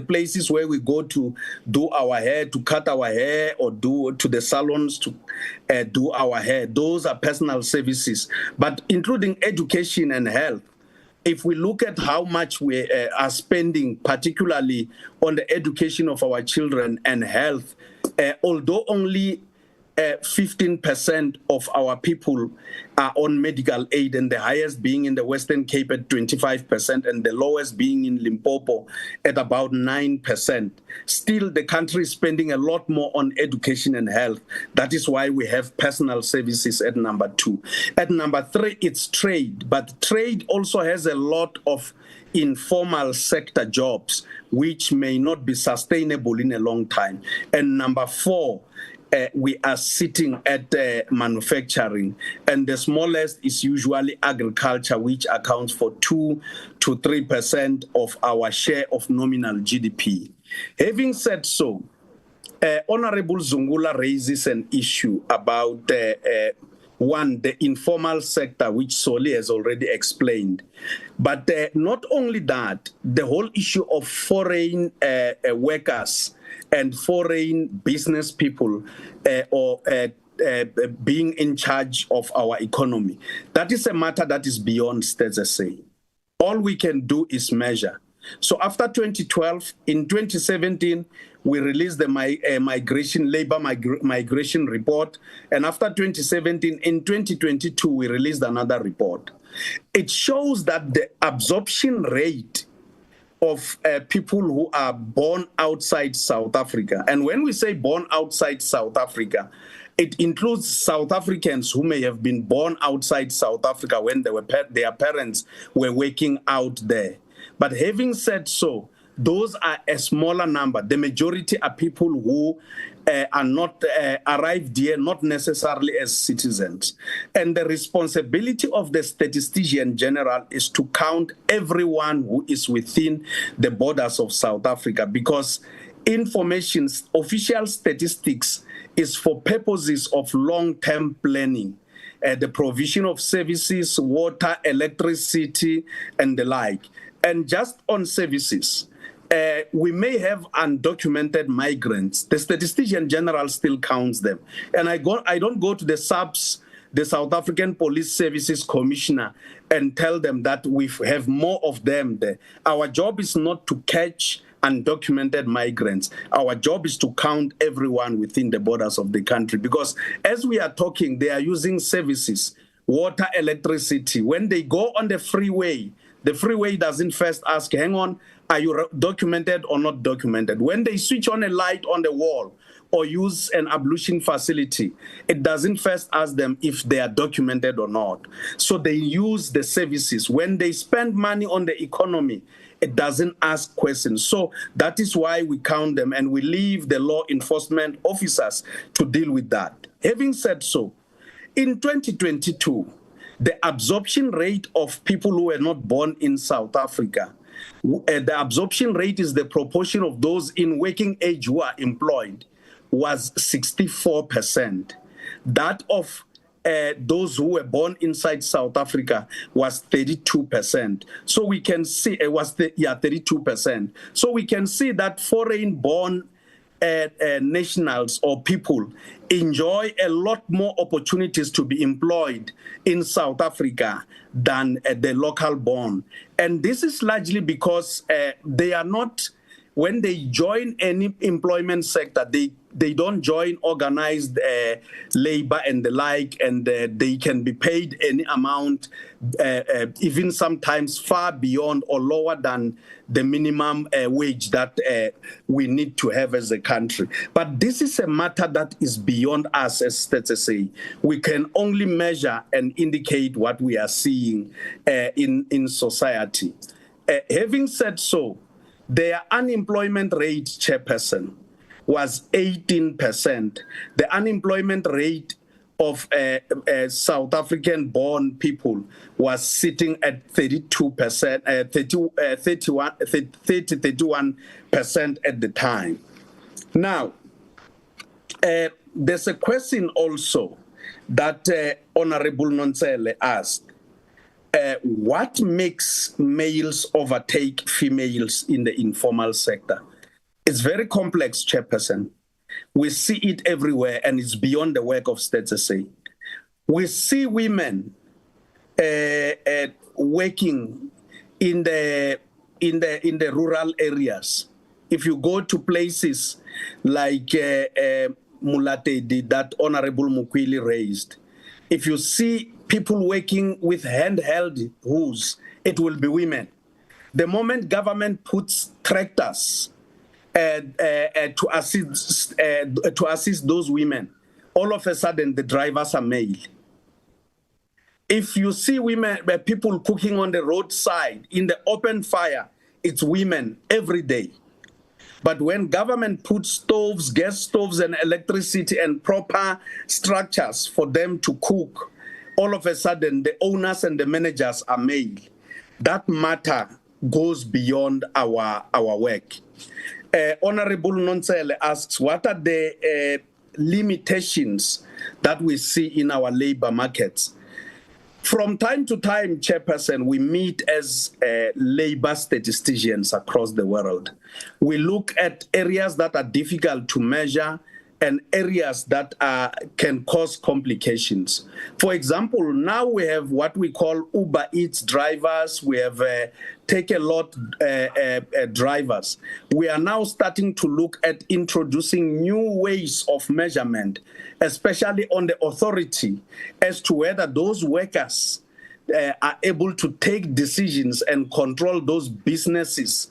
places where we go to do our hair, to cut our hair, or do to the salons to do our hair. Those are personal services, but including education and health. If we look at how much we are spending, particularly on the education of our children and health, although only 15% of our people are on medical aid, and the highest being in the Western Cape at 25%, and the lowest being in Limpopo at about 9%. Still, the country is spending a lot more on education and health. That is why we have personal services at number 2. At number 3, it's trade, but trade also has a lot of informal sector jobs, which may not be sustainable in a long time. And number 4, we are sitting at manufacturing, and the smallest is usually agriculture, which accounts for 2 to 3% of our share of nominal GDP. Having said so, Honorable Zungula raises an issue about one, the informal sector, which Soli has already explained. But not only that, the whole issue of foreign workers and foreign business people being in charge of our economy. That is a matter that is beyond Stats SA. All we can do is measure. So after 2012, in 2017, we released the labor migration report. And after 2017, in 2022, we released another report. It shows that the absorption rate of people who are born outside South Africa. And when we say born outside South Africa, it includes South Africans who may have been born outside South Africa when their parents were working out there. But having said so, those are a smaller number. The majority are people who are not arrived here, not necessarily as citizens. And the responsibility of the statistician general is to count everyone who is within the borders of South Africa, because information, official statistics, is for purposes of long-term planning. The provision of services, water, electricity, and the like. And just on services, we may have undocumented migrants. The statistician general still counts them. And I don't go to the SAPS, the South African Police Services Commissioner, and tell them that we have more of them there. Our job is not to catch undocumented migrants. Our job is to count everyone within the borders of the country, because as we are talking, they are using services, water, electricity. When they go on the freeway doesn't first ask, hang on, are you documented or not documented? When they switch on a light on the wall or use an ablution facility, it doesn't first ask them if they are documented or not. So they use the services. When they spend money on the economy, it doesn't ask questions. So that is why we count them, and we leave the law enforcement officers to deal with that. Having said so, in 2022, the absorption rate of people who were not born in South Africa, the absorption rate is the proportion of those in working age who are employed, was 64%. That of those who were born inside South Africa was 32%. So we can see, 32%. So we can see that foreign-born nationals or people enjoy a lot more opportunities to be employed in South Africa than the local born. And this is largely because they are not, when they join any employment sector, they don't join organized labor and the like, and they can be paid any amount, even sometimes far beyond or lower than the minimum wage that we need to have as a country. But this is a matter that is beyond us as Stats SA. We can only measure and indicate what we are seeing in society. Having said so, their unemployment rate, Chairperson, was 18%. The unemployment rate of South African-born people was sitting at 32%, 31% at the time. Now, there's a question also that Honorable Nontsele asked. What makes males overtake females in the informal sector? It's very complex, Chairperson. We see it everywhere, and it's beyond the work of Stats SA. We see women working in the rural areas. If you go to places like Mulatedi that Honorable Mukwili raised, if you see people working with handheld hoes, it will be women. The moment government puts tractors to assist those women, all of a sudden the drivers are male. If you see women, people cooking on the roadside in the open fire, it's women every day. But when government puts stoves, gas stoves and electricity and proper structures for them to cook, all of a sudden the owners and the managers are male. That matter goes beyond our work. Honorable Nontsele asks, what are the limitations that we see in our labor markets? From time to time, Chairperson, we meet as labor statisticians across the world. We look at areas that are difficult to measure and areas that can cause complications. For example, now we have what we call Uber Eats drivers, we have Take-a-Lot drivers. We are now starting to look at introducing new ways of measurement, especially on the authority, as to whether those workers are able to take decisions and control those businesses,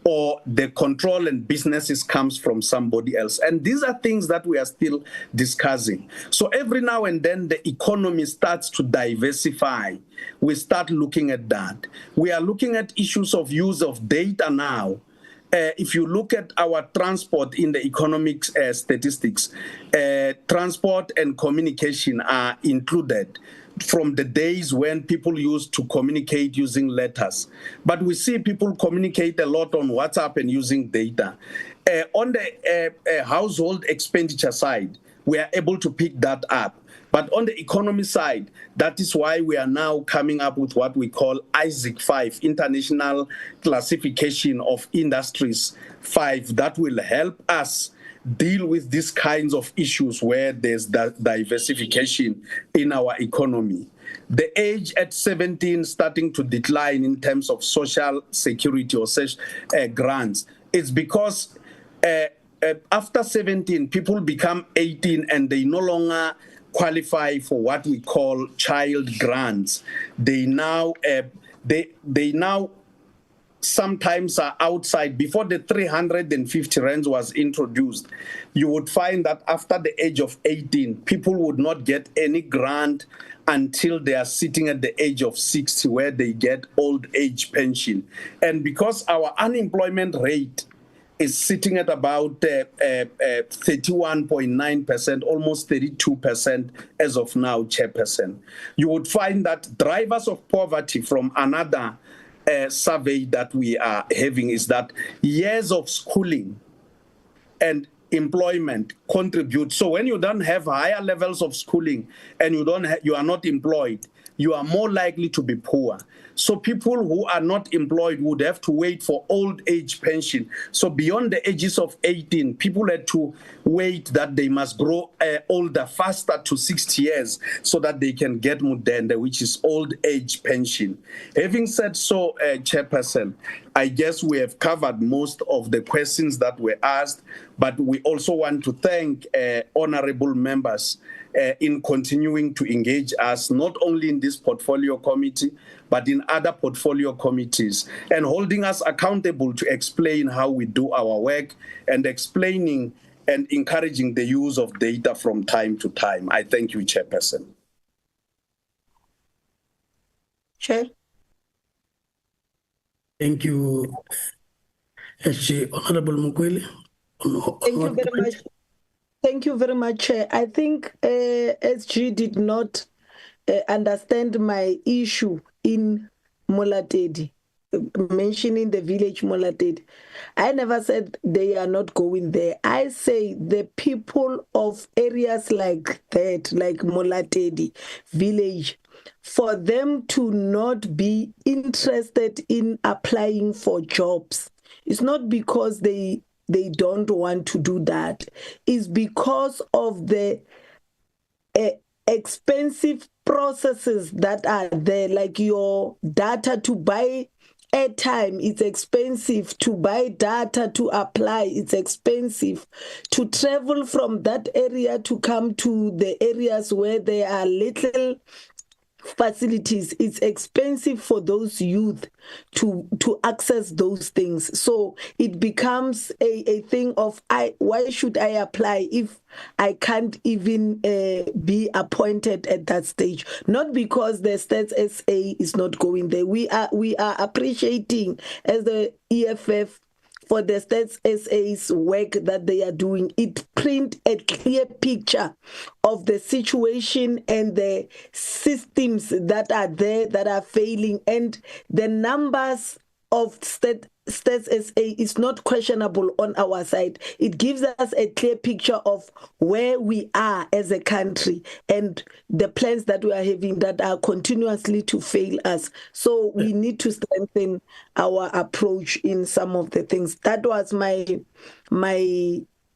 or the control and businesses comes from somebody else. And these are things that we are still discussing. So every now and then the economy starts to diversify. We start looking at that. We are looking at issues of use of data now. If you look at our transport in the economic statistics, transport and communication are included from the days when people used to communicate using letters. But we see people communicate a lot on WhatsApp and using data. On the household expenditure side, we are able to pick that up. But on the economy side, that is why we are now coming up with what we call ISIC 5, International Classification of Industries 5, that will help us deal with these kinds of issues where there's diversification in our economy. The age at 17 starting to decline in terms of social security or grants, it's because after 17, people become 18 and they no longer qualify for what we call child grants. They now sometimes are outside. Before the 350 rands was introduced, you would find that after the age of 18, people would not get any grant until they are sitting at the age of 60, where they get old age pension. And because our unemployment rate is sitting at about 31.9%, almost 32% as of now, Chairperson, you would find that drivers of poverty from another survey that we are having is that years of schooling and employment contribute. So when you don't have higher levels of schooling and you are not employed, you are more likely to be poor. So people who are not employed would have to wait for old age pension. So beyond the ages of 18, people had to wait that they must grow older faster to 60 years so that they can get mudende, which is old age pension. Having said so, Chairperson, I guess we have covered most of the questions that were asked, but we also want to thank honorable members in continuing to engage us, not only in this portfolio committee, but in other portfolio committees, and holding us accountable to explain how we do our work and explaining and encouraging the use of data from time to time. I thank you, Chairperson. Chair. Thank you, SG. Honorable Mukwili. Thank you very much. Thank you very much, Chair. I think SG did not understand my issue in Molatedi, mentioning the village Molatedi. I never said they are not going there. I say the people of areas like that, like Molatedi village, for them to not be interested in applying for jobs. It's not because they don't want to do that. It's because of the expensive processes that are there, like your data to buy airtime, it's expensive to buy data to apply, it's expensive to travel from that area to come to the areas where there are little facilities. It's expensive for those youth to access those things, so it becomes a thing of why should I apply if I can't even be appointed at that stage? Not because the Stats SA is not going there. We are appreciating as the EFF for the Stats SA's work that they are doing. It print a clear picture of the situation and the systems that are there that are failing, and the numbers of Stats SA is not questionable on our side. It gives us a clear picture of where we are as a country and the plans that we are having that are continuously to fail us. So we need to strengthen our approach in some of the things. That was my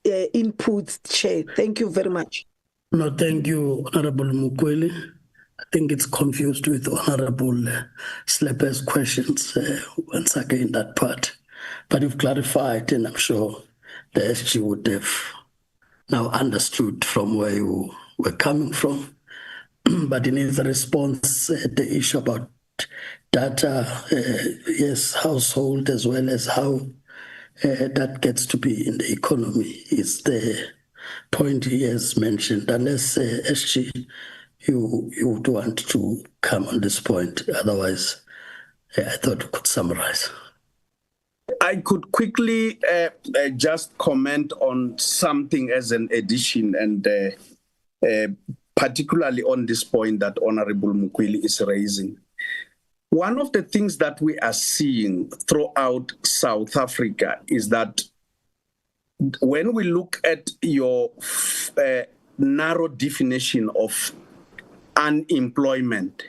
input, Chair. Thank you very much. No, thank you, Honorable Mukweli. I think it's confused with Honorable Slepper's questions once again, that part. But you've clarified, and I'm sure the SG would have now understood from where you were coming from. But in his response, the issue about data, yes, household, as well as how that gets to be in the economy is the point he has mentioned. Unless SG, you would want to come on this point. Otherwise, I thought we could summarize. I could quickly just comment on something as an addition, and particularly on this point that Honorable Mukweli is raising. One of the things that we are seeing throughout South Africa is that when we look at your narrow definition of unemployment,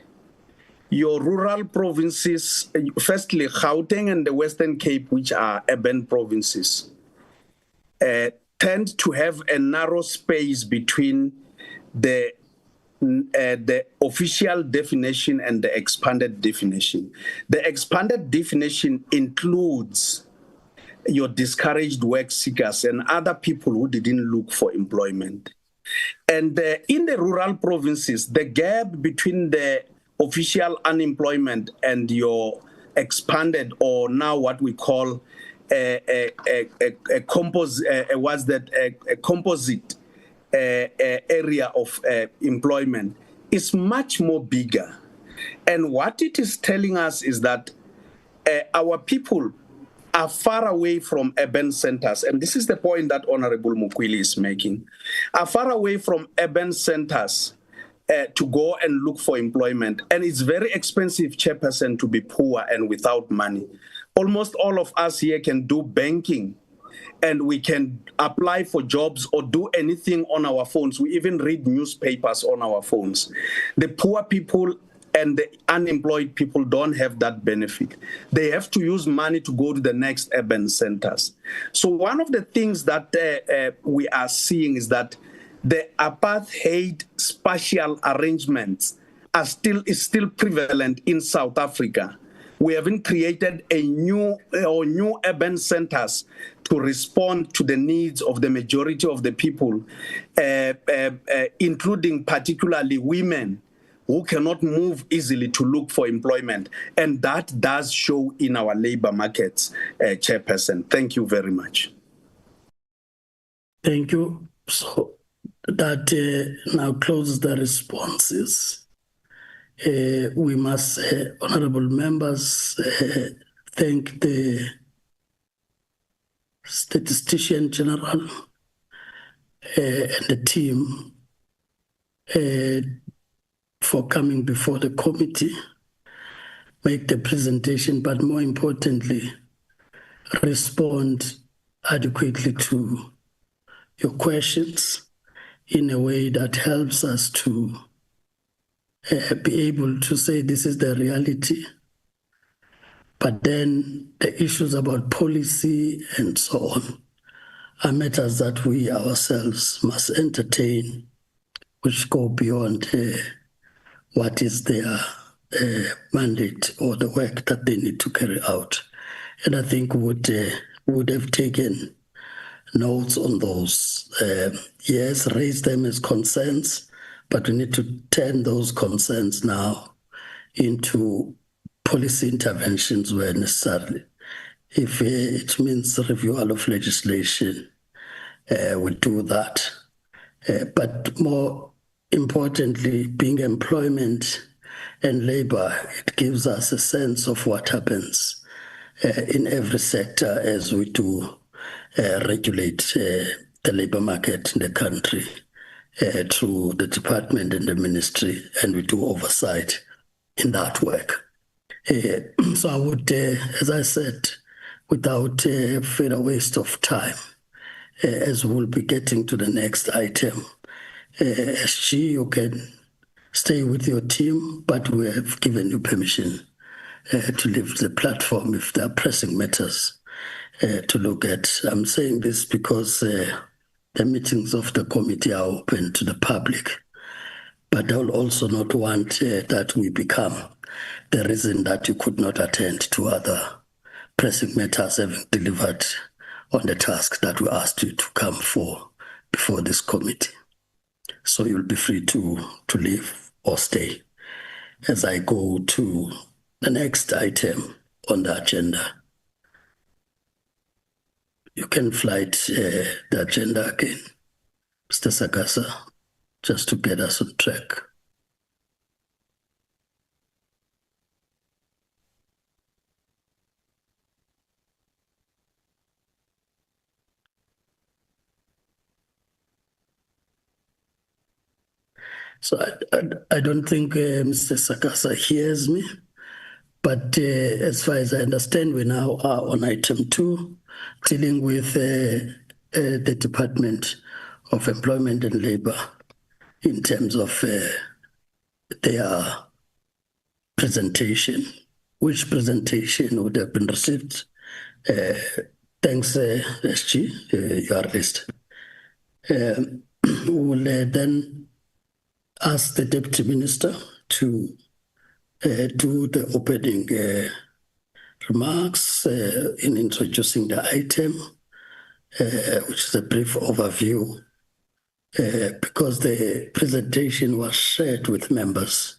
your rural provinces, firstly, Gauteng and the Western Cape, which are urban provinces, tend to have a narrow space between the official definition and the expanded definition. The expanded definition includes your discouraged work seekers and other people who didn't look for employment. And in the rural provinces, the gap between the official unemployment and your expanded, or now what we call a composite area of employment is much more bigger. And what it is telling us is that our people are far away from urban centers, and this is the point that Honorable Mukweli is making, are far away from urban centers to go and look for employment. And it's very expensive, Chairperson, to be poor and without money. Almost all of us here can do banking, and we can apply for jobs or do anything on our phones. We even read newspapers on our phones. The poor people and the unemployed people don't have that benefit. They have to use money to go to the next urban centers. So one of the things that we are seeing is that the apartheid spatial arrangements is still prevalent in South Africa. We haven't created a new urban centers to respond to the needs of the majority of the people, including particularly women who cannot move easily to look for employment. And that does show in our labor markets, Chairperson. Thank you very much. Thank you. So that now closes the responses. We must, honorable members, thank the Statistician General and the team for coming before the committee, make the presentation, but more importantly, respond adequately to your questions in a way that helps us to be able to say this is the reality. But then the issues about policy and so on are matters that we ourselves must entertain, which go beyond what is their mandate or the work that they need to carry out. And I think would have taken notes on those. Yes, raise them as concerns, but we need to turn those concerns now into policy interventions where necessary. If it means reviewal of legislation, we do that. But more importantly, being employment and labor, it gives us a sense of what happens in every sector as we do regulate the labor market in the country through the department and the ministry, and we do oversight in that work. So I would, as I said, without further waste of time, as we'll be getting to the next item, SG, you can stay with your team, but we have given you permission to leave the platform if there are pressing matters to look at. I'm saying this because the meetings of the committee are open to the public, but I will also not want that we become the reason that you could not attend to other pressing matters having delivered on the task that we asked you to come for before this committee. So you'll be free to leave or stay as I go to the next item on the agenda. You can flight the agenda again, Mr. Sagasa, just to get us on track. So I don't think Mr. Sakasa hears me, but as far as I understand, we now are on item 2, dealing with the Department of Employment and Labor in terms of their presentation. Which presentation would have been received? Thanks, SG, you are list. We will then ask the Deputy Minister to do the opening remarks in introducing the item, which is a brief overview, because the presentation was shared with members.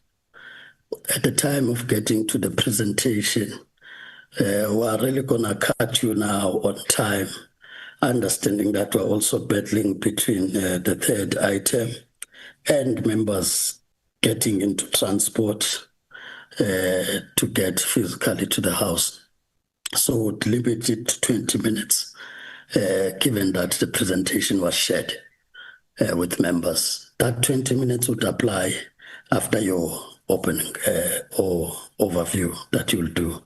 At the time of getting to the presentation, we are really gonna cut you now on time, understanding that we're also battling between the third item and members getting into transport to get physically to the house. So we'll limit it to 20 minutes, given that the presentation was shared with members. That 20 minutes would apply after your opening or overview that you'll do.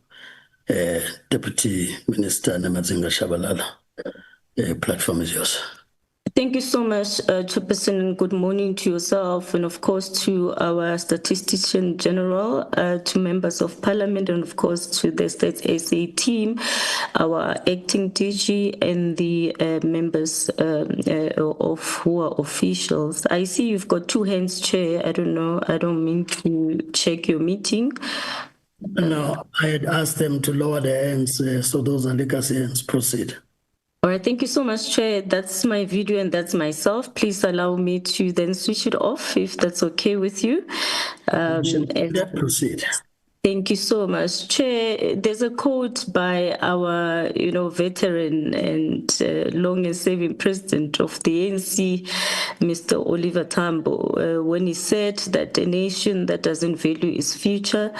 Deputy Minister Namazinga Shabalala, platform is yours. Thank you so much, Chairperson, and good morning to yourself, and of course to our Statistician General, to members of Parliament, and of course to the State SA team, our acting DG, and the members of who are officials. I see you've got 2 hands, Chair. I don't know. I don't mean to check your meeting. No, I had asked them to lower their hands, so those are legacy hands. Proceed. All right, thank you so much, Chair. That's my video and that's myself. Please allow me to then switch it off if that's okay with you. Proceed. Thank you so much, Chair. There's a quote by our, veteran and longest-serving president of the ANC, Mr. Oliver Tambo, when he said that a nation that doesn't value its future,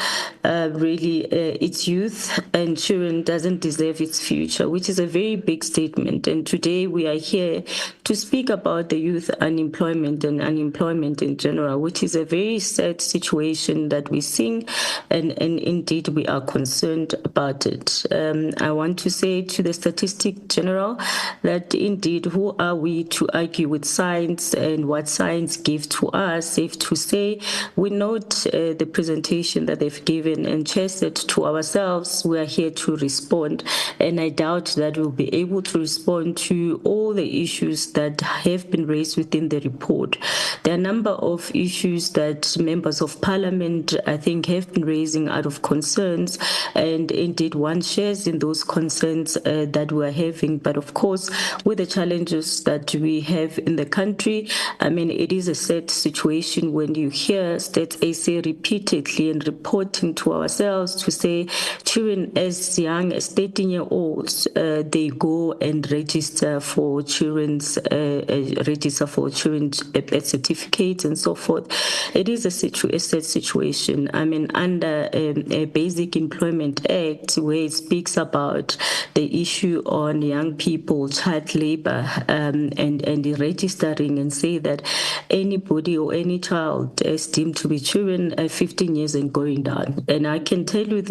its youth and children, doesn't deserve its future, which is a very big statement. And today we are here to speak about the youth unemployment and unemployment in general, which is a very sad situation that we're seeing, and indeed we are concerned about it. I want to say to the Statistic General that indeed, who are we to argue with science and what science gives to us? Safe to say, we note the presentation that they've given and chase it to ourselves. We are here to respond, and I doubt that we'll be able to respond to all the issues that have been raised within the report. There are a number of issues that members of parliament, I think, have been raising out of concerns, and indeed one shares in those concerns that we're having. But of course, with the challenges that we have in the country, it is a sad situation when you hear State AC repeatedly and reporting to ourselves to say children as young as 13-year-olds, they go and register for children's birth certificates and so forth. It is a sad situation. Under a Basic Employment Act, where it speaks about the issue on young people, child labor, and registering, and say that anybody or any child is deemed to be children 15 years and going down. And I can tell you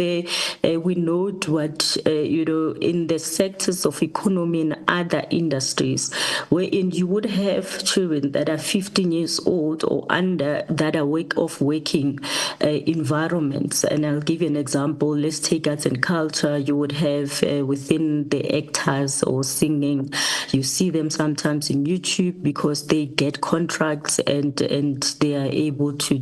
we note what, in the sectors of economy and other industries, wherein you would have children that are 15 years old or under that are working environments. And I'll give you an example. Let's take arts and culture. You would have within the actors or singing, you see them sometimes in YouTube because they get contracts and they are able to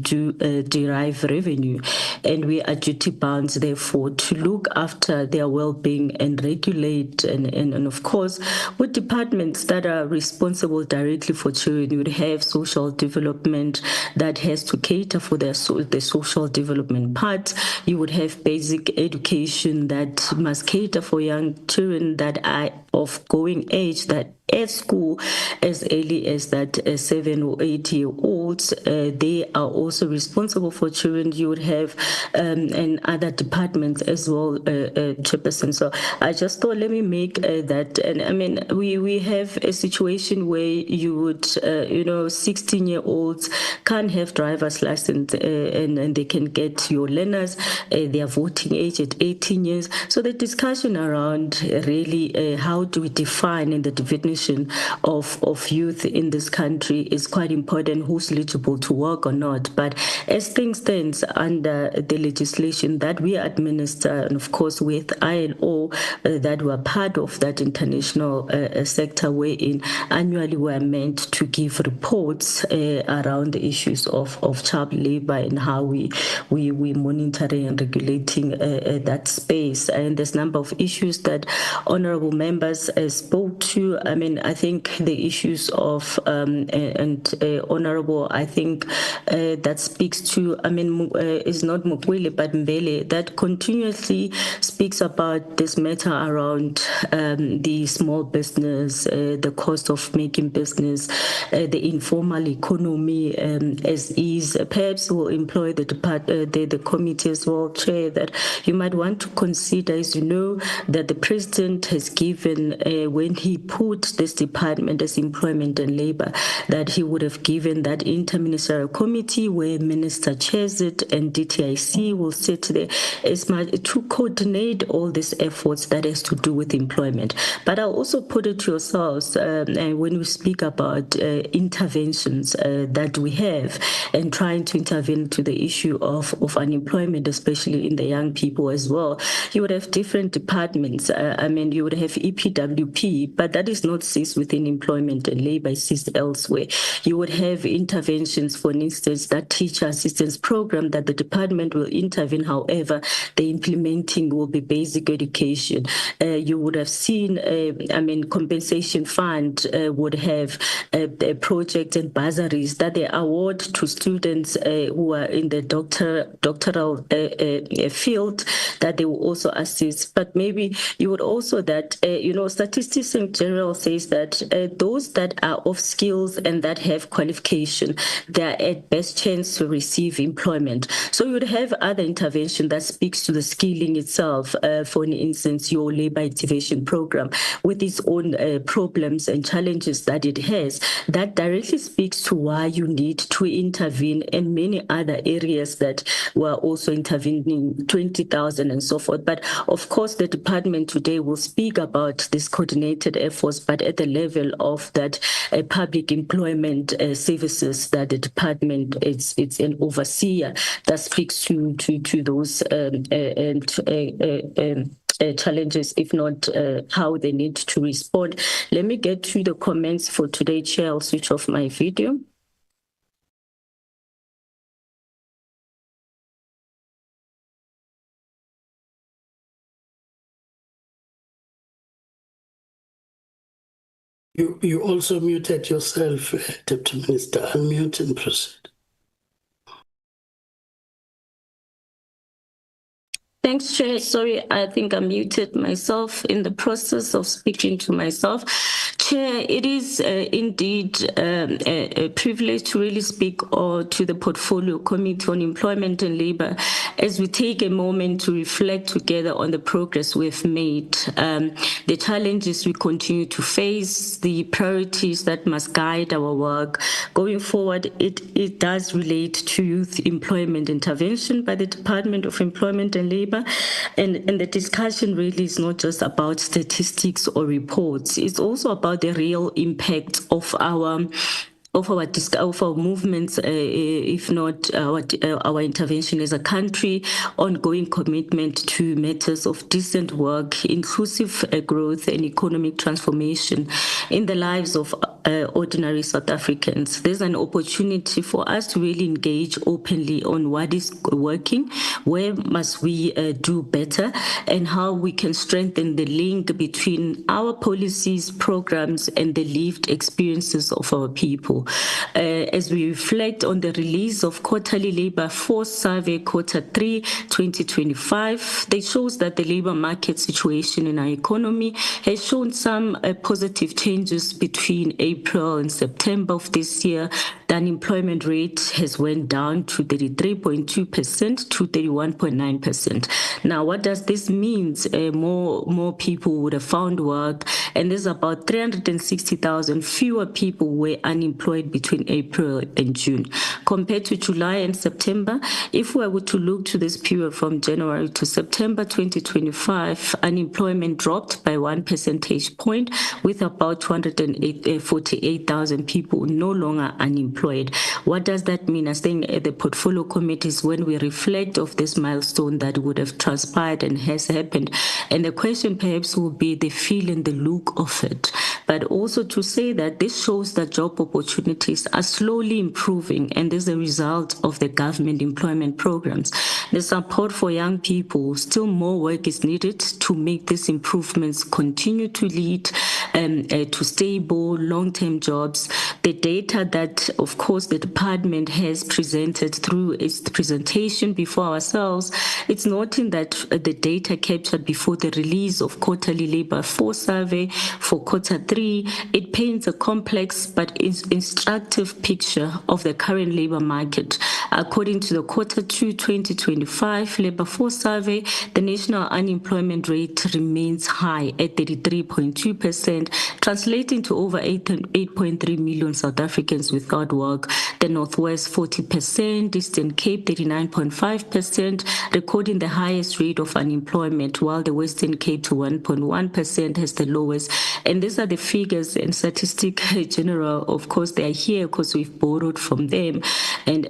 derive revenue. And we are duty bound, therefore, to look after their well-being and regulate. And of course, with departments that are responsible directly for children, you would have social development that has to cater for the social development part. You would have basic education that must cater for young children that are of going age, that at school as early as that 7 or 8 year olds. They are also responsible for children. You would have and other departments as well, Chairperson. So I just thought, let me make that. And we have a situation where you would, 16-year-olds can't have driver's license and they can get your learners. Their voting age at 18 years. So the discussion around really how do we define in the definition of youth in this country is quite important, who's eligible to work or not. But as things stand under the legislation that we administer, and of course with ILO, that we're part of that international sector, wherein annually we're meant to give reports around the issues of child labor and how we monitoring and regulating that space. And there's a number of issues that honorable members spoke to. I think the issues of honorable, I think that speaks to, is not Mukwele but Mbele, that continuously speaks about this matter around the small business, the cost of making business, the informal economy as is. Perhaps we'll employ the committee as well, Chair, that you might want to consider, as you know, that the President has given, when he put this department as employment and labor, that he would have given that interministerial committee where Minister chairs it and DTIC will sit there as much to coordinate all these efforts that has to do with employment. But I'll also put it to yourselves, when we speak about interventions that we have and trying to intervene to the issue of unemployment, especially in the young people as well, you would have different departments. You would have EPWP, but that is not sits within employment and labor sits elsewhere. You would have interventions, for instance, that teacher assistance program that the department will intervene. However, the implementing will be basic education. You would have seen, compensation fund would have projects and bursaries that they award to students who are in the doctoral field, that they will also assist. But maybe you would also that, statistics in general says that those that are of skills and that have qualification, they are at best chance to receive employment. So you would have other intervention that speaks to the skilling itself. For instance, your labor activation program with its own problems and challenges that it has, that directly speaks to why you need to intervene in many other areas that were also intervening, 20,000 and so forth. But of course, the department today will speak about these coordinated efforts, but at the level of that public employment services that the department, it's an overseer that speaks to those challenges, if not how they need to respond. Let me get to the comments for today, Chair. I'll switch off my video. You also muted yourself, Deputy Minister. Unmute and proceed. Thanks, Chair. Sorry, I think I muted myself in the process of speaking to myself. Chair, it is indeed a privilege to really speak to the Portfolio Committee on Employment and Labour as we take a moment to reflect together on the progress we've made, the challenges we continue to face, the priorities that must guide our work. Going forward, it does relate to youth employment intervention by the Department of Employment and Labour. And the discussion really is not just about statistics or reports. It's also about the real impact of our movements, if not our intervention as a country, ongoing commitment to matters of decent work, inclusive growth and economic transformation in the lives of ordinary South Africans. There's an opportunity for us to really engage openly on what is working, where must we do better, and how we can strengthen the link between our policies, programs, and the lived experiences of our people. As we reflect on the release of Quarterly Labour Force Survey Q3 2025, it shows that the labour market situation in our economy has shown some positive changes between April and September of this year. The unemployment rate has went down to 33.2% to 31.9%. Now, what does this mean? More people would have found work, and there's about 360,000 fewer people were unemployed between April and June. Compared to July and September, if we were to look to this period from January to September 2025, unemployment dropped by 1 percentage point, with about 248,000 people no longer unemployed. What does that mean? I think at the portfolio committees, when we reflect of this milestone that would have transpired and has happened, and the question perhaps will be the feel and the look of it, but also to say that this shows that job opportunities are slowly improving, and as a result of the government employment programs, the support for young people. Still more work is needed to make these improvements continue to lead to stable long-term jobs. The data that, of course, the department has presented through its presentation before ourselves, it's noting that the data captured before the release of Quarterly Labour Force Survey for Q3, it paints a complex but instructive picture of the current labour market. According to the Q2 2025 Labour Force Survey, the national unemployment rate remains high at 33.2%, translating to over 8.3 million South Africans without work. The Northwest 40%, Eastern Cape 39.5%, recording the highest rate of unemployment, while the Western Cape to 1.1% has the lowest. And these are the figures and statistics general. Of course, they are here because we've borrowed from them, and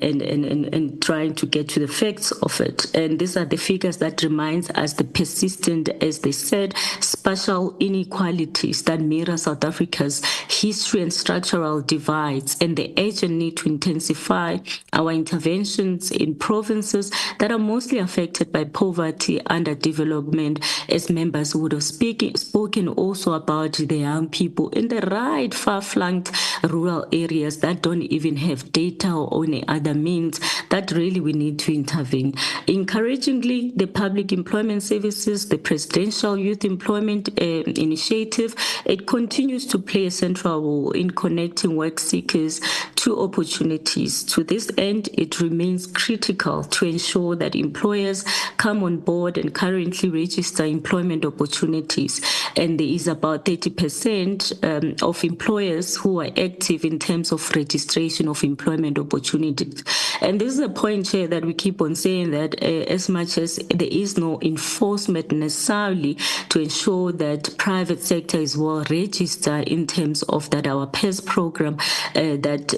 and trying to get to the facts of it. And these are the figures that reminds us the persistent, as they said, spatial inequalities that mirror South Africa's history and structural divides, and the urgent need to intensify our interventions in provinces that are mostly affected by poverty, underdevelopment, as members would have spoken also about the young people in the right far-flanked rural areas that don't even have data or any other means that really we need to intervene. Encouragingly, the Public Employment Services, the Presidential Youth Employment Initiative, it continues to play a central role in connecting work seekers to opportunities. To this end, it remains critical to ensure that employers come on board and currently register employment opportunities. And there is about 30% of employers who are active in terms of registration of employment opportunities. And this is a point here that we keep on saying that as much as there is no enforcement necessarily to ensure that private sector is well registered in terms of that our PES program that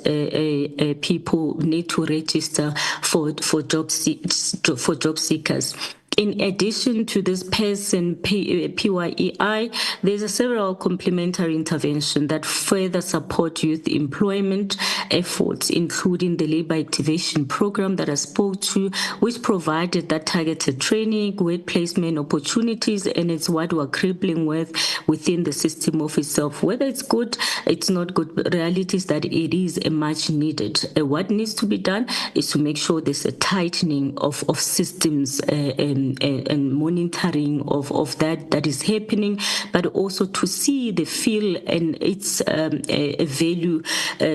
people need to register for job seekers. In addition to this PES and PYEI, there's several complementary interventions that further support youth employment efforts, including the labor activation program that I spoke to, which provided that targeted training, work placement opportunities, and it's what we're crippling with within the system of itself. Whether it's good, it's not good, but reality is that it is a much needed. What needs to be done is to make sure there's a tightening of systems and monitoring of that is happening, but also to see the feel and its a value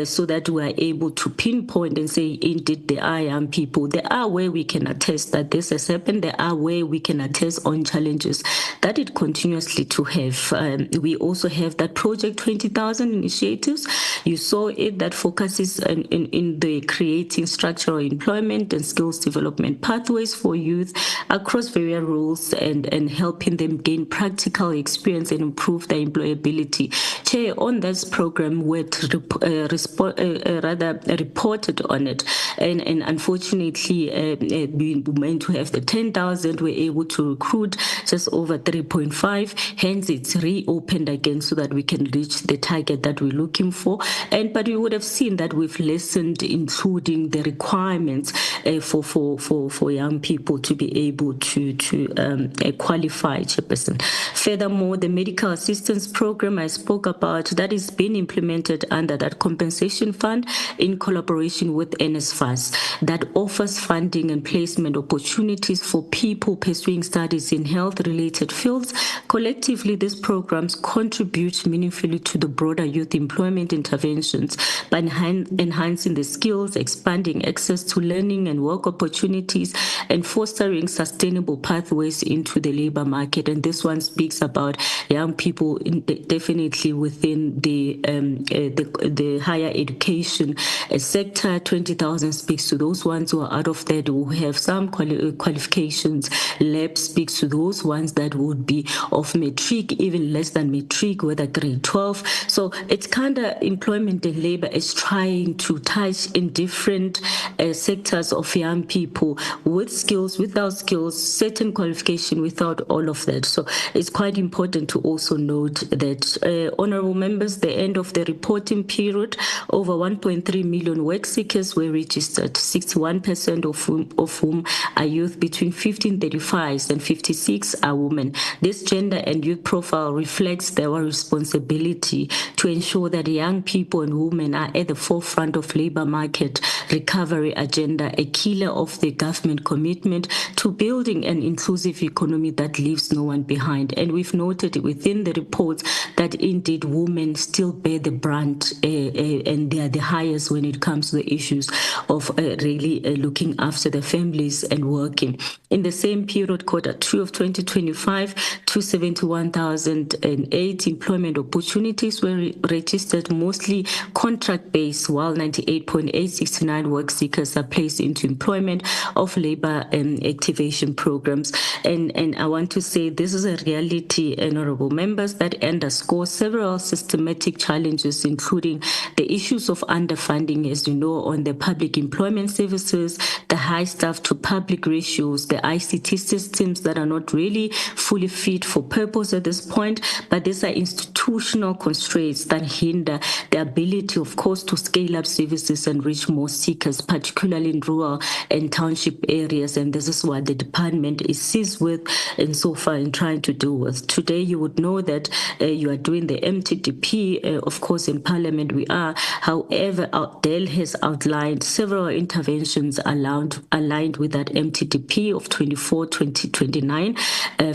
so that we are able to pinpoint and say, indeed, there are young people. There are where we can attest that this has happened. There are where we can attest on challenges that it continuously to have. We also have that Project 20,000 initiatives. You saw it that focuses in the creating structural employment and skills development pathways for youth across various roles and helping them gain practical experience and improve their employability. Chair, on this program, we reported on it, and unfortunately, we meant to have the 10,000. We're able to recruit just over 3.5. Hence, it's reopened again so that we can reach the target that we're looking for. But we would have seen that we've lessened, including the requirements for young people to be able to qualify, Chairperson. Furthermore, the medical assistance program I spoke about, that is being implemented under that compensation fund in collaboration with NSFAS, that offers funding and placement opportunities for people pursuing studies in health-related fields. Collectively, these programs contribute meaningfully to the broader youth employment interventions by enhancing the skills, expanding access to learning and work opportunities, and fostering sustainable pathways into the labor market. And this one speaks about young people definitely within the higher education sector. 20,000 speaks to those ones who are out of that, who have some qualifications. LAB speaks to those ones that would be of matric, even less than matric, whether grade 12. So it's kind of employment and labor is trying to touch in different sectors of young people with skills, without skills, certain qualification, without all of that. So it's quite important to also note that, honorable members, the end of the reporting period, over 1.3 million work seekers were registered, 61% of whom are youth between 15 35 and 56 are women. This gender and youth profile reflects our responsibility to ensure that young people and women are at the forefront of labor market recovery agenda, a killer of the government commitment to building an inclusive economy that leaves no one behind. And we've noted within the reports that indeed women still bear the brunt and they are the highest when it comes to the issues of really looking after their families and working. In the same period, quarter 2 of 2025, 271,008 employment opportunities were registered, mostly contract-based, while 98,869 work seekers are placed into employment of labor activation programs. And I want to say this is a reality, honorable members, that underscores several systematic challenges, including the issues of underfunding, as you know, on the public employment services, the high staff to public ratios, the ICT systems that are not really fully fit for purpose at this point, but these are institutional constraints that hinder the ability, of course, to scale up services and reach more seekers, particularly in rural and township areas. And this is what the department is seized with and so far in trying to do with. Today, you would know that you are doing the MTDP. Of course, in Parliament we are. However, Dell has outlined several interventions aligned with that MTDP of 24-2029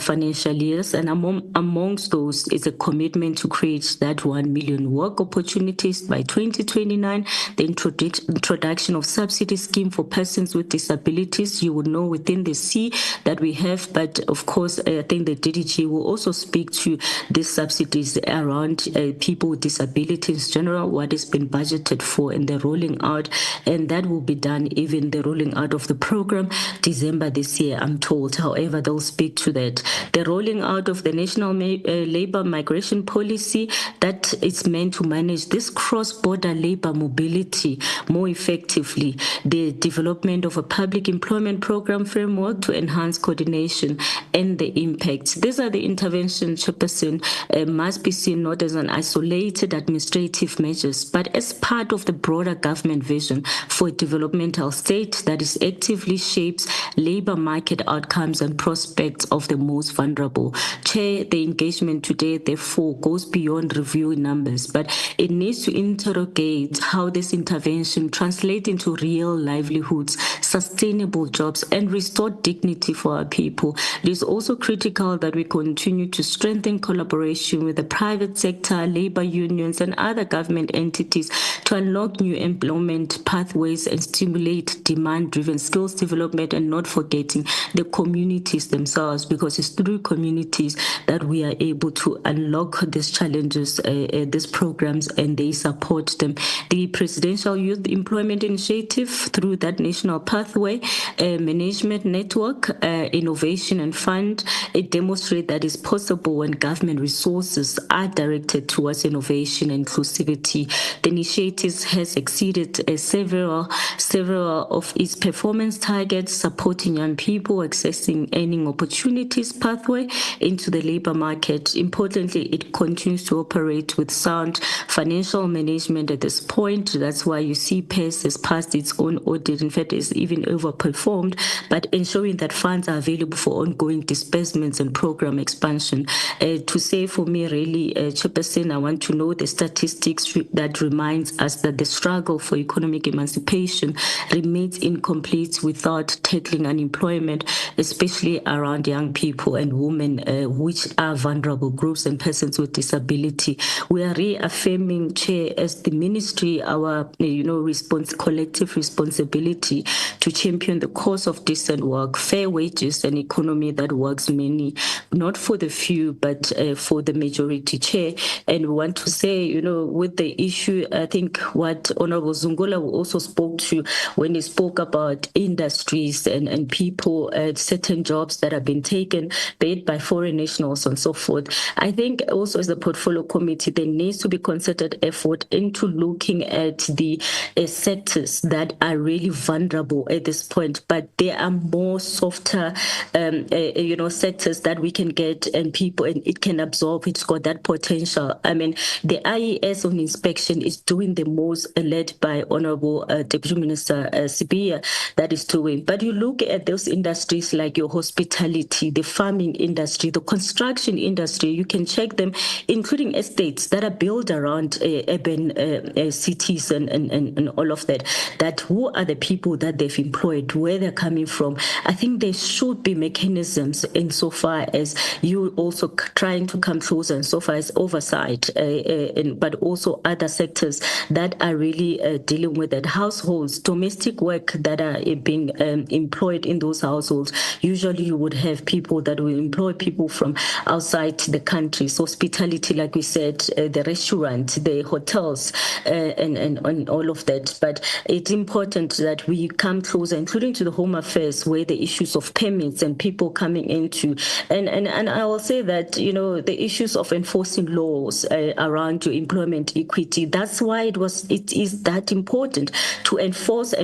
financial years. And amongst those is a commitment to create that 1 million work opportunities by 2029, the introduction of subsidy scheme for persons with disabilities. You would know within the C that we have, but of course, I think the DDG will also speak to these subsidies around people with disabilities in general, what has been budgeted for in the rolling out, and that will be done even the rolling out of the program December this year, I'm told. However, they'll speak to that. The rolling out of the National Labour Migration Policy that is meant to manage this cross-border labour mobility more effectively. The development of a public employment program framework to enhance coordination and the impacts. These are the interventions, Chairperson, must be seen not as an isolated administrative measures, but as part of the broader government vision for a developmental state that is actively shapes labour market outcomes and prospects of the most vulnerable. Chair, the engagement today, therefore, goes beyond reviewing numbers, but it needs to interrogate how this intervention translates into real livelihoods, sustainable jobs, and restore dignity for our people. It is also critical that we continue to strengthen collaboration with the private sector, labour unions, and other government entities to unlock new employment pathways and stimulate demand-driven skills development, and not forgetting the communities themselves, because it's through communities that we are able to unlock these challenges, these programs, and they support them. The Presidential Youth Employment Initiative, through that National Pathway Management Network, Innovation and Fund, it demonstrates that it's possible when government resources are directed towards innovation and inclusivity. The initiative has exceeded several of its performance targets, supporting young people accessing earning opportunities pathway into the labour market. Importantly, it continues to operate with sound financial management at this point. That's why you see PES has passed its own audit. In fact, it's even overperformed, but ensuring that funds are available for ongoing disbursements and program expansion. To say for me, really, Chairperson, I want to know the statistics that reminds us that the struggle for economic emancipation remains incomplete without tackling unemployment, especially around young people and women, which are vulnerable groups and persons with disability. We are reaffirming, Chair, as the ministry, our collective responsibility to champion the cause of decent work, fair wages, and economy that works many, not for the few, but for the majority, Chair. And we want to say, with the issue, I think what Honorable Zungula also spoke to when he spoke about industries and people, certain jobs that have been taken, be it by foreign nationals and so forth. I think also as a portfolio committee, there needs to be concerted effort into looking at the sectors that are really vulnerable at this point, but there are more softer, sectors that we can get and people, and it can absorb, it's got that potential. I mean, the IES on inspection is doing the most, led by Honorable Deputy Minister Sibia, that is doing. But you look at those industries like your hospitality, the farming industry, the construction industry, you can check them, including estates that are built around urban cities and all of that, that who are the people that they've employed, where they're coming from. I think there should be mechanisms insofar as you also trying to come closer insofar as oversight, but also other sectors that are really dealing with that. Households, domestic work that are being employed in those households. Usually you would have people that will employ people from outside the country. So hospitality, like we said, the restaurant, the hotels, and all of that. But it's important that we come closer, including to the Home Affairs, where the issues of permits and people coming into, and I will say that, the issues of enforcing laws around your employment equity, that's why it is that important to enforce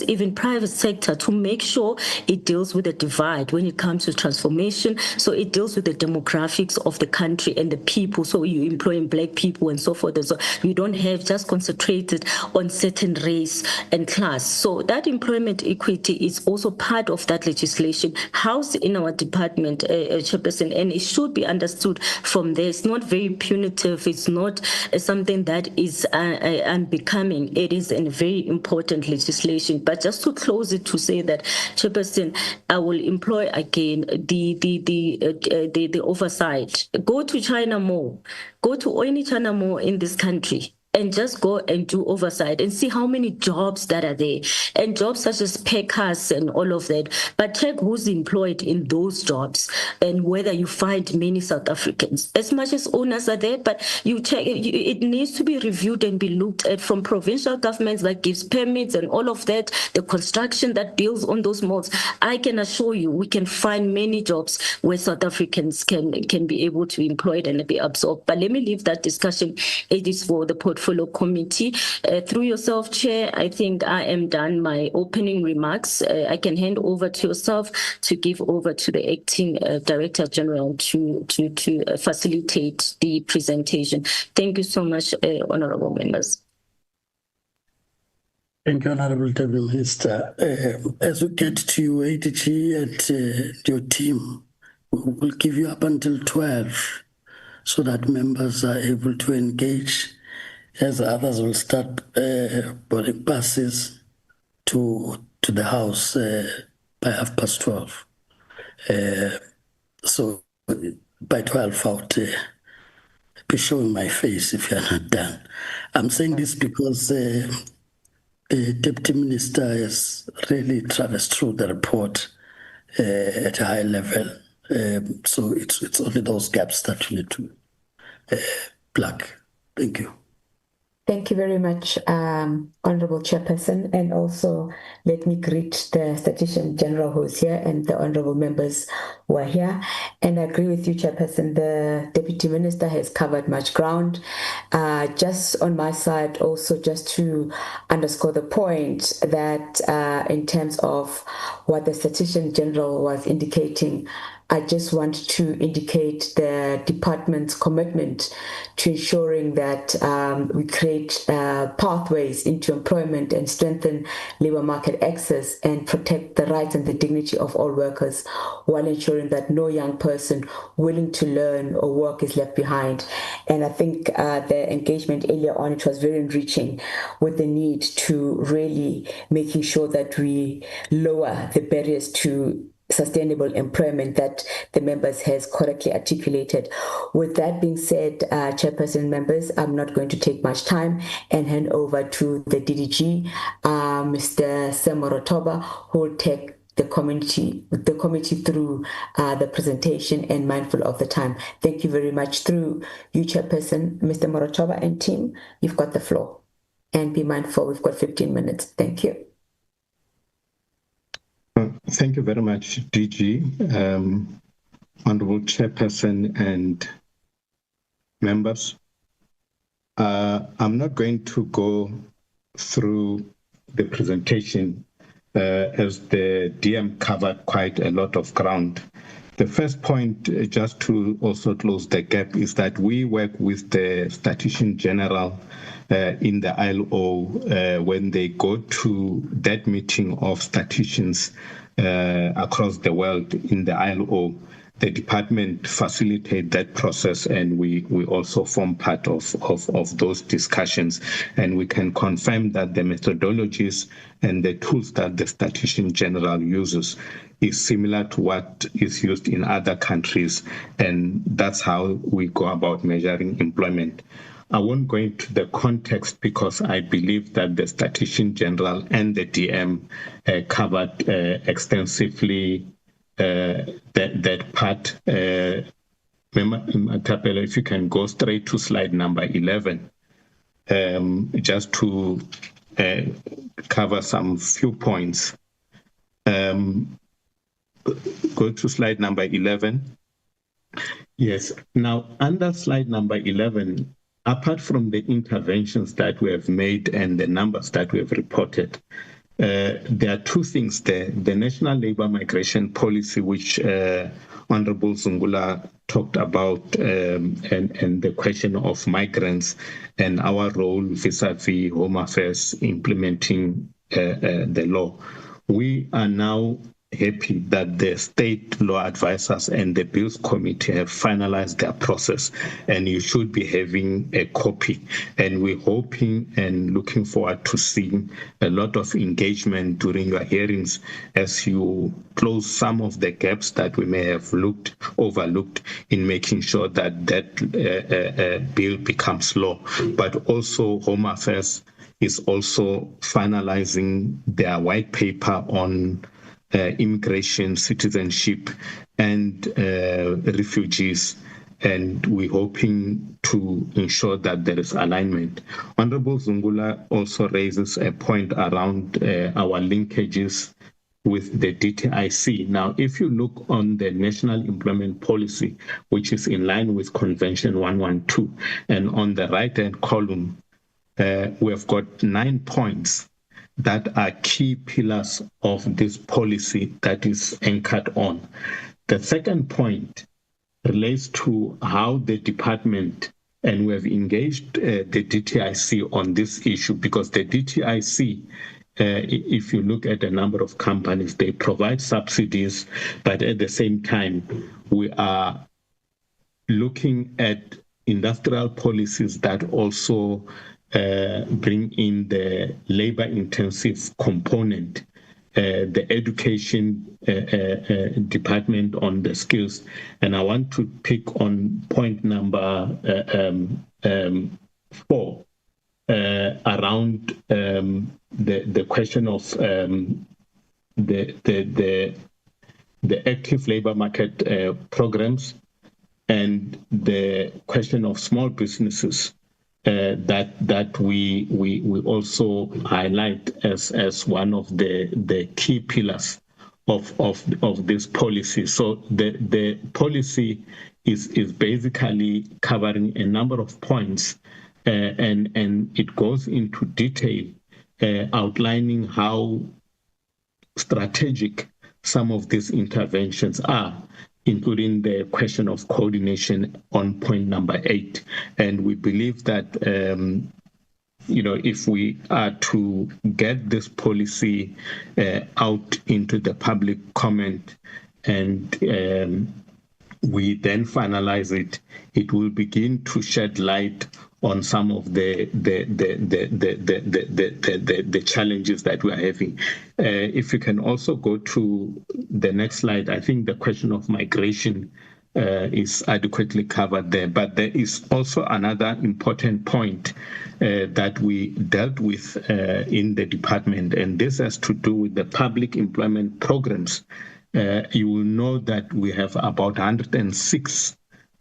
even private sector to make sure it deals with the divide when it comes to transformation. So it deals with the demographics of the country and the people. So you employing Black people and so forth. So you don't have just concentrated on certain race and class. So that employment equity is also part of that legislation housed in our department, Chairperson, and it should be understood from there. It's not very punitive. It's not something that is unbecoming. It is a very important legislation. But just to close it, to say that, Chairperson, I will employ again the oversight. Go to China Mall. Go to any China Mall in this country and just go and do oversight and see how many jobs that are there, and jobs such as packers and all of that. But check who's employed in those jobs and whether you find many South Africans. As much as owners are there, but you check, it needs to be reviewed and be looked at from provincial governments that gives permits and all of that, the construction that builds on those malls. I can assure you we can find many jobs where South Africans can be able to be employed and be absorbed. But let me leave that discussion. It is for the portfolio committee. Through yourself, Chair, I think I am done my opening remarks. I can hand over to yourself to give over to the Acting Director General to facilitate the presentation. Thank you so much, honorable members. Thank you, Honorable Deputy Minister. As we get to you, ADG, and your team, we'll give you up until 12 so that members are able to engage, as others will start boarding passes to the House by 12:30. So by 12, I'll be showing my face if you're not done. I'm saying this because the Deputy Minister has really traversed through the report at a high level. So it's only those gaps that you need to plug. Thank you. Thank you very much, Honorable Chairperson, and also let me greet the Statistician General who's here and the honorable members who are here. And I agree with you, Chairperson, the Deputy Minister has covered much ground. Just on my side, also just to underscore the point that in terms of what the Statistician General was indicating, I just want to indicate the department's commitment to ensuring that we create pathways into employment and strengthen labor market access and protect the rights and the dignity of all workers, while ensuring that no young person willing to learn or work is left behind. And I think the engagement earlier on, it was very enriching with the need to really making sure that we lower the barriers to sustainable employment that the members has correctly articulated. With that being said, Chairperson, members, I'm not going to take much time and hand over to the DDG, Mr. Semorotoba, who will take the committee through the presentation and mindful of the time. Thank you very much. Through you, Chairperson, Mr. Morotoba and team, you've got the floor. And be mindful, we've got 15 minutes. Thank you. Thank you very much, DG, Honorable Chairperson and members. I'm not going to go through the presentation as the DM covered quite a lot of ground. The first point, just to also close the gap, is that we work with the Statistician General in the ILO when they go to that meeting of statisticians across the world in the ILO. The department facilitate that process, and we also form part of those discussions. And we can confirm that the methodologies and the tools that the Statistician General uses is similar to what is used in other countries, and that's how we go about measuring employment. I won't go into the context because I believe that the Statistician General and the DM covered extensively that part. Tapelo, if you can go straight to slide number 11, just to cover some few points. Go to slide number 11. Yes. Now, under slide number 11, apart from the interventions that we have made and the numbers that we have reported, there are two things there. The National Labour Migration Policy, which Honorable Zungula talked about, and the question of migrants and our role vis-a-vis Home Affairs implementing the law. We are now happy that the state law advisors and the bills committee have finalized their process, and you should be having a copy. And we're hoping and looking forward to seeing a lot of engagement during your hearings as you close some of the gaps that we may have overlooked in making sure that bill becomes law. But also Home Affairs is also finalizing their white paper on immigration, citizenship, and refugees, and we're hoping to ensure that there is alignment. Honorable Zungula also raises a point around our linkages with the DTIC. Now, if you look on the National Employment Policy, which is in line with Convention 112, and on the right-hand column, we have got 9 points that are key pillars of this policy that is anchored on. The second point relates to how the department, and we have engaged the DTIC on this issue, because the DTIC, if you look at the number of companies, they provide subsidies, but at the same time, we are looking at industrial policies that also bring in the labor-intensive component, the education department on the skills. And I want to pick on point number 4 around the question of the active labor market programs and the question of small businesses. That we also highlight as one of the key pillars of this policy. So the policy is basically covering a number of points, and it goes into detail, outlining how strategic some of these interventions are, including the question of coordination on point number 8. And we believe that, if we are to get this policy out into the public comment and we then finalize it, it will begin to shed light on some of the challenges that we are having. If you can also go to the next slide, I think the question of migration is adequately covered there. But there is also another important point that we dealt with in the department, and this has to do with the public employment programs. You will know that we have about 106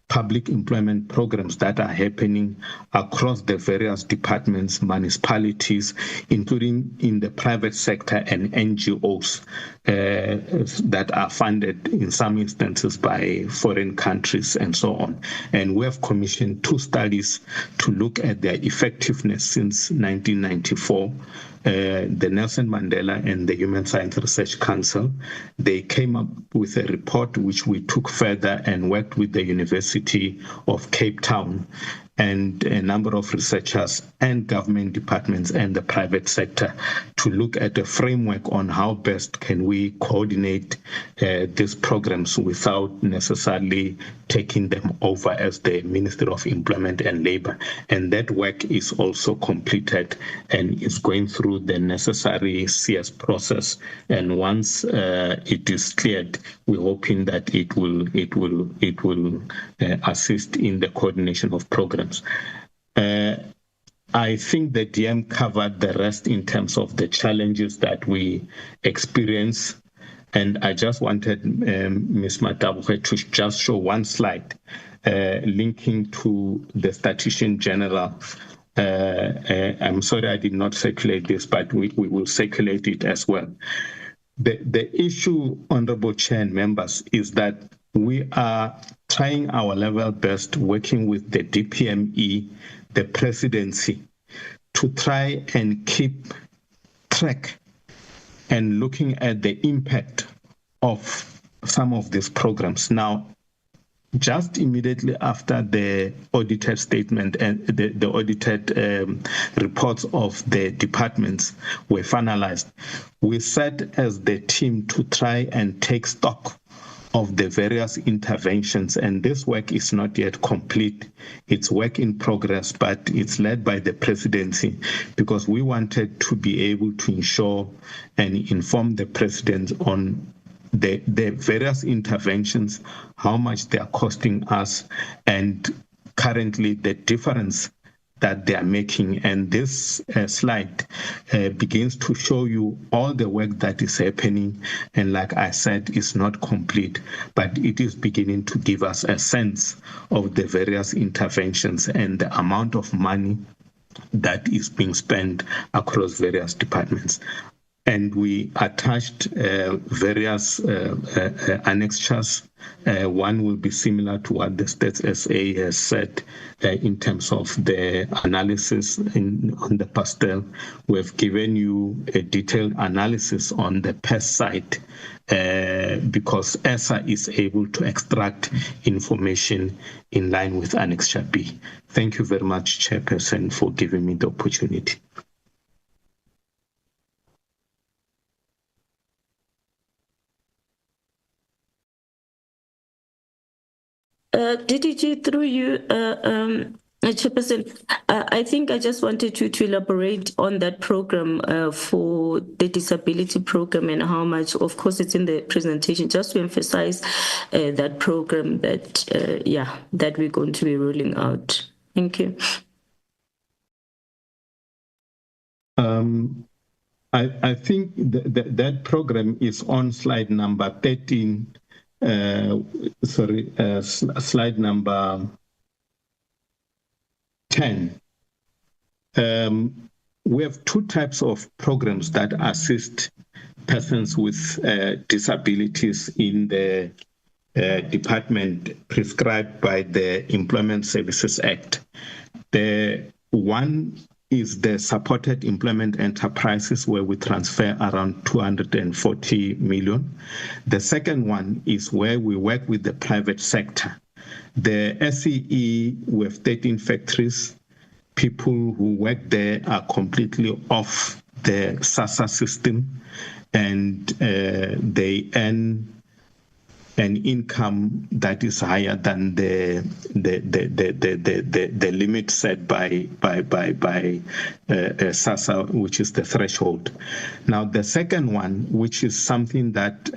public employment programs that are happening across the various departments, municipalities, including in the private sector and NGOs that are funded in some instances by foreign countries and so on. And we have commissioned 2 studies to look at their effectiveness since 1994. The Nelson Mandela and the Human Science Research Council, they came up with a report which we took further and worked with the University of Cape Town and a number of researchers and government departments and the private sector to look at a framework on how best can we coordinate these programs without necessarily taking them over as the Ministry of Employment and Labour. And that work is also completed and is going through the necessary CS process. And once it is cleared, we're hoping that it will assist in the coordination of programs. I think the DM covered the rest in terms of the challenges that we experience. And I just wanted Ms. Matabuhe to just show one slide linking to the Statistician General. I'm sorry I did not circulate this, but we will circulate it as well. The issue, Honorable Chair and members, is that we are trying our level best, working with the DPME, the presidency, to try and keep track and looking at the impact of some of these programs. Now, just immediately after the audited statement and the audited reports of the departments were finalized, we set as the team to try and take stock of the various interventions, and this work is not yet complete. It's work in progress, but it's led by the presidency because we wanted to be able to ensure and inform the president on the various interventions, how much they are costing us, and currently the difference that they are making. And this slide begins to show you all the work that is happening. And like I said, it's not complete, but it is beginning to give us a sense of the various interventions and the amount of money that is being spent across various departments. And we attached various annexures. One will be similar to what the Stats SA has said in terms of the analysis on the pastel. We've given you a detailed analysis on the pest side because ESA is able to extract information in line with Annexure B. Thank you very much, Chairperson, for giving me the opportunity. DDG, through you, Chairperson, I think I just wanted you to elaborate on that program for the disability program and how much, of course, it's in the presentation, just to emphasize that program that, that we're going to be rolling out. Thank you. I think that program is on slide number 13. Slide number 10. We have two types of programs that assist persons with disabilities in the department prescribed by the Employment Services Act. The one is the supported employment enterprises, where we transfer around 240 million. The second one is where we work with the private sector. The SEE, we have 13 factories. People who work there are completely off the SASA system, and they earn an income that is higher than the limit set by SASA, which is the threshold. Now, the second one, which is something that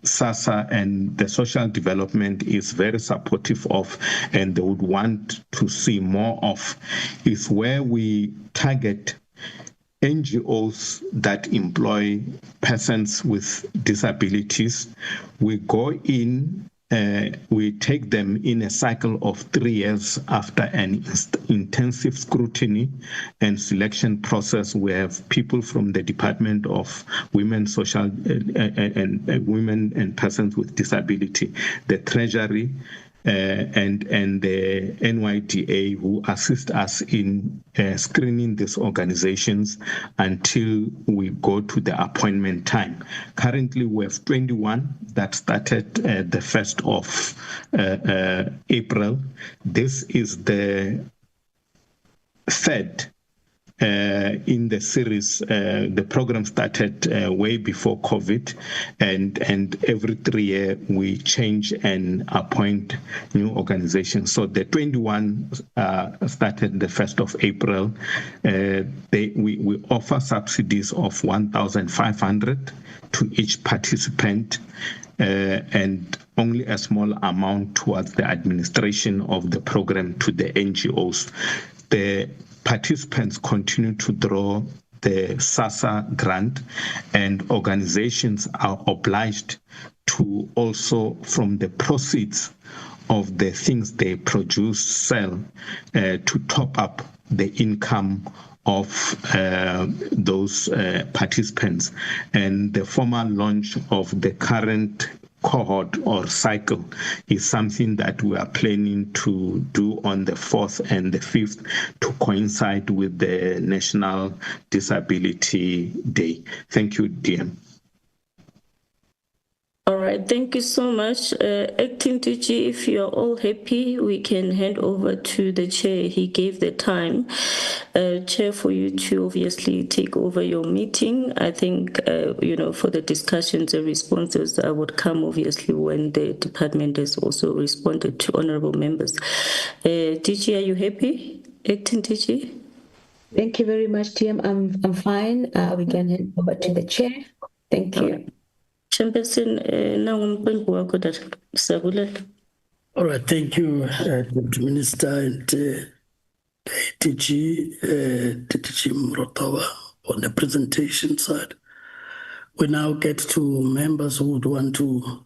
SASA and the social development is very supportive of, and they would want to see more of, is where we target NGOs that employ persons with disabilities. We go in, we take them in a cycle of 3 years after an intensive scrutiny and selection process. We have people from the Department of Women, Social and Women and Persons with Disability, the Treasury, and the NYDA, who assist us in screening these organizations until we go to the appointment time. Currently, we have 21 that started the 1st of April. This is the third in the series. The program started way before COVID, and every 3 years we change and appoint new organizations. So the 21 started the 1st of April. We offer subsidies of 1,500 to each participant, and only a small amount towards the administration of the program to the NGOs. The participants continue to draw the SASA grant, and organizations are obliged to also, from the proceeds of the things they produce, sell, to top up the income of those participants, and the formal launch of the current cohort or cycle is something that we are planning to do on the 4th and the 5th to coincide with the National Disability Day. Thank you, DM. All right, thank you so much. Acting DG, if you're all happy, we can hand over to the chair. He gave the time, chair, for you to obviously take over your meeting. I think, for the discussions and responses that would come obviously when the department has also responded to honorable members. DG, are you happy? Acting DG? Thank you very much, TM. I'm fine. We can hand over to the chair. Thank you. Chairperson, All right, thank you, Deputy Minister and DG Mrotawa on the presentation side. We now get to members who would want to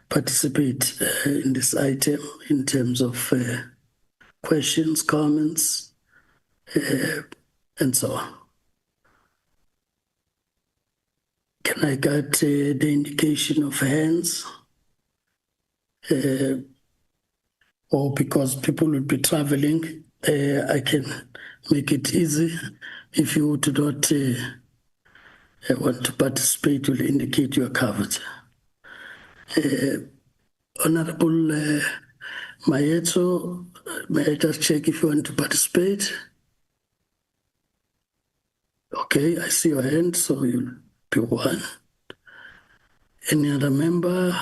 participate in this item in terms of questions, comments, and so on. Can I get the indication of hands? Or because people will be traveling, I can make it easy. If you do not want to participate, will indicate you are covered. Honorable Mayeto, may I just check if you want to participate? Okay, I see your hand, so you'll be one. Any other member?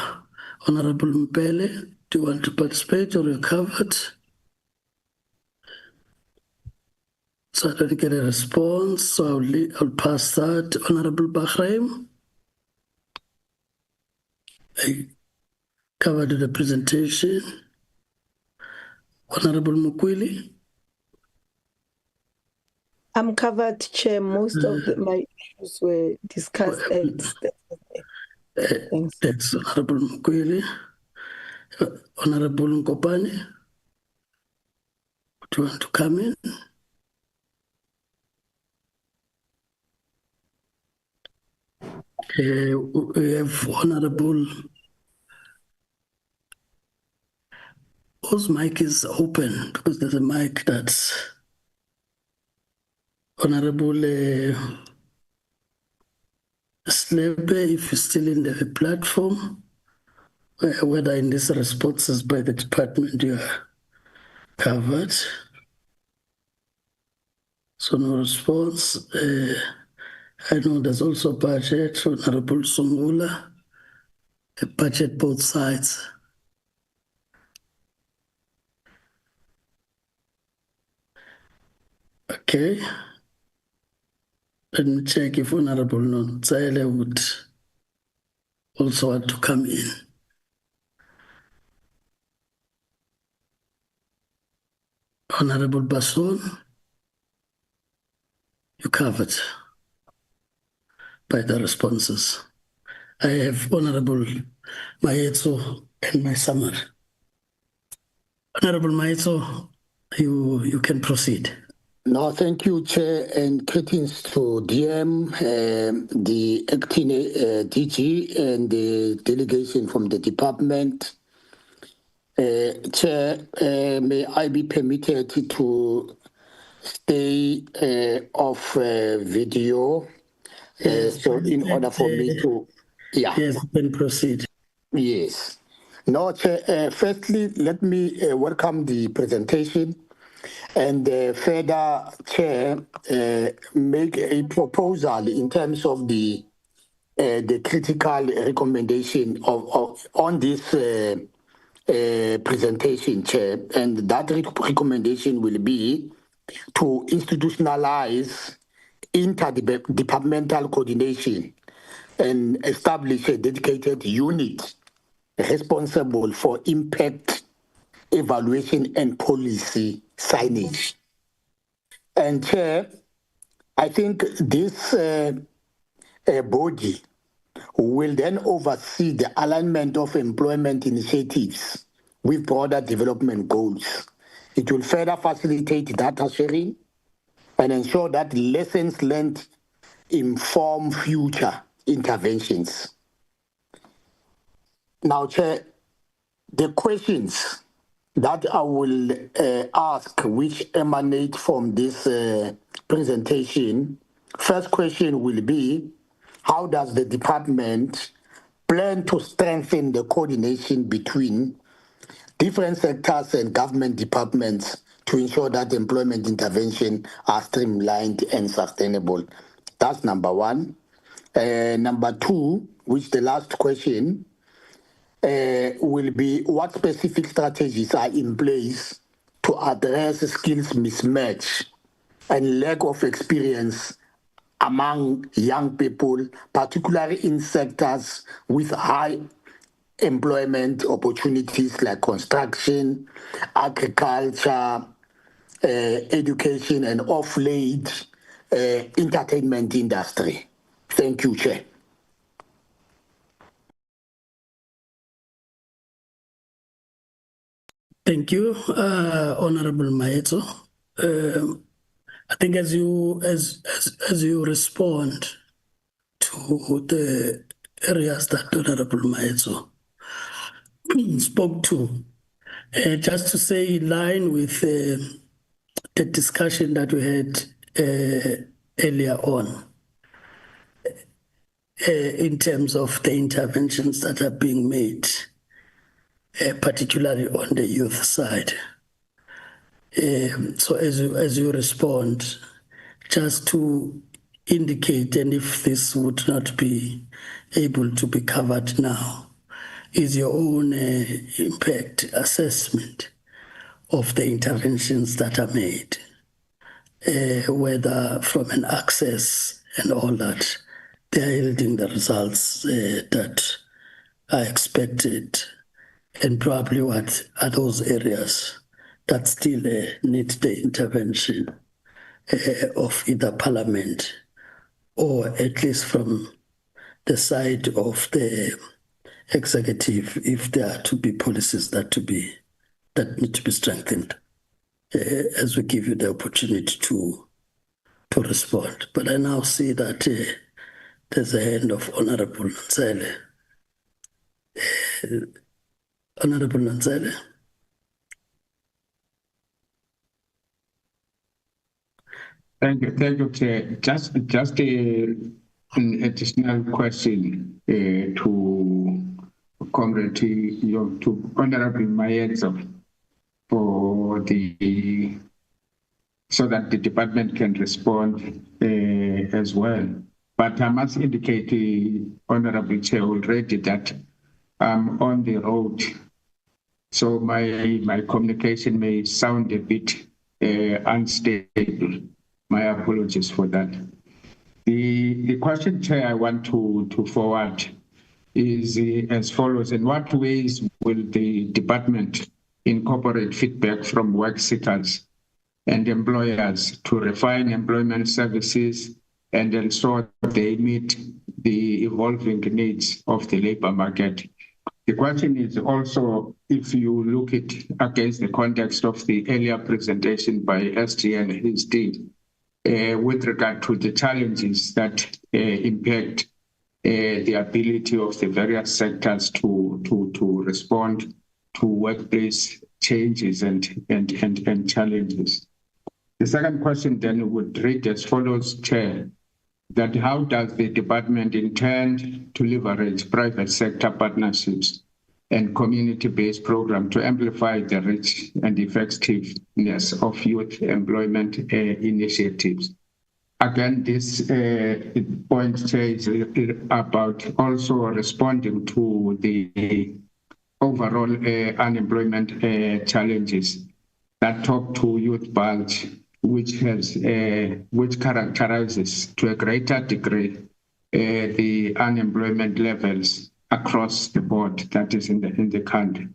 Honorable Mpele, do you want to participate or you're covered? So I don't get a response, so I'll pass that. Honorable Bahrain, I covered the presentation. Honorable Mukwili. I'm covered, Chair. Most of my issues were discussed Thanks, Honorable Mukwili. Honorable Nkopani, do you want to come in? We have Honorable, whose mic is open, because there's a mic that's Honorable Slebe, if you're still in the platform, whether in these responses by the department you are covered. So no response. I know there's also budget, Honorable Sungula, a budget both sides. Okay. Let me check if Honorable Nontsele would also want to come in. Honorable Basson, you covered by the responses. I have Honorable Mayeto and my summary. Honorable Mayeto, you can proceed. No, thank you, Chair, and greetings to DM, the acting DG, and the delegation from the department. Chair, may I be permitted to stay off video? So in order for me to... Yeah. Yes, you can proceed. Yes. No, Chair, firstly, let me welcome the presentation. And further, Chair, make a proposal in terms of the critical recommendation on this presentation, Chair. And that recommendation will be to institutionalize interdepartmental coordination and establish a dedicated unit responsible for impact evaluation and policy signage. And Chair, I think this body will then oversee the alignment of employment initiatives with broader development goals. It will further facilitate data sharing, and ensure that lessons learned inform future interventions. Now, Chair, the questions that I will ask, which emanate from this presentation, first question will be, how does the department plan to strengthen the coordination between different sectors and government departments to ensure that employment intervention are streamlined and sustainable? That's number one. Number two, which the last question, will be what specific strategies are in place to address skills mismatch and lack of experience among young people, particularly in sectors with high employment opportunities like construction, agriculture, education, and off-late entertainment industry. Thank you, Chair. Thank you, Honorable Maeto. I think as you respond to the areas that Honorable Maeto spoke to, just to say in line with the discussion that we had earlier on, in terms of the interventions that are being made, particularly on the youth side. So as you respond, just to indicate, and if this would not be able to be covered now, is your own impact assessment of the interventions that are made, whether from an access and all that, they are yielding the results that are expected, and probably what are those areas that still need the intervention of either Parliament or at least from the side of the executive, if there are to be policies that need to be strengthened, as we give you the opportunity to respond. But I now see that there's a hand of Honorable Nzele. Honorable Nzele. Thank you, Chair. Just an additional question to Comrade to Honorable Maeto for so that the department can respond as well. But I must indicate, Honorable Chair, already that I'm on the road, so my communication may sound a bit unstable. My apologies for that. The question, Chair, I want to forward is as follows. In what ways will the department incorporate feedback from work seekers and employers to refine employment services and ensure they meet the evolving needs of the labor market? The question is also, if you look at against the context of the earlier presentation by SG and his team, with regard to the challenges that impact the ability of the various sectors to respond to workplace changes and challenges. The second question then would read as follows, Chair, that how does the department intend to leverage private sector partnerships and community-based programs to amplify the reach and effectiveness of youth employment initiatives? Again, this point, Chair, is about also responding to the overall unemployment challenges that talk to youth bulge, which characterizes to a greater degree the unemployment levels across the board that is in the country.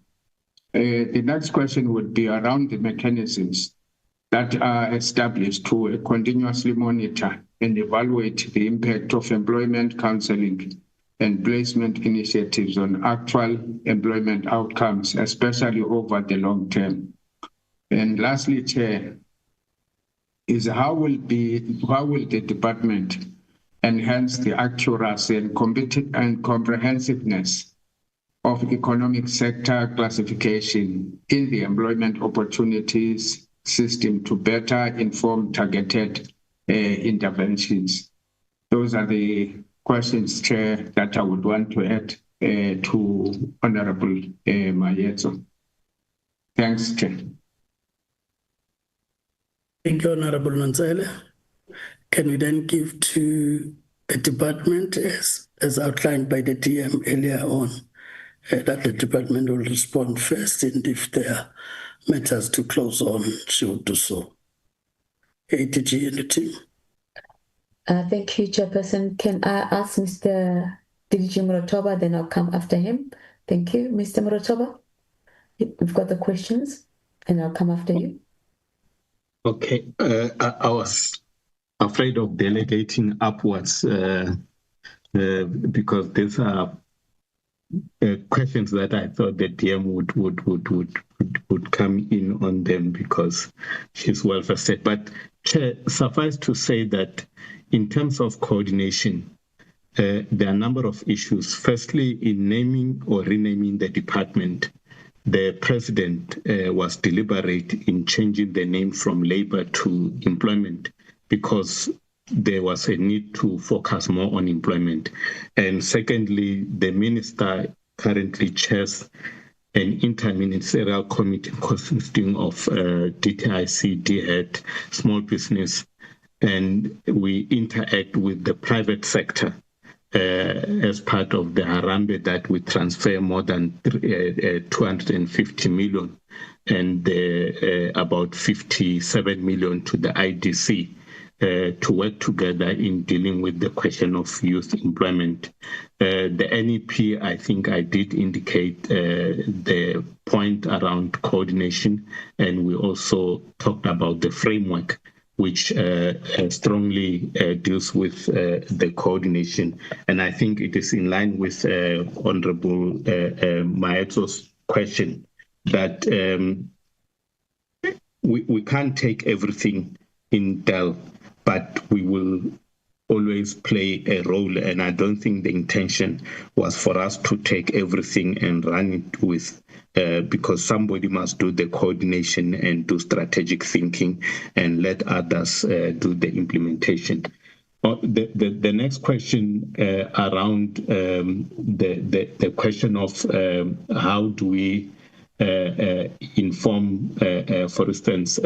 The next question would be around the mechanisms that are established to continuously monitor and evaluate the impact of employment counseling and placement initiatives on actual employment outcomes, especially over the long term. And lastly, Chair, is how will the department enhance the accuracy and comprehensiveness of economic sector classification in the employment opportunities system to better inform targeted interventions? Those are the questions, Chair, that I would want to add to Honorable Mayeto. Thanks, Chair. Thank you, Honorable Nonzale. Can we then give to the department, as outlined by the DM earlier on, that the department will respond first, and if there are matters to close on, she will do so. ATG and the team. Thank you, Chairperson. Can I ask Mr. DDG Murotoba, then I'll come after him. Thank you. Mr. Murotoba, we've got the questions, and I'll come after you. Okay. I was afraid of delegating upwards because these are questions that I thought the DM would come in on them because she's well versed. But Chair, suffice to say that in terms of coordination, there are a number of issues. Firstly, in naming or renaming the department, the president was deliberate in changing the name from labor to employment because there was a need to focus more on employment. And secondly, the minister currently chairs an interministerial committee consisting of DTIC, DHET, small business, and we interact with the private sector as part of the Harambe that we transfer more than 250 million and about 57 million to the IDC to work together in dealing with the question of youth employment. The NEP, I think I did indicate the point around coordination, and we also talked about the framework which strongly deals with the coordination. And I think it is in line with Honorable Maeto's question that we can't take everything in Dell, but we will always play a role. And I don't think the intention was for us to take everything and run it with because somebody must do the coordination and do strategic thinking and let others do the implementation. The next question around the question of how do we inform, for instance,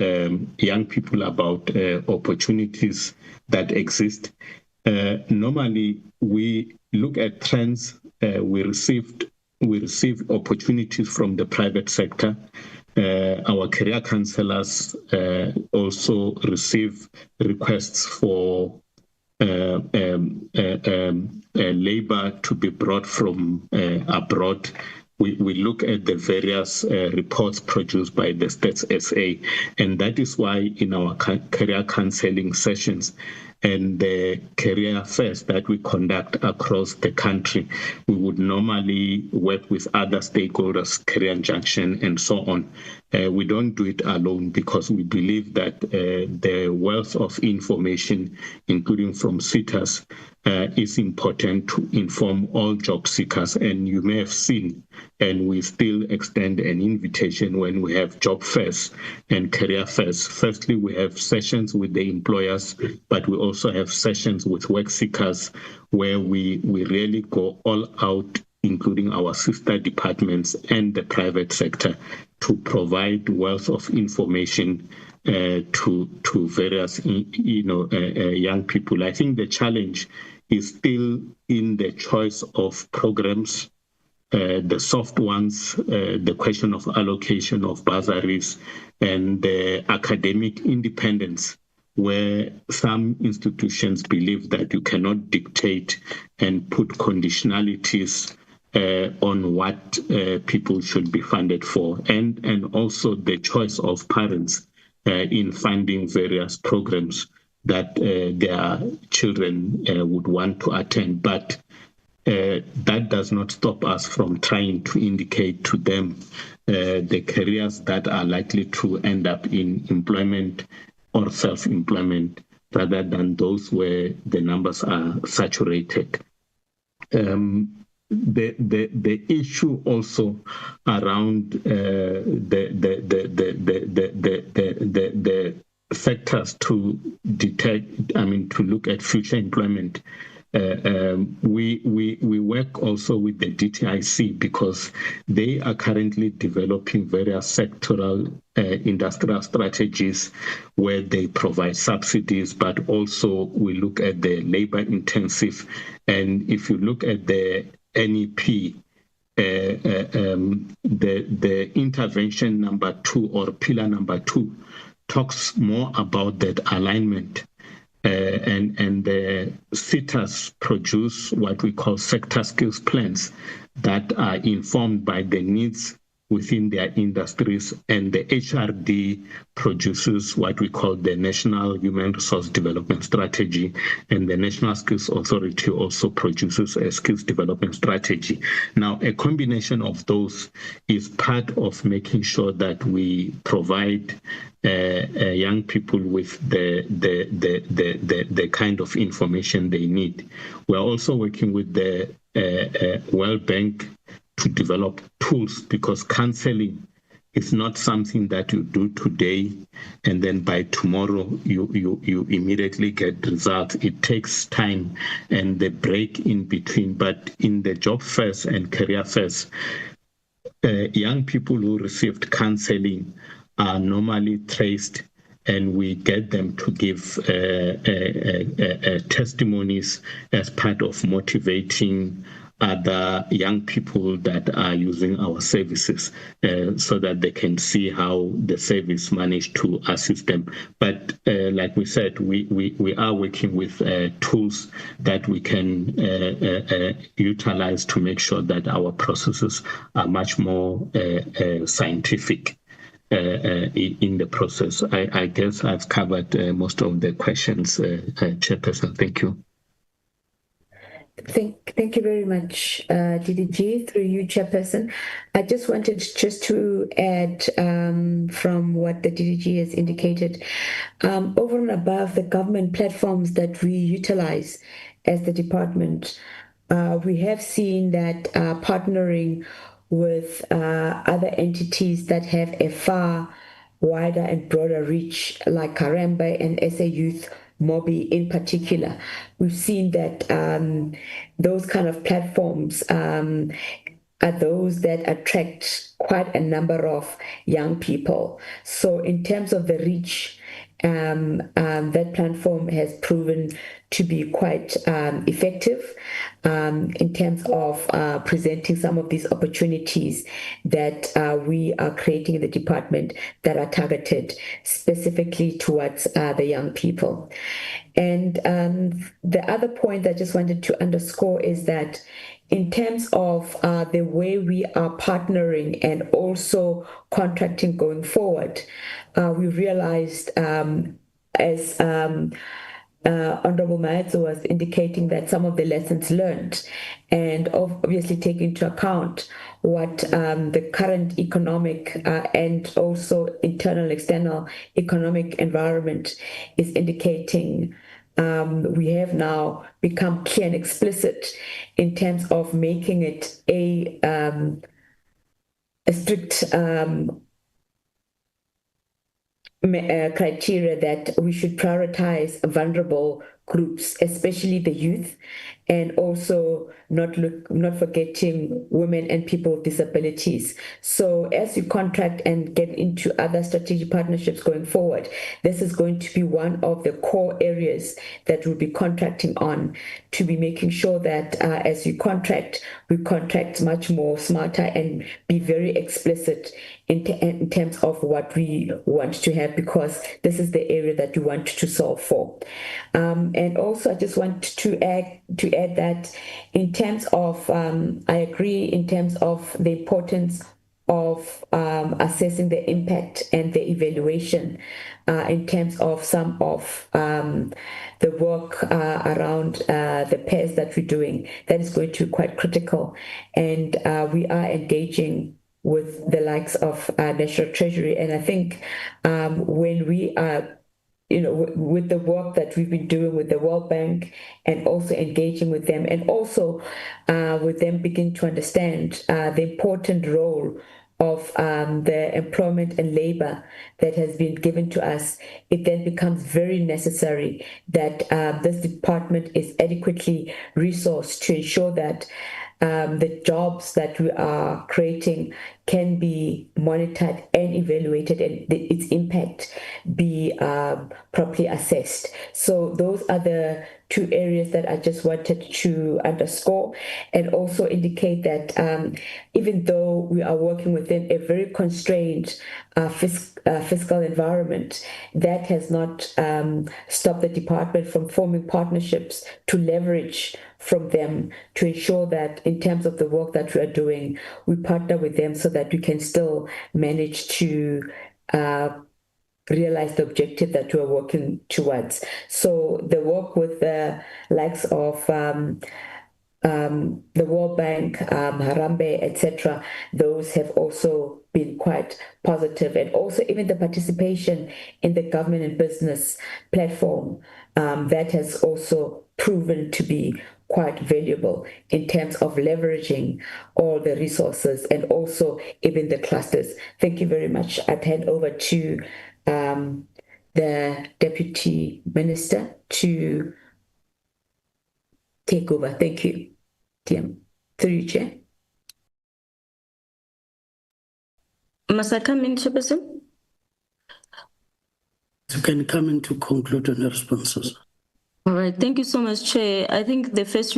young people about opportunities that exist. Normally, we look at trends. We receive opportunities from the private sector. Our career counselors also receive requests for labor to be brought from abroad. We look at the various reports produced by the Stats SA, and that is why in our career counseling sessions and the career fairs that we conduct across the country, we would normally work with other stakeholders, Career Junction and so on. We don't do it alone because we believe that the wealth of information, including from SETAs, is important to inform all job seekers. And you may have seen, and we still extend an invitation when we have job fairs and career fairs. Firstly, we have sessions with the employers, but we also have sessions with work seekers where we really go all out, including our sister departments and the private sector, to provide wealth of information to various young people. I think the challenge is still in the choice of programs, the soft ones, the question of allocation of bursaries, and the academic independence, where some institutions believe that you cannot dictate and put conditionalities on what people should be funded for, and also the choice of parents in funding various programs that their children would want to attend. But that does not stop us from trying to indicate to them the careers that are likely to end up in employment or self-employment rather than those where the numbers are saturated. The issue also around the sectors to detect, to look at future employment. We work also with the DTIC because they are currently developing various sectoral industrial strategies where they provide subsidies, but also we look at the labor intensive. And if you look at the NEP, the intervention number 2 or pillar number 2 talks more about that alignment. And the SETAs produce what we call sector skills plans that are informed by the needs within their industries, and the HRD produces what we call the National Human Resource Development Strategy, and the National Skills Authority also produces a skills development strategy. Now, a combination of those is part of making sure that we provide young people with the kind of information they need. We're also working with the World Bank to develop tools, because counseling is not something that you do today and then by tomorrow you immediately get results. It takes time and the break in between. But in the job fairs and career fairs, young people who received counseling are normally traced, and we get them to give testimonies as part of motivating other young people that are using our services, so that they can see how the service managed to assist them. But like we said, we are working with tools that we can utilize to make sure that our processes are much more scientific in the process. I guess I've covered most of the questions, Chairperson. Thank you. Thank you very much, DDG, through you, Chairperson. I just wanted to add from what the DDG has indicated, over and above the government platforms that we utilize as the department, we have seen that partnering with other entities that have a far wider and broader reach, like Karembe and SA Youth Mobi in particular. We've seen that those kind of platforms are those that attract quite a number of young people. So in terms of the reach, that platform has proven to be quite effective in terms of presenting some of these opportunities that we are creating in the department that are targeted specifically towards the young people. And the other point I just wanted to underscore is that in terms of the way we are partnering and also contracting going forward, we realized as Honorable Maetso was indicating that some of the lessons learned, and obviously take into account what the current economic and also internal and external economic environment is indicating. We have now become clear and explicit in terms of making it a strict criteria that we should prioritize vulnerable groups, especially the youth, and also not forgetting women and people with disabilities. So as you contract and get into other strategic partnerships going forward, this is going to be one of the core areas that we'll be contracting on, to be making sure that as you contract, we contract much more smarter and be very explicit in terms of what we want to have, because this is the area that we want to solve for. And also, I just want to add that in terms of, I agree in terms of the importance of assessing the impact and the evaluation in terms of some of the work around the pairs that we're doing. That is going to be quite critical. And we are engaging with the likes of National Treasury. And I think when we are with the work that we've been doing with the World Bank and also engaging with them, and also with them begin to understand the important role of the employment and labor that has been given to us, it then becomes very necessary that this department is adequately resourced to ensure that the jobs that we are creating can be monitored and evaluated, and its impact be properly assessed. So those are the two areas that I just wanted to underscore, and also indicate that even though we are working within a very constrained fiscal environment, that has not stopped the department from forming partnerships to leverage from them to ensure that in terms of the work that we are doing, we partner with them so that we can still manage to realize the objective that we're working towards. So the work with the likes of the World Bank, Harambee, etc., those have also been quite positive, and also even the participation in the government and business platform that has also proven to be quite valuable in terms of leveraging all the resources and also even the clusters. Thank you very much. I'd hand over to the Deputy Minister to take over. Thank you. TM. Through you, Chair. Must I come in, Chairperson? You can come in to conclude on the responses. All right, thank you so much, Chair. I think the first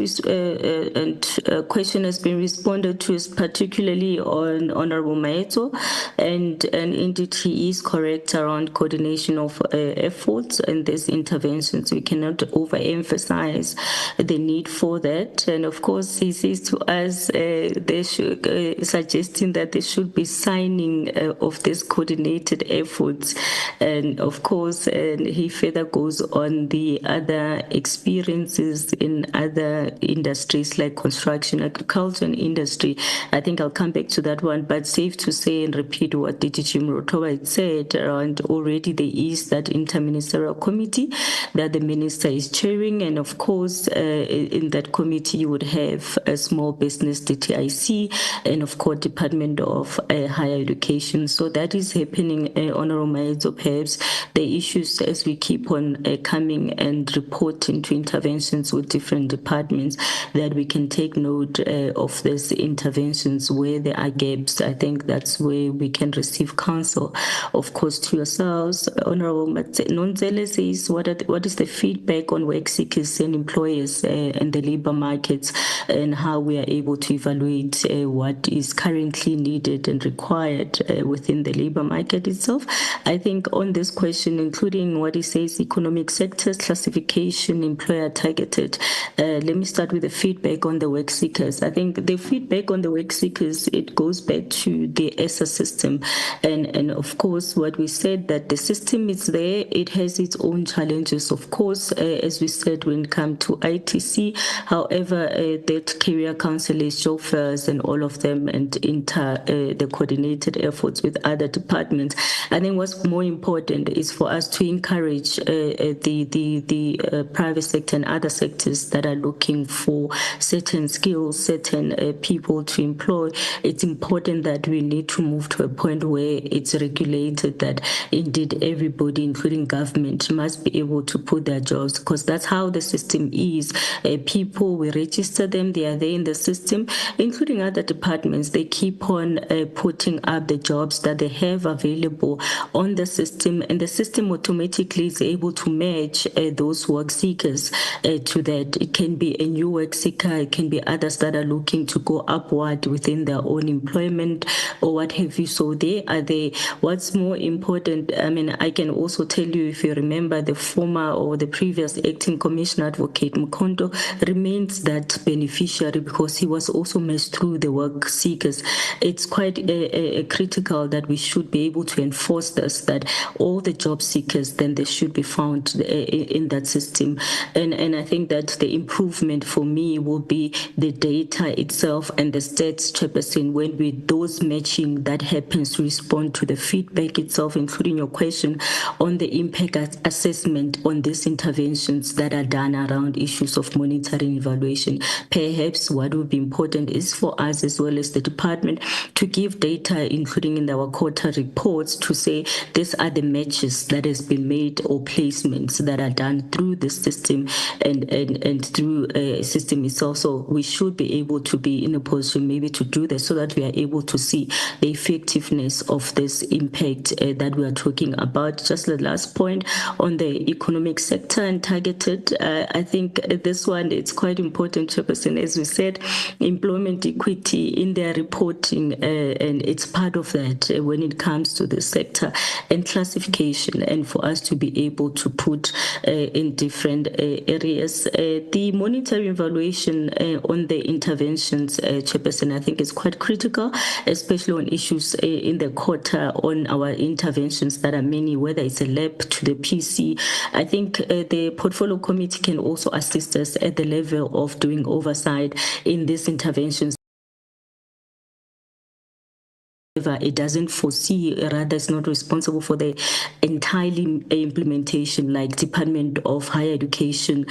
question has been responded to, is particularly on Honorable Maeto, and indeed he is correct around coordination of efforts and these interventions. We cannot overemphasize the need for that. And of course, he says to us, they should suggesting that there should be signing of these coordinated efforts. And of course, he further goes on the other experiences in other industries like construction, agriculture, and industry. I think I'll come back to that one, but safe to say and repeat what DG Murotova had said around already there is that interministerial committee that the minister is chairing, and of course in that committee you would have a small business DTIC and of course Department of Higher Education. So that is happening, Honorable Maeto. Perhaps the issues as we keep on coming and reporting to interventions with different departments, that we can take note of these interventions where there are gaps. I think that's where we can receive counsel. Of course, to yourselves, Honorable Nonzele says, what is the feedback on work seekers and employers and the labor markets, and how we are able to evaluate what is currently needed and required within the labor market itself? I think on this question, including what he says, economic sectors, classification, employer targeted. Let me start with the feedback on the work seekers. I think the feedback on the work seekers, it goes back to the ESSA system. And of course, what we said, that the system is there, it has its own challenges, of course, as we said, when it comes to ITC. However, that career counselors, chauffeurs, and all of them, and the coordinated efforts with other departments. I think what's more important is for us to encourage the private sector and other sectors that are looking for certain skills, certain people to employ. It's important that we need to move to a point where it's regulated, that indeed everybody, including government, must be able to put their jobs, because that's how the system is. People, we register them, they are there in the system, including other departments. They keep on putting up the jobs that they have available on the system, and the system automatically is able to match those work seekers to that. It can be a new work seeker, it can be others that are looking to go upward within their own employment or what have you. So they are there. What's more important, I mean, I can also tell you, if you remember, the former or the previous acting commissioner advocate Mkondo remains that beneficiary, because he was also matched through the work seekers. It's quite critical that we should be able to enforce this, that all the job seekers, then they should be found in that system. system. And I think that the improvement for me will be the data itself and the stats, Chairperson, when with those matching that happens to respond to the feedback itself, including your question on the impact assessment on these interventions that are done around issues of monitoring evaluation. Perhaps what would be important is for us as well as the department to give data, including in our quarter reports, to say these are the matches that has been made or placements that are done through the system and through a system itself. So we should be able to be in a position maybe to do this so that we are able to see the effectiveness of this impact that we are talking about. Just the last point on the economic sector and targeted, I think this one, it's quite important, Chairperson. As we said, employment equity in their reporting, and it's part of that when it comes to the sector and classification, and for us to be able to put in different areas. The monitoring evaluation on the interventions, Chairperson, I think is quite critical, especially on issues in the quarter on our interventions that are many, whether it's a lab to the PC. I think the portfolio committee can also assist us at the level of doing oversight in these interventions. It doesn't foresee, rather it's not responsible for the entire implementation, like Department of Higher Education,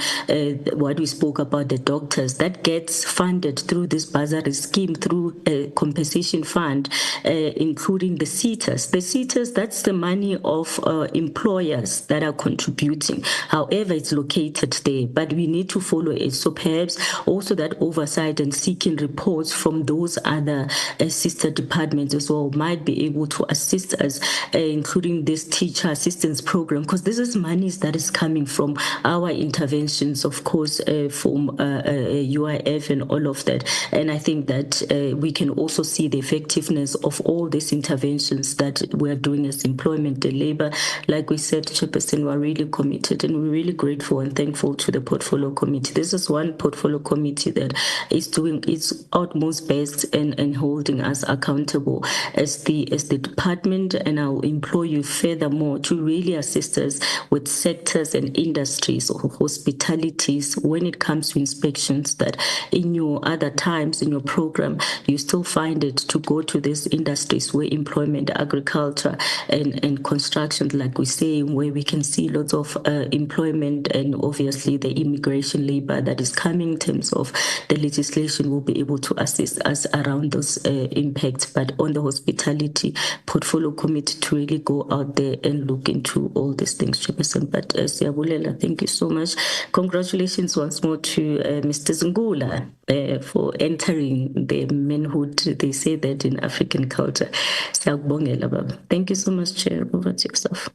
what we spoke about, the doctors, that gets funded through this bursary scheme, through a compensation fund, including the SETAs. The SETAs, that's the money of employers that are contributing. However, it's located there, but we need to follow it. So perhaps also that oversight and seeking reports from those other sister departments as well might be able to assist us, including this teacher assistance program, because this is monies that is coming from our interventions, of course, from UIF and all of that. And I think that we can also see the effectiveness of all these interventions that we're doing as employment and labor. Like we said, Chairperson, we're really committed and we're really grateful and thankful to the portfolio committee. This is one portfolio committee that is doing its utmost best and holding us accountable as the department, and I'll implore you furthermore to really assist us with sectors and industries or hospitalities when it comes to inspections, that in your other times in your program you still find it to go to these industries where employment, agriculture and construction, like we say, where we can see lots of employment, and obviously the immigration labor that is coming in terms of the legislation will be able to assist us around those impacts. But on the hospitality portfolio committee to really go out there and look into all these things, Chairperson. But Siyabulela, thank you so much. Congratulations once more to Mr. Zungula for entering the manhood. They say that in African culture. Siyakubongela, Baba. Thank you so much, Chair. Over to yourself.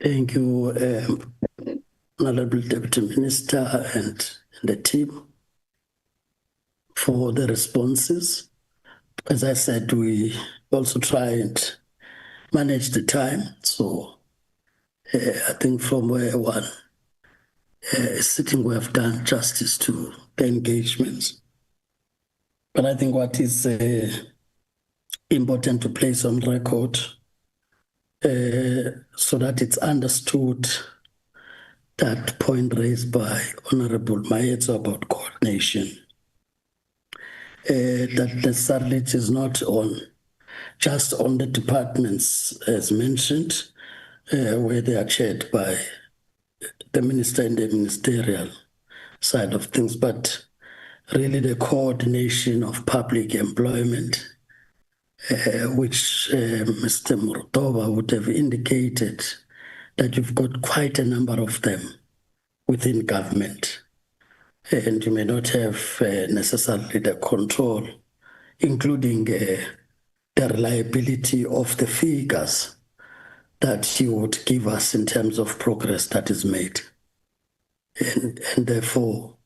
Thank you, Honorable Deputy Minister and the team for the responses. As I said, we also try and manage the time. So I think from where one is sitting, we have done justice to the engagements. But I think what is important to place on record so that it's understood, that point raised by Honorable Mayeto about coordination, that necessarily it is not just on the departments as mentioned, where they are chaired by the minister and the ministerial side of things, but really the coordination of public employment, which Mr. Murtova would have indicated that you've got quite a number of them within government. And you may not have necessarily the control, including the reliability of the figures that you would give us in terms of progress that is made. And therefore,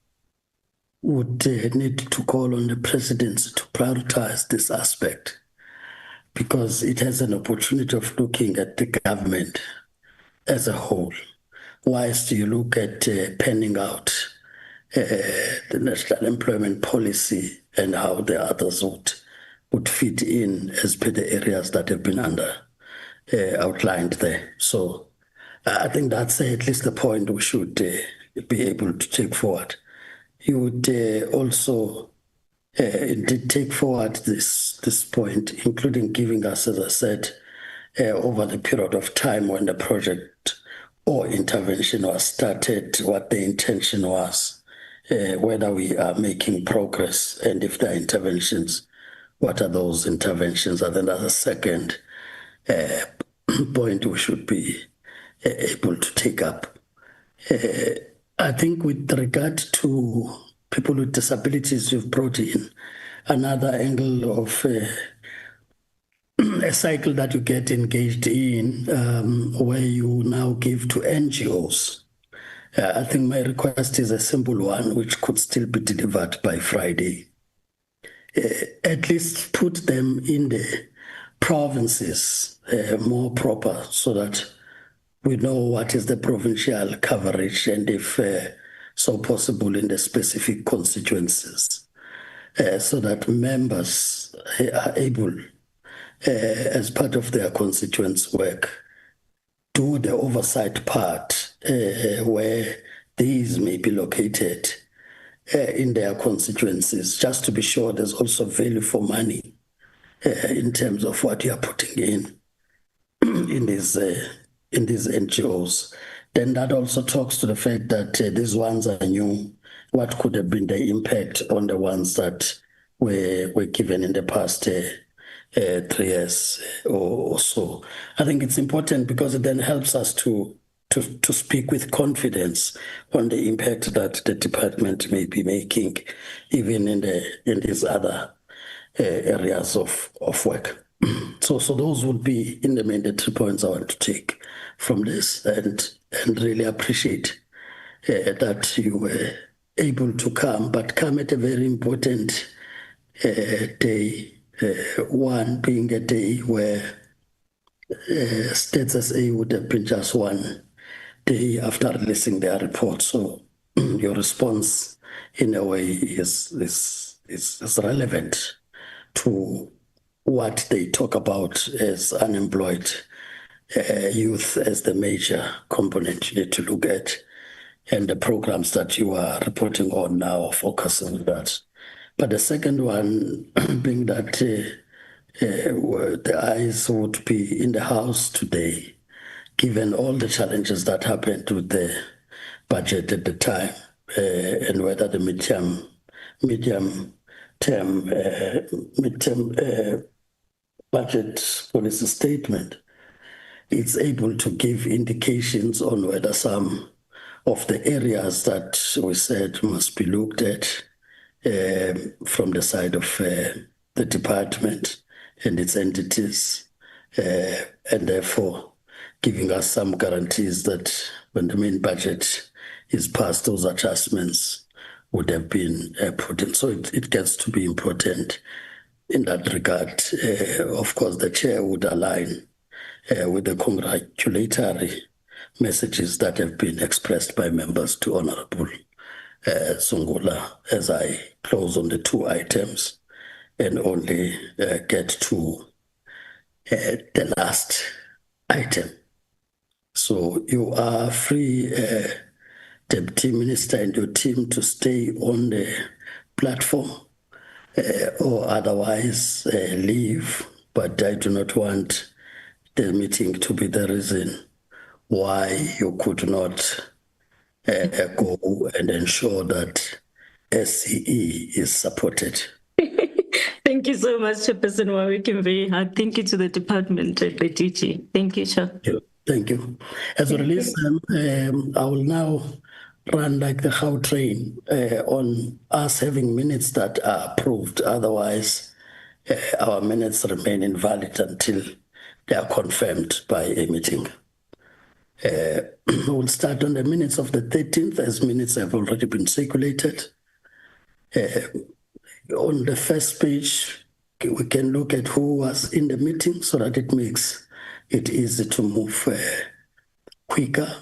would need to call on the presidency to prioritize this aspect, because it has an opportunity of looking at the government as a whole. Whilst you look at penning out the national employment policy and how the others would fit in as per the areas that have been outlined there. So I think that's at least the point we should be able to take forward. You would also did take forward this point, including giving us, as I said, over the period of time when the project or intervention was started, what the intention was, whether we are making progress, and if there are interventions, what are those interventions? And then that's a second point we should be able to take up. I think with regard to people with disabilities, you've brought in another angle of a cycle that you get engaged in, where you now give to NGOs. I think my request is a simple one, which could still be delivered by Friday. At least put them in the provinces more proper, so that we know what is the provincial coverage, and if so possible in the specific constituencies, so that members are able, as part of their constituents' work, do the oversight part where these may be located in their constituencies, just to be sure there's also value for money in terms of what you are putting in these NGOs. Then that also talks to the fact that these ones are new. What could have been the impact on the ones that were given in the past 3 years or so? I think it's important because it then helps us to speak with confidence on the impact that the department may be making, even in these other areas of work. So those would be in the main the 3 points I want to take from this, and really appreciate that you were able to come, but come at a very important day, one being a day where States SA would have been just one day after releasing their report. So your response, in a way, is relevant to what they talk about as unemployed youth as the major component you need to look at, and the programs that you are reporting on now focusing on that. But the second one being that the eyes would be in the House today, given all the challenges that happened with the budget at the time, and whether the midterm budget policy statement is able to give indications on whether some of the areas that we said must be looked at from the side of the department and its entities, and therefore giving us some guarantees that when the main budget is passed, those adjustments would have been put in. So it gets to be important in that regard. Of course, the chair would align with the congratulatory messages that have been expressed by members to Honorable Sungula, as I close on the 2 items and only get to the last item. So you are free, Deputy Minister and your team, to stay on the platform or otherwise leave, but I do not want the meeting to be the reason why you could not go and ensure that SCE is supported. Thank you so much, Chairperson. We're working very hard. Thank you to the department at the DG. Thank you, Chair. Thank you. As we release them, I will now run like the how train on us having minutes that are approved. Otherwise, our minutes remain invalid until they are confirmed by a meeting. We'll start on the minutes of the 13th, as minutes have already been circulated. On the first page, we can look at who was in the meeting so that it makes it easy to move quicker.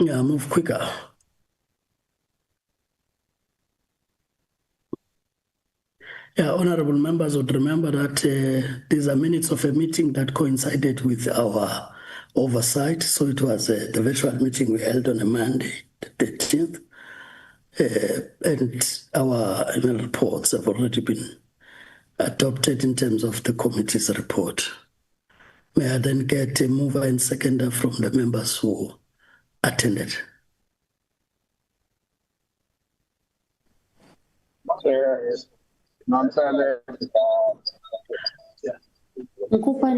Yeah, move quicker. Yeah, honorable members would remember that these are minutes of a meeting that coincided with our oversight. So it was the virtual meeting we held on a Monday, the 13th. And our annual reports have already been adopted in terms of the committee's report. May I then get a mover and seconder from the members who attended?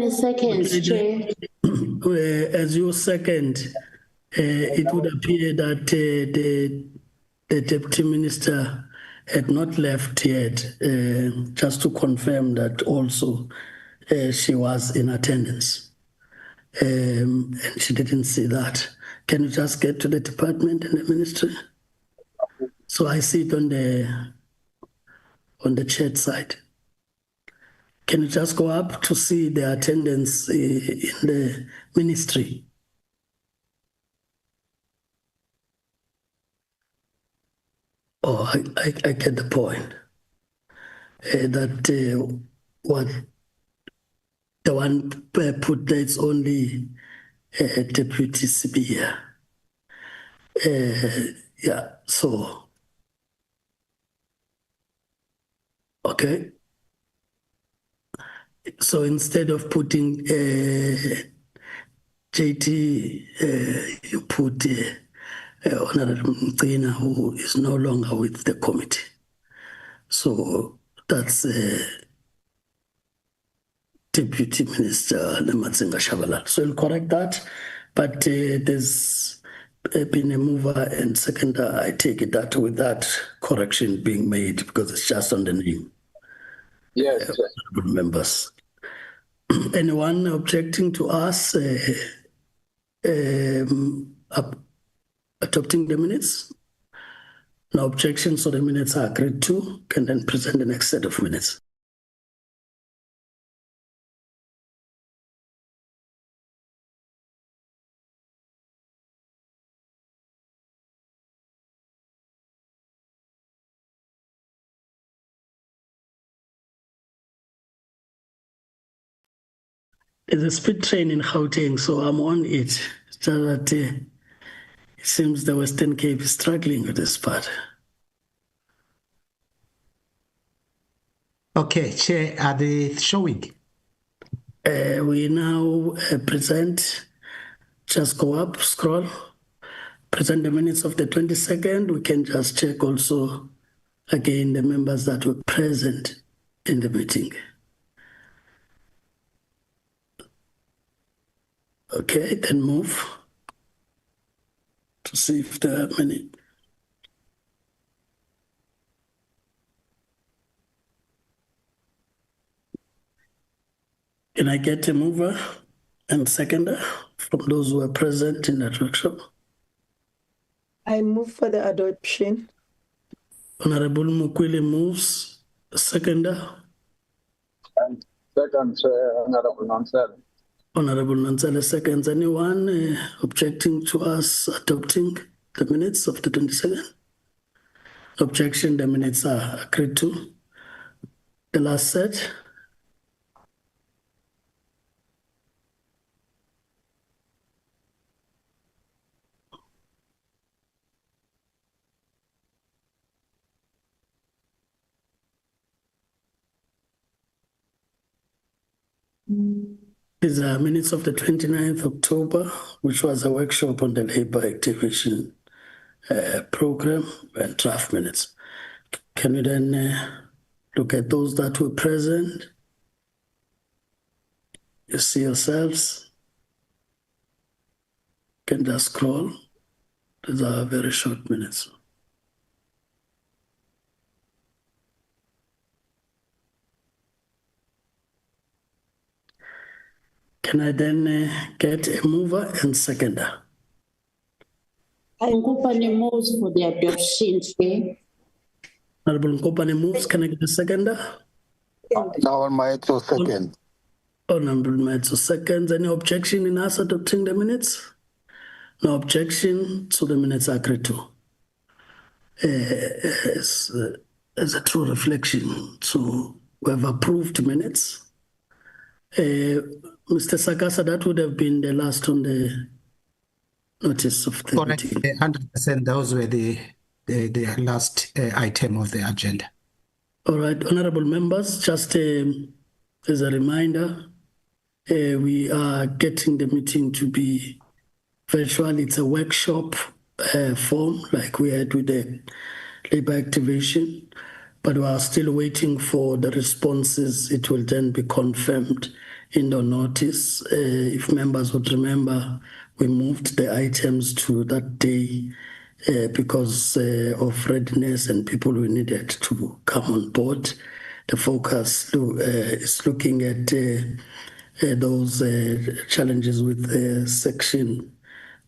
Seconds, Chair. As you second, it would appear that the Deputy Minister had not left yet, just to confirm that also she was in attendance. And she didn't see that. Can you just get to the department and the ministry? So I see it on the chat side. Can you just go up to see the attendance in the ministry? Oh, I get the point. That what the one put there, it's only Deputy CB here. Yeah, so, okay. So instead of putting JT, you put Honorable Mqina, who is no longer with the committee. So that's Deputy Minister Namatsenga Shabalala. So we'll correct that, but there's been a mover and seconder. I take it that with that correction being made because it's just on the name. Yes, members. Anyone objecting to us adopting the minutes? No objections, so the minutes are agreed to. Can then present the next set of minutes. There's a speed train in Gauteng, so I'm on it. It's just that it seems the Western Cape is struggling with this part. Okay, Chair, are they showing? We now present, just go up, scroll, present the minutes of the 22nd. We can just check also again the members that were present in the meeting. Okay, then move to see if there are many. Can I get a mover and seconder from those who are present in that workshop? I move for the adoption. Honorable Mukwele moves. Seconder. Second, Honorable Nansel. Honorable Nansel seconds. Anyone objecting to us adopting the minutes of the 22nd? Objection, the minutes are agreed to. The last set. These are minutes of the 29th October, which was a workshop on the labor activation program and draft minutes. Can we then look at those that were present? You see yourselves. You can just scroll. These are very short minutes. Can I then get a mover and seconder? Nkopane moves for the adoption, Chair. Honorable Nkopane moves. Can I get a seconder? Now my second. Honorable Maitso seconds. Any objection in us adopting the minutes? No objection, so the minutes are agreed to. As a true reflection, so we have approved minutes. Mr. Sakasa, that would have been the last on the notice of the Correct. meeting. 100%. Those were the last item of the agenda. All right, honorable members, just as a reminder, we are getting the meeting to be virtual. It's a workshop form like we had with the labor activation, but we are still waiting for the responses. It will then be confirmed in the notice. If members would remember, we moved the items to that day because of readiness and people we needed to come on board. The focus is looking at those challenges with Section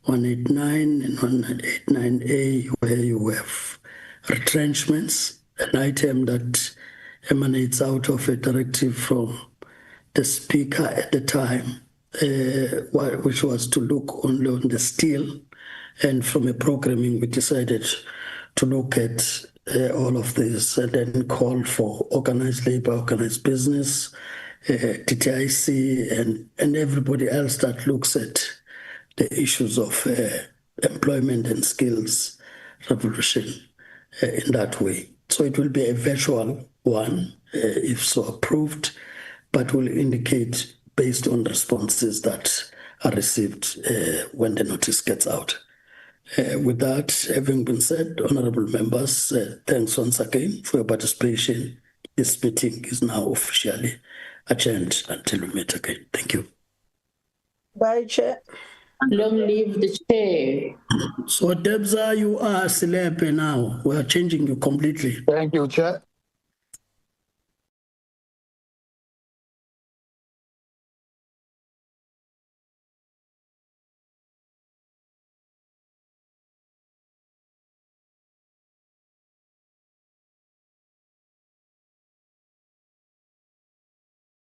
189 and 189A, where you have retrenchments, an item that emanates out of a directive from the Speaker at the time, which was to look only on the steel. And from a programming, we decided to look at all of this and then call for organized labor, organized business, TTIC, and everybody else that looks at the issues of employment and skills revolution in that way. So it will be a virtual one, if so approved, but will indicate based on responses that are received when the notice gets out. With that having been said, honorable members, thanks once again for your participation. This meeting is now officially adjourned until we meet again. Thank you. Bye, Chair. Long live the chair. So, Debza, you are celeb now. We are changing you completely. Thank you, Chair.